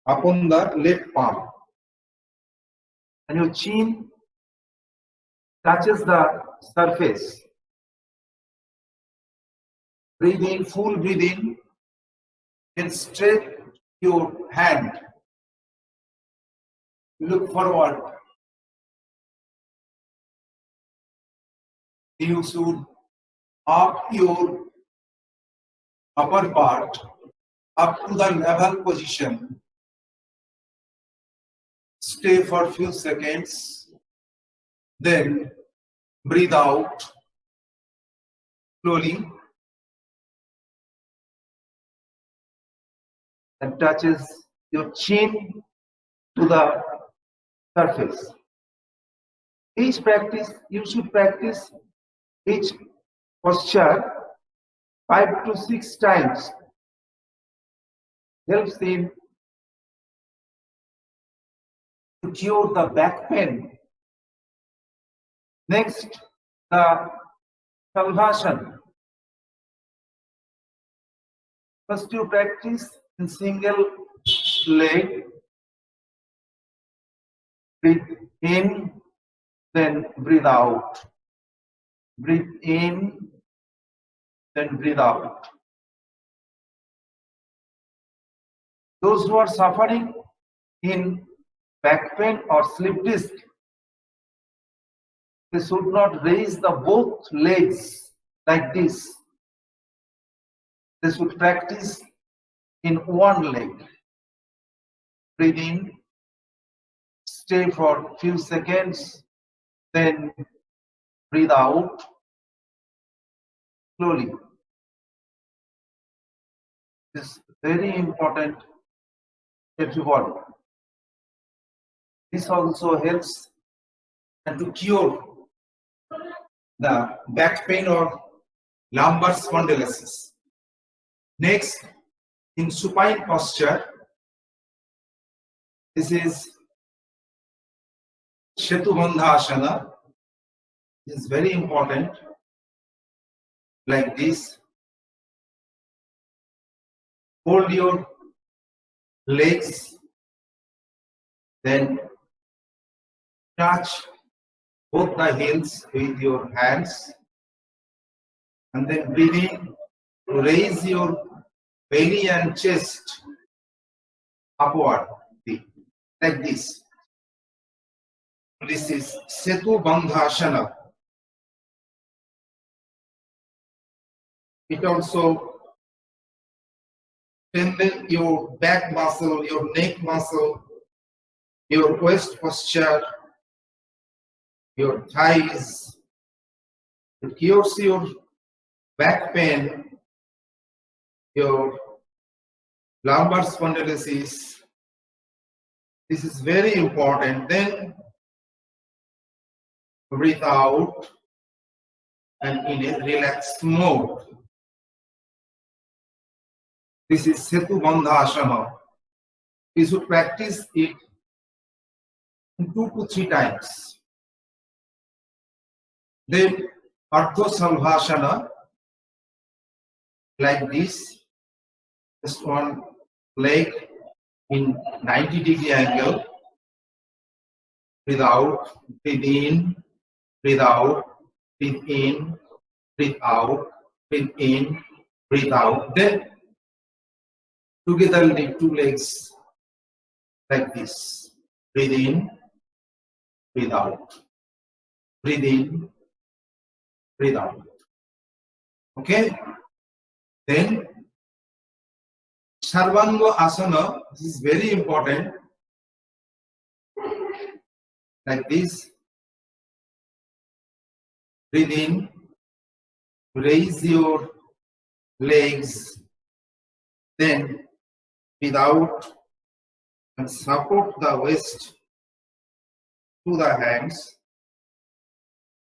upon the left palm. And your chin touches the surface. Breathe in, full breathe in, and straight your hand. Look forward. You should up your upper part up to the level position. Stay for a few seconds, then breathe out slowly and touches your chin to the surface. Each practice, you should practice each posture 5 to 6 times. Helps in to cure the back pain. Next, the Salvation. First you practice in single leg. Breathe in, then breathe out. Breathe in, then breathe out. Those who are suffering in back pain or slip disc, they should not raise the both legs like this. They should practice in one leg. Breathe in, stay for a few seconds, then breathe out slowly. This is very important, everybody. This also helps and to cure the back pain or lumbar spondylosis. Next, in supine posture, this is Shetubandha Asana. This is very important, like this. Hold your legs, then touch both the heels with your hands, and then breathe in to raise your belly and chest upward, like this. This is Setubandha Asana. It also strengthens your back muscle, your neck muscle, your waist posture, your thighs. It cures your back pain, your lumbar spondylosis. This is very important. Then breathe out and in a relaxed mode. This is Setubandha Asana. We should practice it 2 to 3 times. Then Ardha Salvasana, like this, just one leg in 90-degree angle. Breathe out, breathe in, breathe out, breathe in, breathe out, breathe in, breathe out. Then together the 2 legs like this. Breathe in, breathe out. Breathe in, breathe out. Okay? Then Sarvanga Asana, this is very important. Like this. Breathe in, raise your legs, then breathe out and support the waist to the hands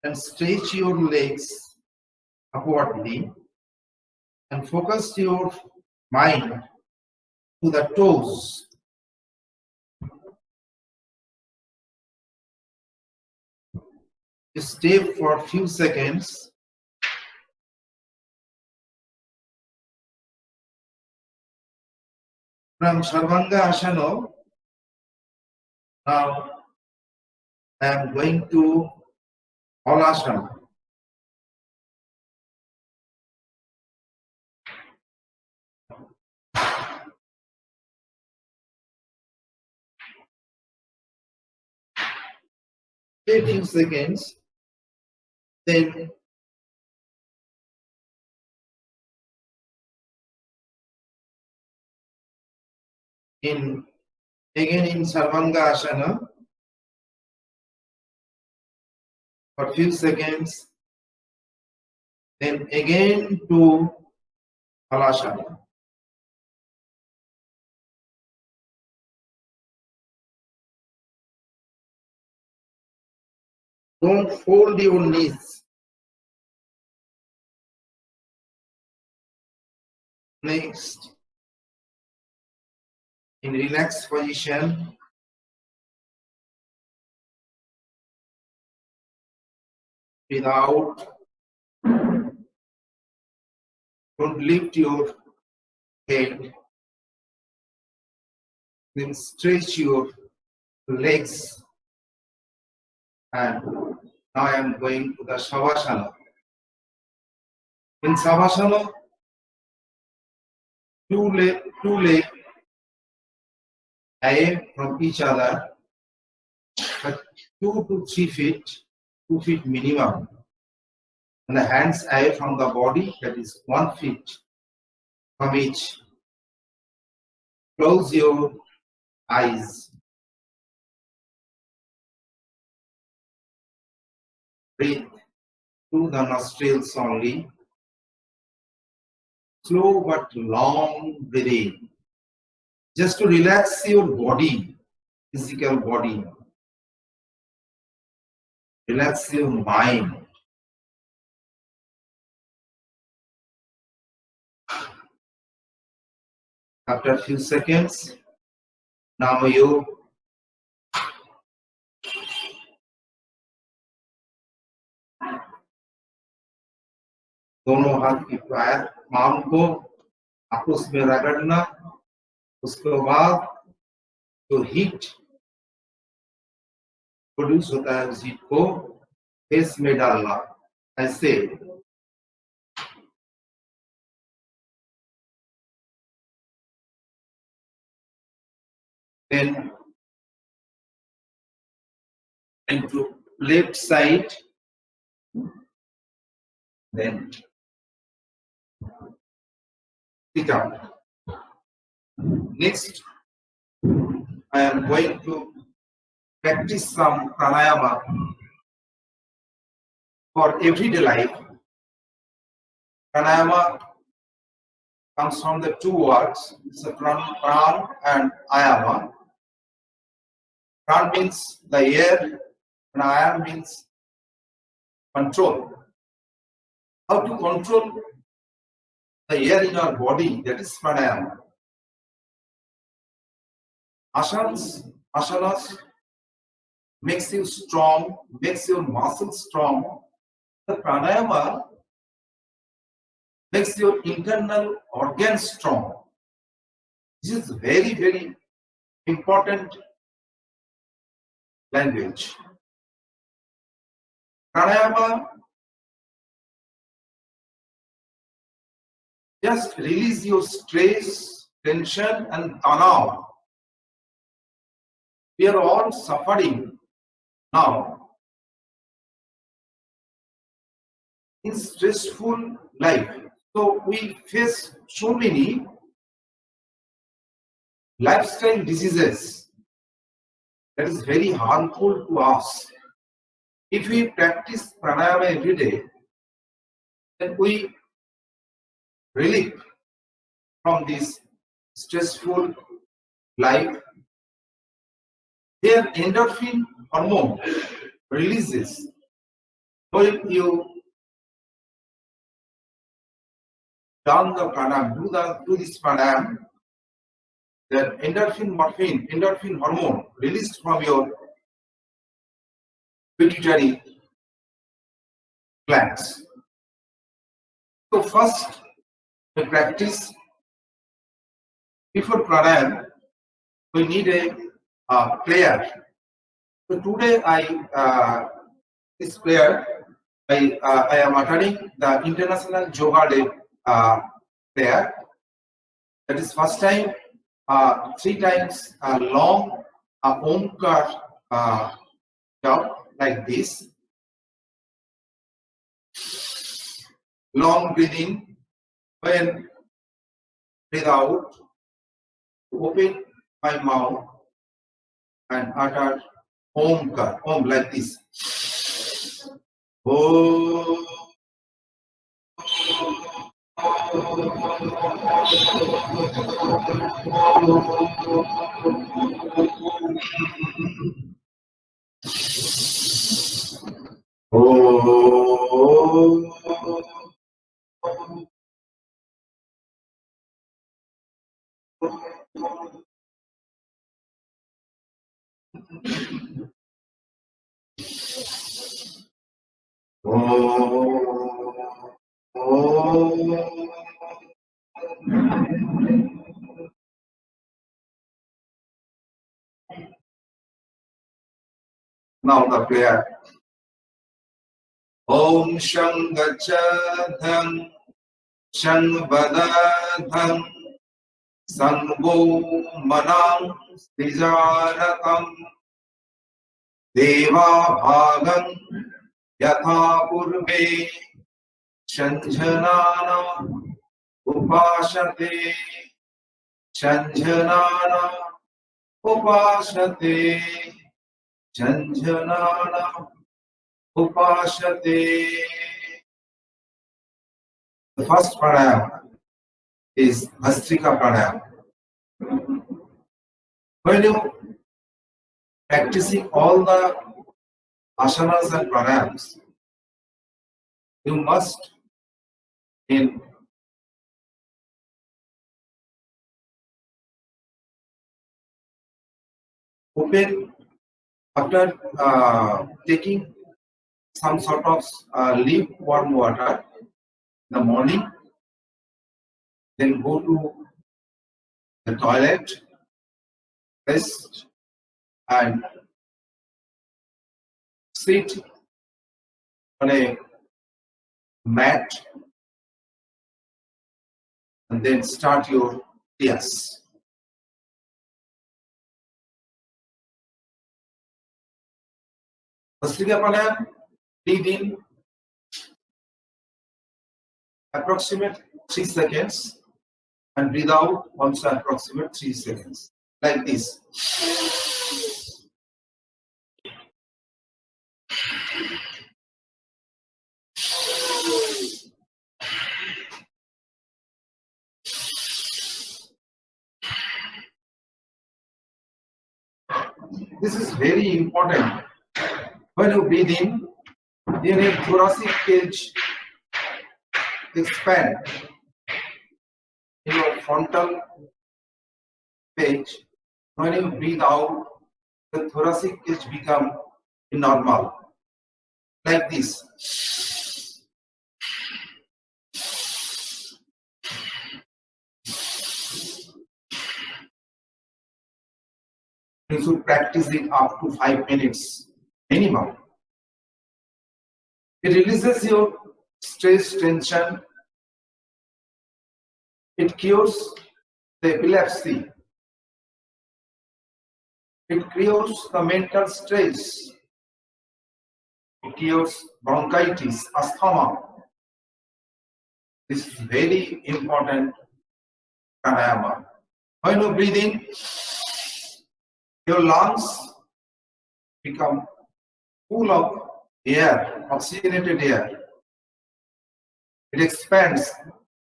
and stretch your legs upwardly and focus your mind to the toes. You stay for a few seconds. From Sarvanga Asana, now I am going to Halasana. Wait a few seconds, then again in Sarvanga Asana for a few seconds, then again to Halasana. Don't fold your knees. Next, in relaxed position, breathe out. Don't lift your head. Then stretch your legs. And now I am going to the Savasana. In Savasana, two legs away from each other, but 2 to 3 feet, 2 feet minimum. And the hands away from the body, that is 1 feet from each. Close your eyes. Breathe through the nostrils only. Slow but long breathing. Just to relax your body, physical body. Relax your mind. After a few seconds, now you दोनों हाथ की पैर palm को आपस में रगड़ना, उसके बाद जो हीट प्रोड्यूस होता है उस हीट को फेस में डालना, ऐसे then into left side, then sit up. Next, I am going to practice some pranayama for everyday life. Pranayama comes from the two words, it's a pran and ayama. Pran means the air, and ayama means control. How to control the air in our body, that is pranayama. Asanas makes you strong, makes your muscles strong. The pranayama makes your internal organs strong. This is very, very important language. Pranayama just release your stress, tension and tanav. we are all suffering now in stressful life. So we face so many lifestyle diseases that is very harmful to us. If we practice pranayama every day, then we relieve from this stressful life. Their endorphin hormone releases when you done the pranayama, do this pranayama. The endorphin hormone released from your pituitary glands. So first, we practice before pranayama. We need a prayer. So today this prayer I am uttering the International Yoga Day prayer. That is first time 3 times long Omkar jump like this. Long breathing. When breathe out, open my mouth and utter Omkar, Om like this. Om. Now the prayer. Om Shang Gachadham Shang Badadham Sango Manam Stijaratam Deva Bhagam Yatha Purve Shanjanana Upashate Shanjanana Upashate Shanjanana Upashate. The first pranayama is Bhastrika pranayama. When you practicing all the asanas and pranayams, you must in open after taking some sort of lukewarm water in the morning, then go to the toilet, rest, and sit on a mat, and then start your kriyas. Bhastrika pranayama, breathe in approximate 3 seconds and breathe out also approximate 3 seconds. Like this. This is very important. When you breathe in, your thoracic cage expand. In your frontal page, when you breathe out, the thoracic cage become normal. Like this. You should practice it up to 5 minutes minimum. It releases your stress, tension. It cures the epilepsy. It cures the mental stress. It cures bronchitis, asthma. This is very important pranayama. When you breathe in, your lungs become full of air, oxygenated air. It expands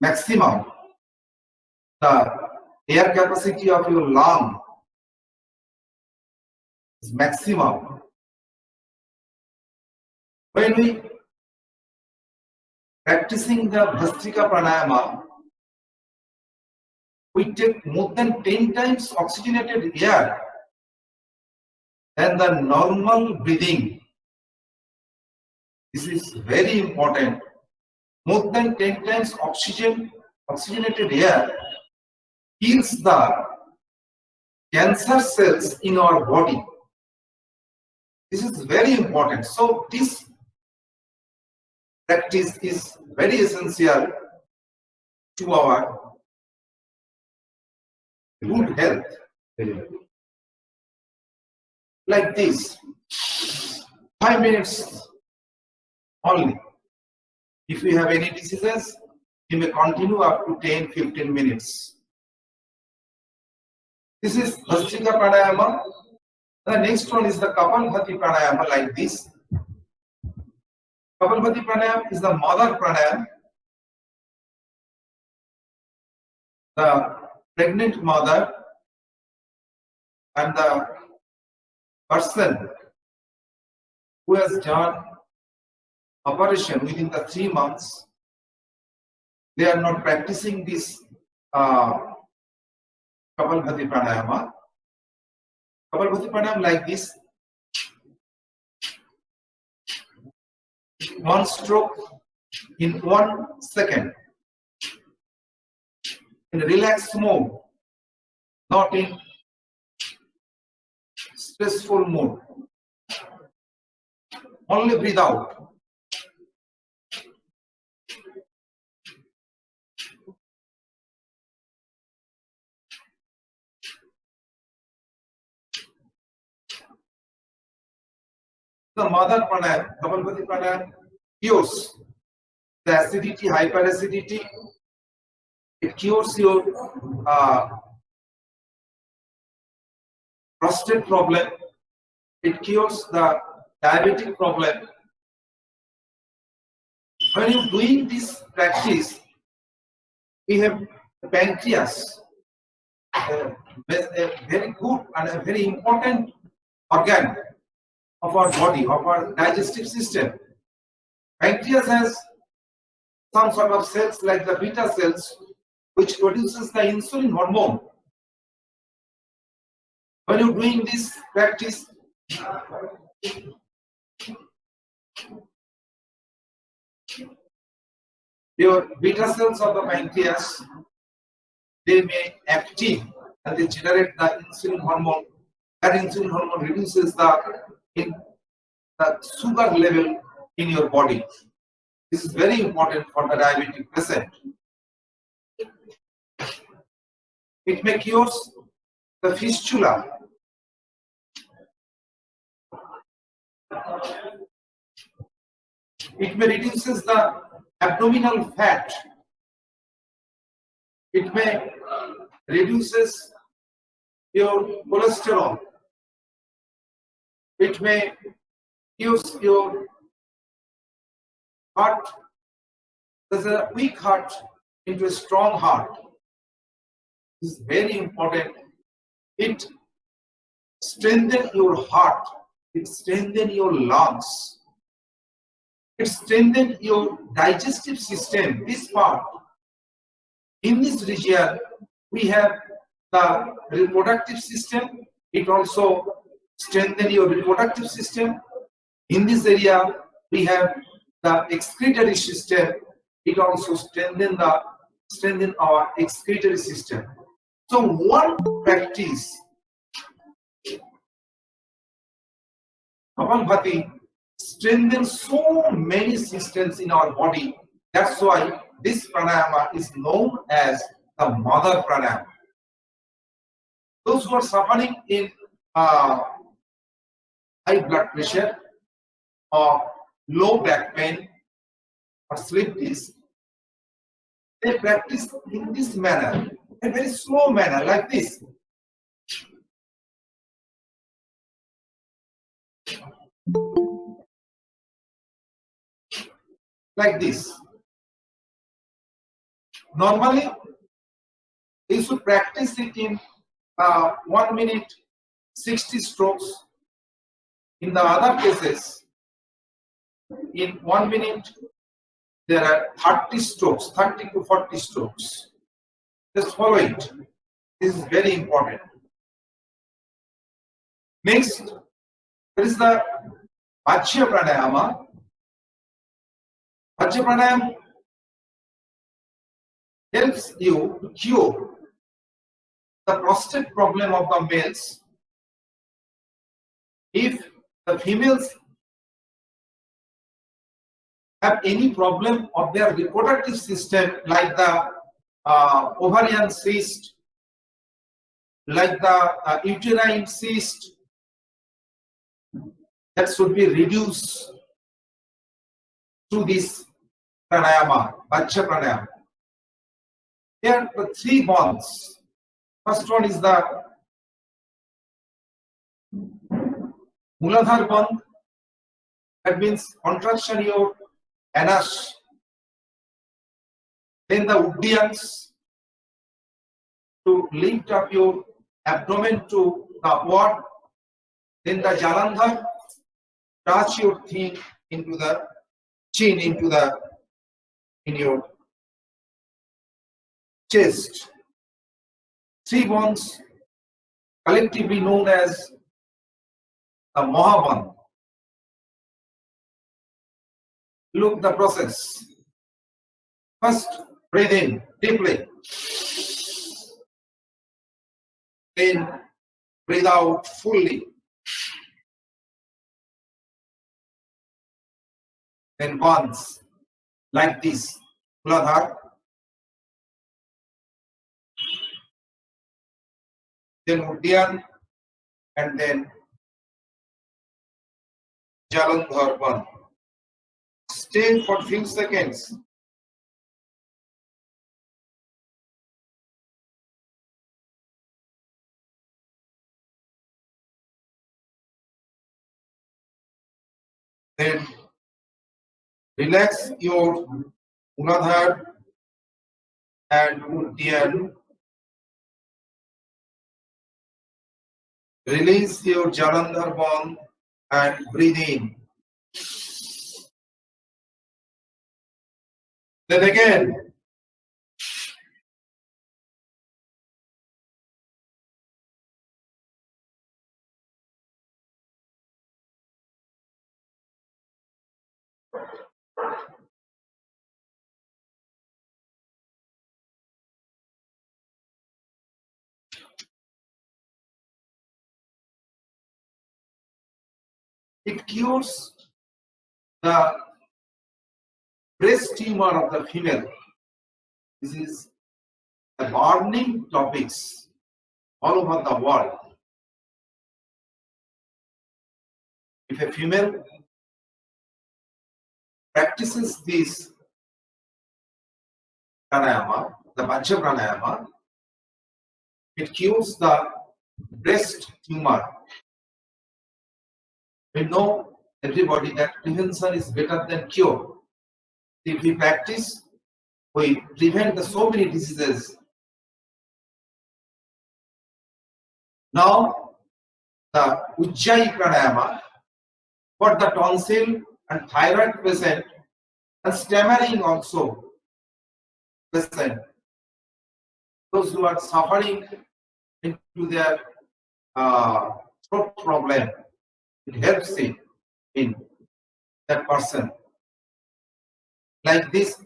maximum. The air capacity of your lung is maximum. When we practicing the Bhastrika Pranayama, we take more than 10 times oxygenated air than the normal breathing. This is very important. More than 10 times oxygenated air kills the cancer cells in our body. This is very important. So this practice is very essential to our good health. Like this, 5 minutes only. If you have any diseases, you may continue up to 10-15 minutes. This is Bhastrika Pranayama. The next one is the Kapalbhati Pranayama, like this. Kapalbhati Pranayama is the mother pranayama. The pregnant mother and the person who has done operation within the 3 months, they are not practicing this Kapalbhati Pranayama. Kapalbhati Pranayama like this. One stroke in 1 second. In relaxed mode, not in stressful mode. Only breathe out. The mother pranayama, Kapalbhati Pranayama, cures the acidity, hyperacidity. It cures your prostate problem. It cures the diabetic problem. When you're doing this practice, we have the pancreas, a very good and a very important organ of our body, of our digestive system. Pancreas has some sort of cells like the beta cells, which produces the insulin hormone. When you're doing this practice, your beta cells of the pancreas, they may active and they generate the insulin hormone. That insulin hormone reduces the sugar level in your body. This is very important for the diabetic patient. It may cure the fistula. It may reduces the abdominal fat. It may reduces your cholesterol. It may use your heart. There's a weak heart into a strong heart. This is very important. It strengthens your heart. It strengthens your lungs. It strengthens your digestive system. This part. In this region, we have the reproductive system. It also strengthens your reproductive system. In this area, we have the excretory system. It also strengthens our excretory system. So one practice, Kapalbhati, strengthens so many systems in our body. That's why this pranayama is known as the mother pranayama. Those who are suffering in high blood pressure or low back pain or sleep disk, they practice in this manner, a very slow manner, like this. Like this. Normally, they should practice it in 1 minute 60 strokes. In the other cases, in 1 minute, there are 30 strokes, 30 to 40 strokes. Just follow it. This is very important. Next, there is the Vajra Pranayama. Vajra Pranayama helps you to cure the prostate problem of the males. If the females have any problem of their reproductive system, like the ovarian cyst, like the uterine cyst, that should be reduced through this pranayama, Vajra Pranayama. There are the 3 bonds. First one is the Muladhara band. That means contraction your anus. Then the Uddiyans, to lift up your abdomen to the upward. Then the Jalandhar, touch your chin into the chin in your chest. 3 bonds, collectively known as the Mahabandh. Look the process. First, breathe in deeply. Then breathe out fully. Then once, like this, Muladhara. Then Uddiyan, and then Jalandhar one. Stay for few seconds. Then relax your Muladhara and Uddiyan. Release your Jalandhar bond and breathe in. Then again, it cures the breast tumor of the female. This is the burning topics all over the world. If a female practices this pranayama, the Vajra Pranayama, it cures the breast tumor. We know, everybody, that prevention is better than cure. If we practice, we prevent so many diseases. Now, the Ujjayi Pranayama for the tonsil and thyroid patient and stammering also patient, those who are suffering into their throat problem, it helps in that person. Like this,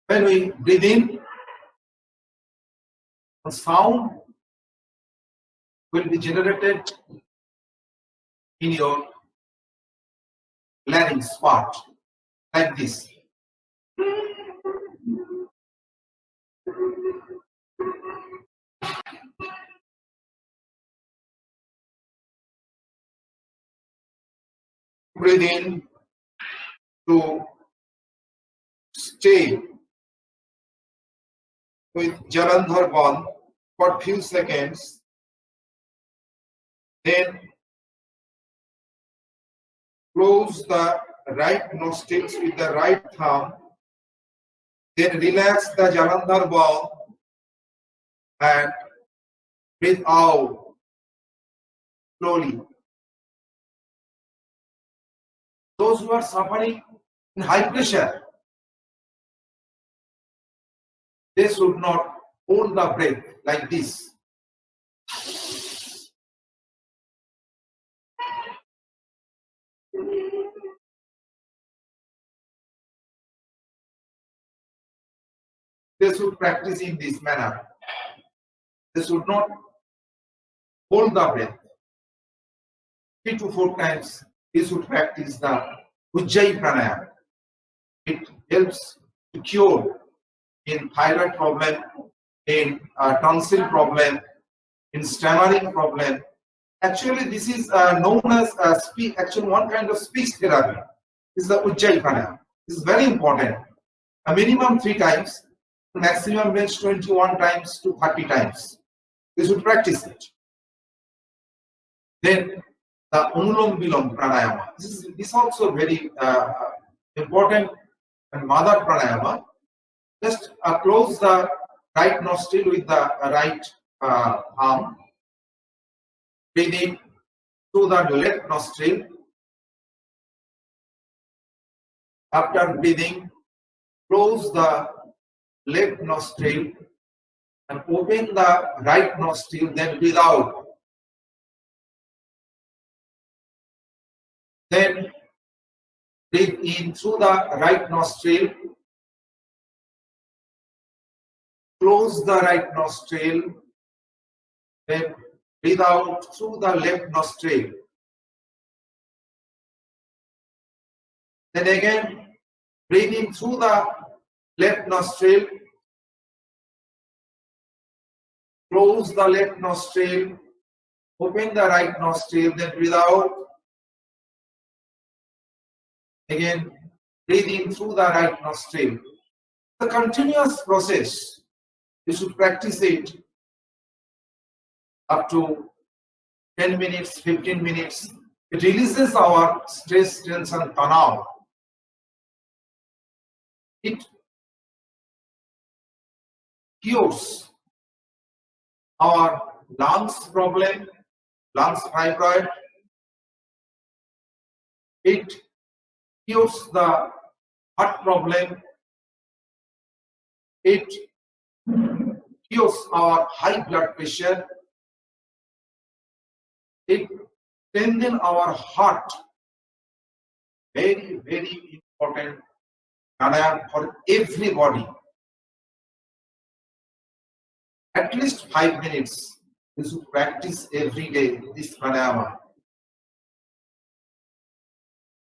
when we breathe in, the sound will be generated in your larynx part, like this. breathe in, to stay with Jalandhar Bandh for few seconds, then close the right nostrils with the right thumb, then relax the Jalandhar Bandh and breathe out slowly. Those who are suffering in high pressure, they should not hold the breath like this. They should practice in this manner. They should not hold the breath. 3 to 4 times they should practice the Ujjayi Pranayama. It helps to cure in thyroid problem, in tonsil problem, in stammering problem. Actually, this is known as actually one kind of speech therapy. This is the Ujjayi Pranayama. This is very important. A minimum 3 times, maximum range 21 times to 30 times. They should practice it. Then the Anulom Vilom Pranayama. This is also very important and mother pranayama. Just close the right nostril with the right arm. Breathe in through the left nostril. After breathing, close the left nostril and open the right nostril, then breathe out. Then breathe in through the right nostril. Close the right nostril. Then breathe out through the left nostril. Then again, breathe in through the left nostril. Close the left nostril. Open the right nostril. Then breathe out. Again, breathe in through the right nostril. The continuous process. You should practice it up to 10 minutes, 15 minutes. It releases our stress, tension, tanav. It cures our lungs problem, lungs fibroid. It cures the heart problem. It cures our high blood pressure. It strengthens our heart. Very, very important pranayama for everybody. At least 5 minutes. We should practice every day this pranayama.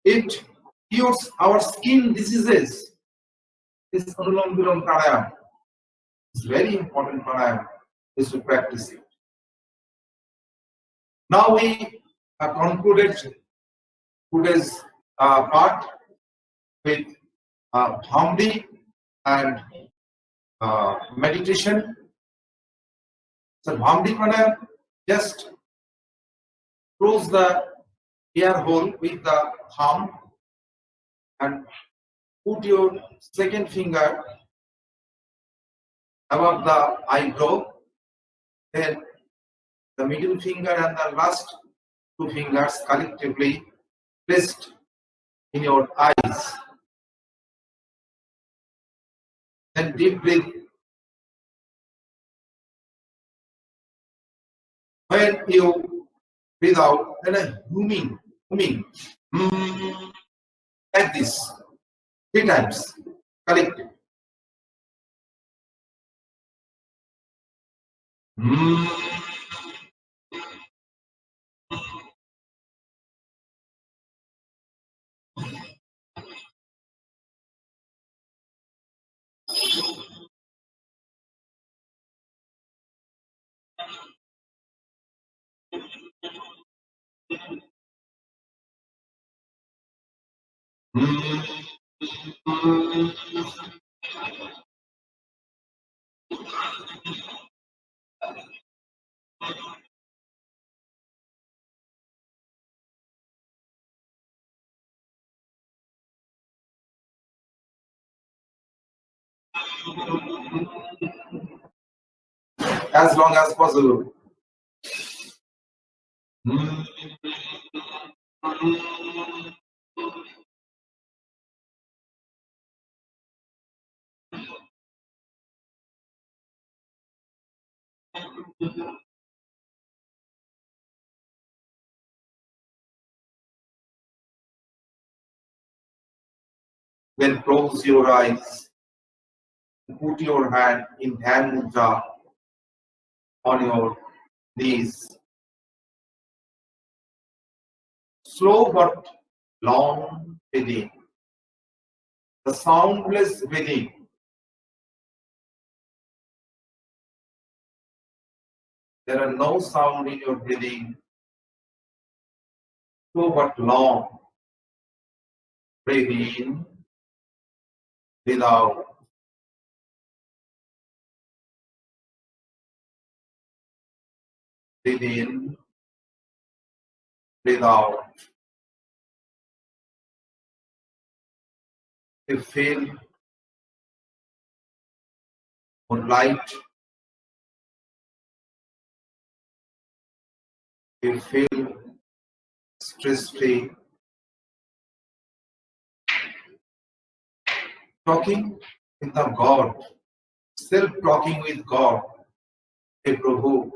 It cures our skin diseases. This Anulom Vilom pranayama is very important pranayama. We should practice it. Now we have concluded today's part with Bhamdi and meditation. So Bhamdi pranayama, just close the ear hole with the thumb and put your second finger above the eyebrow, then the middle finger and the last 2 fingers collectively placed in your eyes. Then deep breath. When you breathe out, then a humming, like this, 3 times collectively. as long as possible. Then close your eyes. Put your hand in hand mudra on your knees. Slow but long breathing. The soundless breathing. There are no sound in your breathing. Slow but long. Breathe in, breathe out. Breathe in, breathe out. You feel more light. You feel stress-free. Talking with the God, self-talking with God. Hey Prabhu,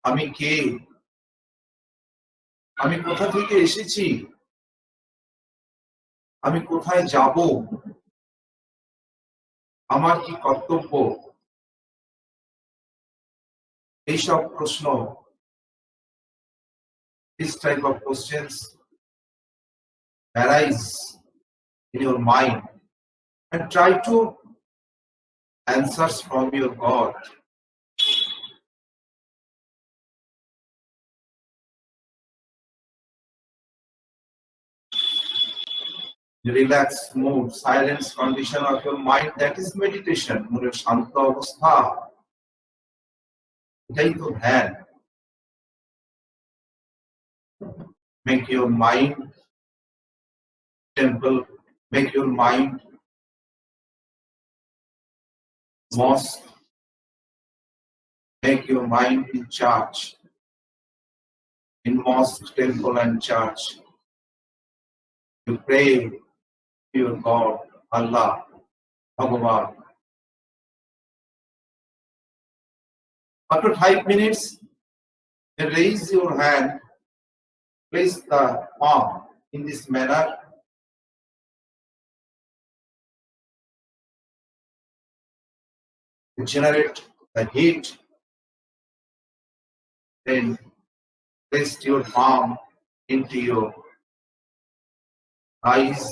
আমি কে? আমি কোথা থেকে এসেছি? আমি কোথায় যাব? আমার কি কর্তব্য? এইসব প্রশ্ন, this type of questions arise in your mind and try to answers from your God. Relaxed mood, silence condition of your mind, that is meditation. মনের শান্ত অবস্থা, এটাই তো ধ্যান। Make your mind temple, make your mind mosque, make your mind in church, in mosque, temple and church. You pray to your God, Allah, Bhagavan. After 5 minutes, then raise your hand, place the palm in this manner. Generate the heat. Then place your palm into your eyes.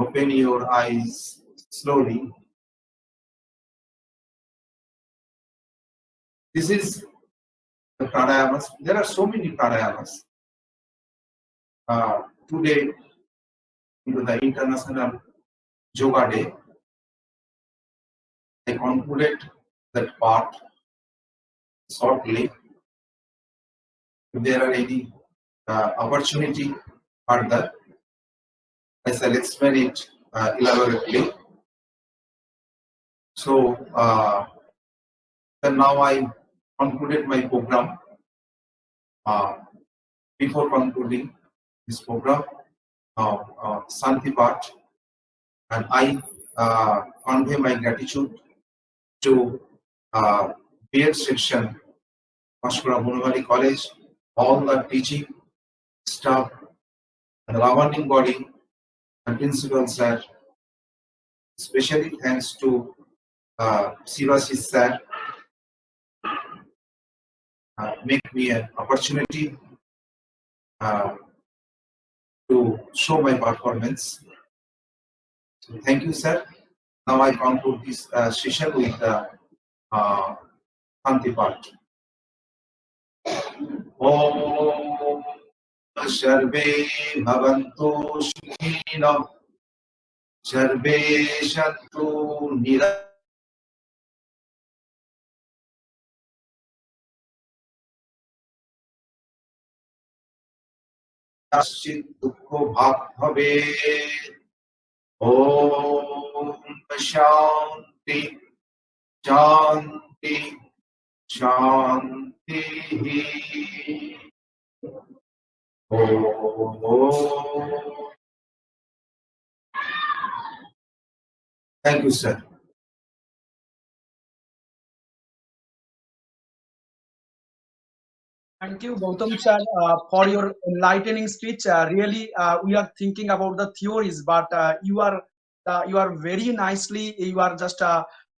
Open your eyes slowly. This is the pranayamas. There are so many pranayamas. Today, into the International Yoga Day, I concluded that part shortly. If there are any opportunity further, I shall explain it elaborately. So, then now I concluded my program. Before concluding this program, Santi part, and I convey my gratitude to B.Ed section, Panskura Banamali College, all the teaching staff, and the governing body, and principal sir. Especially thanks to Sivasi sir, make me an opportunity to show my performance. So thank you, sir. Now I conclude this session with the Santi part. Om Sarve Bhavantu Sukhino Sarve Shantu Nirasit Dukho Bhak Bhave. Om Shanti Shanti Shanti. Om. Thank you, sir. Thank you, Gautam sir, for your enlightening speech. Really, we are thinking about the theories, but you are very nicely. You are just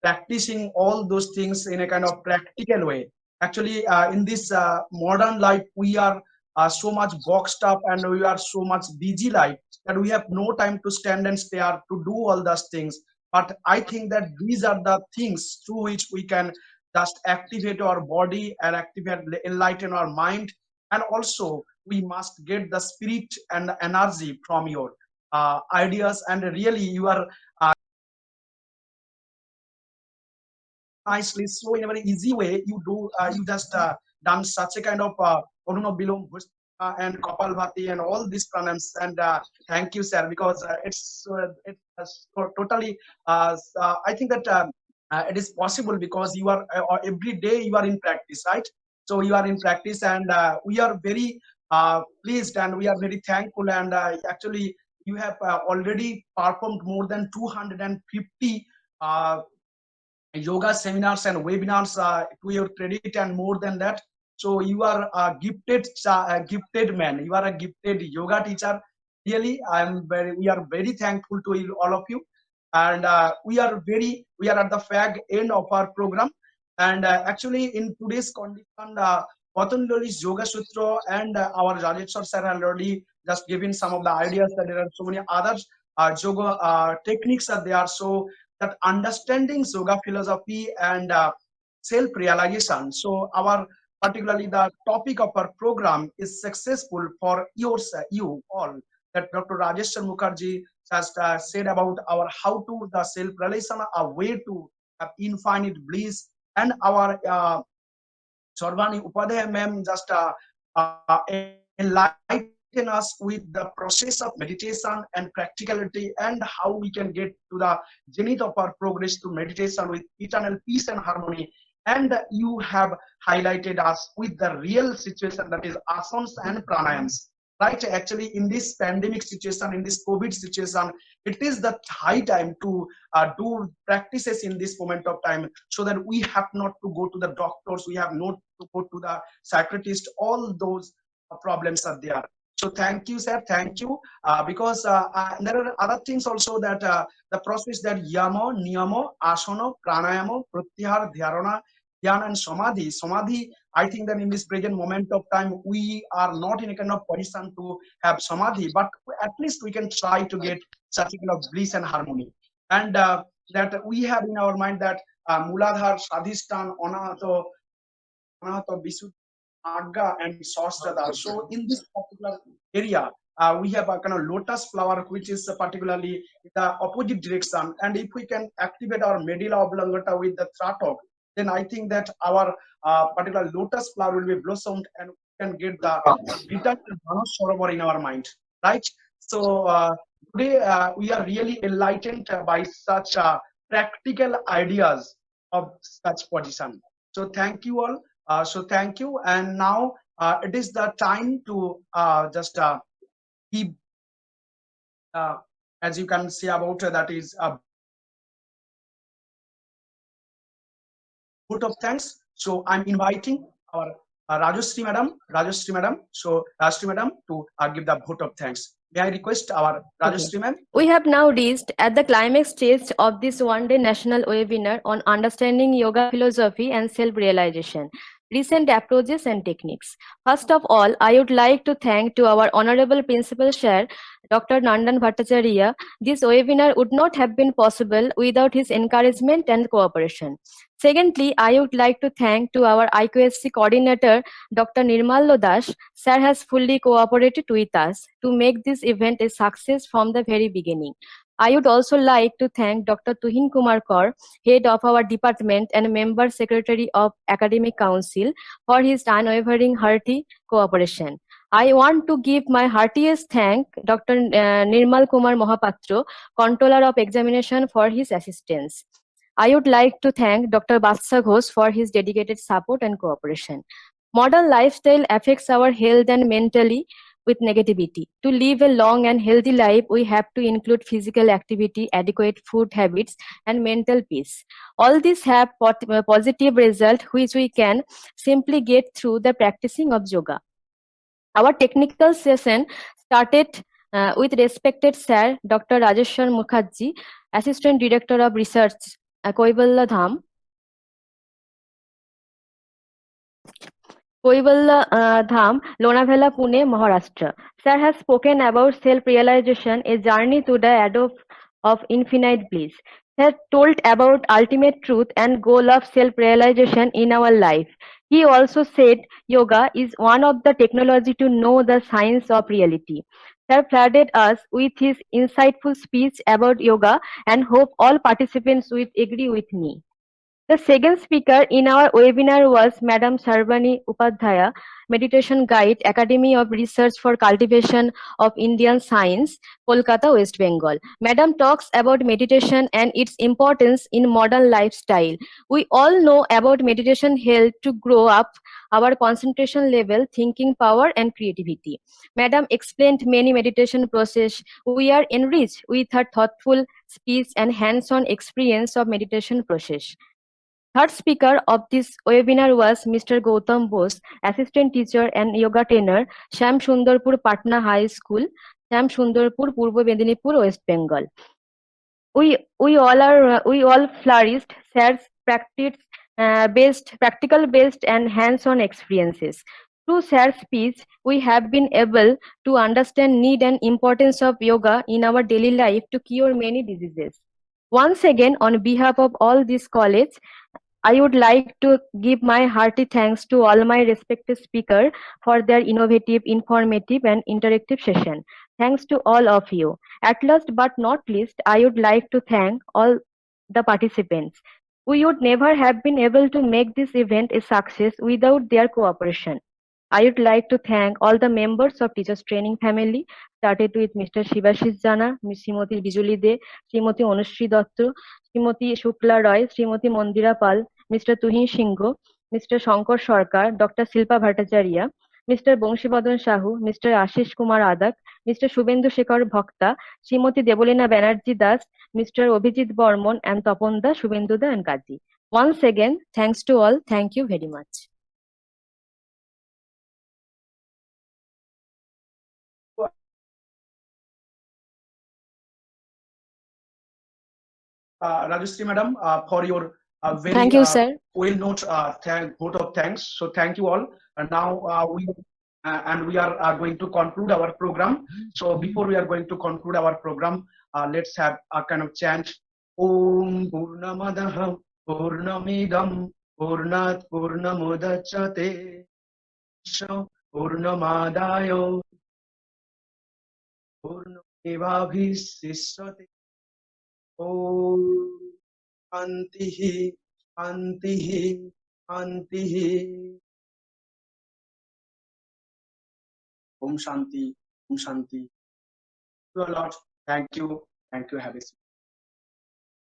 practicing all those things in a kind of practical way. Actually, in this modern life, we are so much boxed up and we are so much busy life that we have no time to stand and stare to do all those things. But I think that these are the things through which we can just activate our body and activate, enlighten our mind, and also we must get the spirit and energy from your ideas. And really, you are nicely, so in a very easy way, you do you just done such a kind of Anulom Bilom and Kapalbhati and all these pranams. And thank you, sir, because it's totally. I think that it is possible because you are every day you are in practice, right? So you are in practice, and we are very pleased and we are very thankful. And actually, you have already performed more than 250 yoga seminars and webinars to your credit, and more than that. So you are a gifted man. You are a gifted yoga teacher. Really, we are very thankful to you, all of you. And we are at the fag end of our program. And actually, in today's condition, Patanjali's Yoga Sutra and our Rajeshwar sir have already just given some of the ideas that there are so many other yoga techniques are there. So that understanding yoga philosophy and self-realization. So our particularly the topic of our program is successful for you all. That Dr. Rajeshwar Mukherjee just said about our how to the self-realization, a way to have infinite bliss, and our Sarvani Upadhyay ma'am just enlighten us with the process of meditation and practicality, and how we can get to the zenith of our progress to meditation with eternal peace and harmony. And you have highlighted us with the real situation, that is asanas and pranayams. Right, actually, in this pandemic situation, in this COVID situation, it is the high time to do practices in this moment of time, so that we have not to go to the doctors, we have not to go to the psychiatrist. All those problems are there. So thank you, sir. Thank you. Because there are other things also, that the process that yama, niyama, asana, pranayama, pratyahara, dhyana, dhyan, and samadhi. Samadhi, I think that in this present moment of time, we are not in a kind of position to have samadhi, but at least we can try to get such a kind of bliss and harmony. And that we have in our mind that Muladhar, Sadhistan, Anahato, Visuddhi, Agga, and Sastradhar. So in this particular area, we have a kind of lotus flower, which is particularly the opposite direction. And if we can activate our medulla oblongata with the Tratok, then I think that our particular lotus flower will be blossomed, and we can get the return Sorovar in our mind, right? So today we are really enlightened by such practical ideas of such position. So thank you all. So thank you. And now it is the time to just keep, as you can see about that is vote of thanks. So I'm inviting our Rajashri madam. So Rajashri madam to give the vote of thanks. May I request our Rajashri ma'am? We have now reached at the climax stage of this one-day national webinar on understanding yoga philosophy and self-realization. recent approaches and techniques. First of all, I would like to thank to our Honorable Principal Chair, Dr. Nandan Bhattacharya. This webinar would not have been possible without his encouragement and cooperation. Secondly, I would like to thank to our IQAC coordinator, Dr. Nirmal Das. Sir has fully cooperated with us to make this event a success from the very beginning. I would also like to thank Dr. Tuhin Kumar Kaur, head of our department and member secretary of Academic Council, for his unwavering hearty cooperation. I want to give my heartiest thank Dr. Nirmal Kumar Mohapatra, controller of examination, for his assistance. I would like to thank Dr. Batsa Ghosh for his dedicated support and cooperation. Modern lifestyle affects our health and mentally with negativity. To live a long and healthy life, we have to include physical activity, adequate food habits, and mental peace. All these have positive result which we can simply get through the practicing of yoga. Our technical session started with respected Sir Dr. Rajeshwar Mukherjee, Assistant Director of Research, Koiballa Dham, Dham, Lonavela, Pune, Maharashtra. Sir has spoken about self-realization, a journey to the adop of infinite bliss. He has told about ultimate truth and goal of self-realization in our life. He also said yoga is one of the technology to know the science of reality. Sir flooded us with his insightful speech about yoga and hope all participants will agree with me. The second speaker in our webinar was Madam Sarvani Upadhyaya, Meditation Guide, Academy of Research for Cultivation of Indian Science, Kolkata, West Bengal. Madam talks about meditation and its importance in modern lifestyle. We all know about meditation help to grow up our concentration level, thinking power, and creativity. Madam explained many meditation process. We are enriched with her thoughtful speech and hands-on experience of meditation process. Third speaker of this webinar was Mr. Gautam Bose, Assistant Teacher and Yoga Trainer, Sham Sundarpur Patna High School, Sham Sundarpur, Purba Medinipur, West Bengal. We all flourished, shared practical based and hands-on experiences. Through shared speech, we have been able to understand need and importance of yoga in our daily life to cure many diseases. Once again, on behalf of all these college, I would like to give my hearty thanks to all my respected speakers for their innovative, informative, and interactive session. Thanks to all of you. At last but not least, I would like to thank all the participants. We would never have been able to make this event a success without their cooperation. I would like to thank all the members of Teachers Training family, started with Mr. Shivashis Jana, Ms. Srimati Bijuli De, Srimati Anushri Dotto, Srimati Shukla Roy, Srimati Mondira Pal, Mr. Tuhin Singho, Mr. Shankar Sarkar, Dr. Silpa Bhattacharya, Mr. Bongshibadon Shahu, Mr. Ashish Kumar Adak, Mr. Shubhendu Shekhar Bhakta, Srimati Debolina Banerjee Das, Mr. Obhijit Bormon, and Tapan Da, Shubhendu Da, and Kaji. Once again, thanks to all. Thank you very much. Rajeshri madam, for your very Thank you, sir. well note vote of thanks. So thank you all. And now we are going to conclude our program. So before we are going to conclude our program, let's have a kind of chant. Om Purnamadaha Purnamidam Purnat Purnamudachyate Purnamadayo Purnamevabhisisate. Om Antihi Antihi Antihi. Om Shanti Om Shanti. Thank you a lot. Thank you. Have a seat.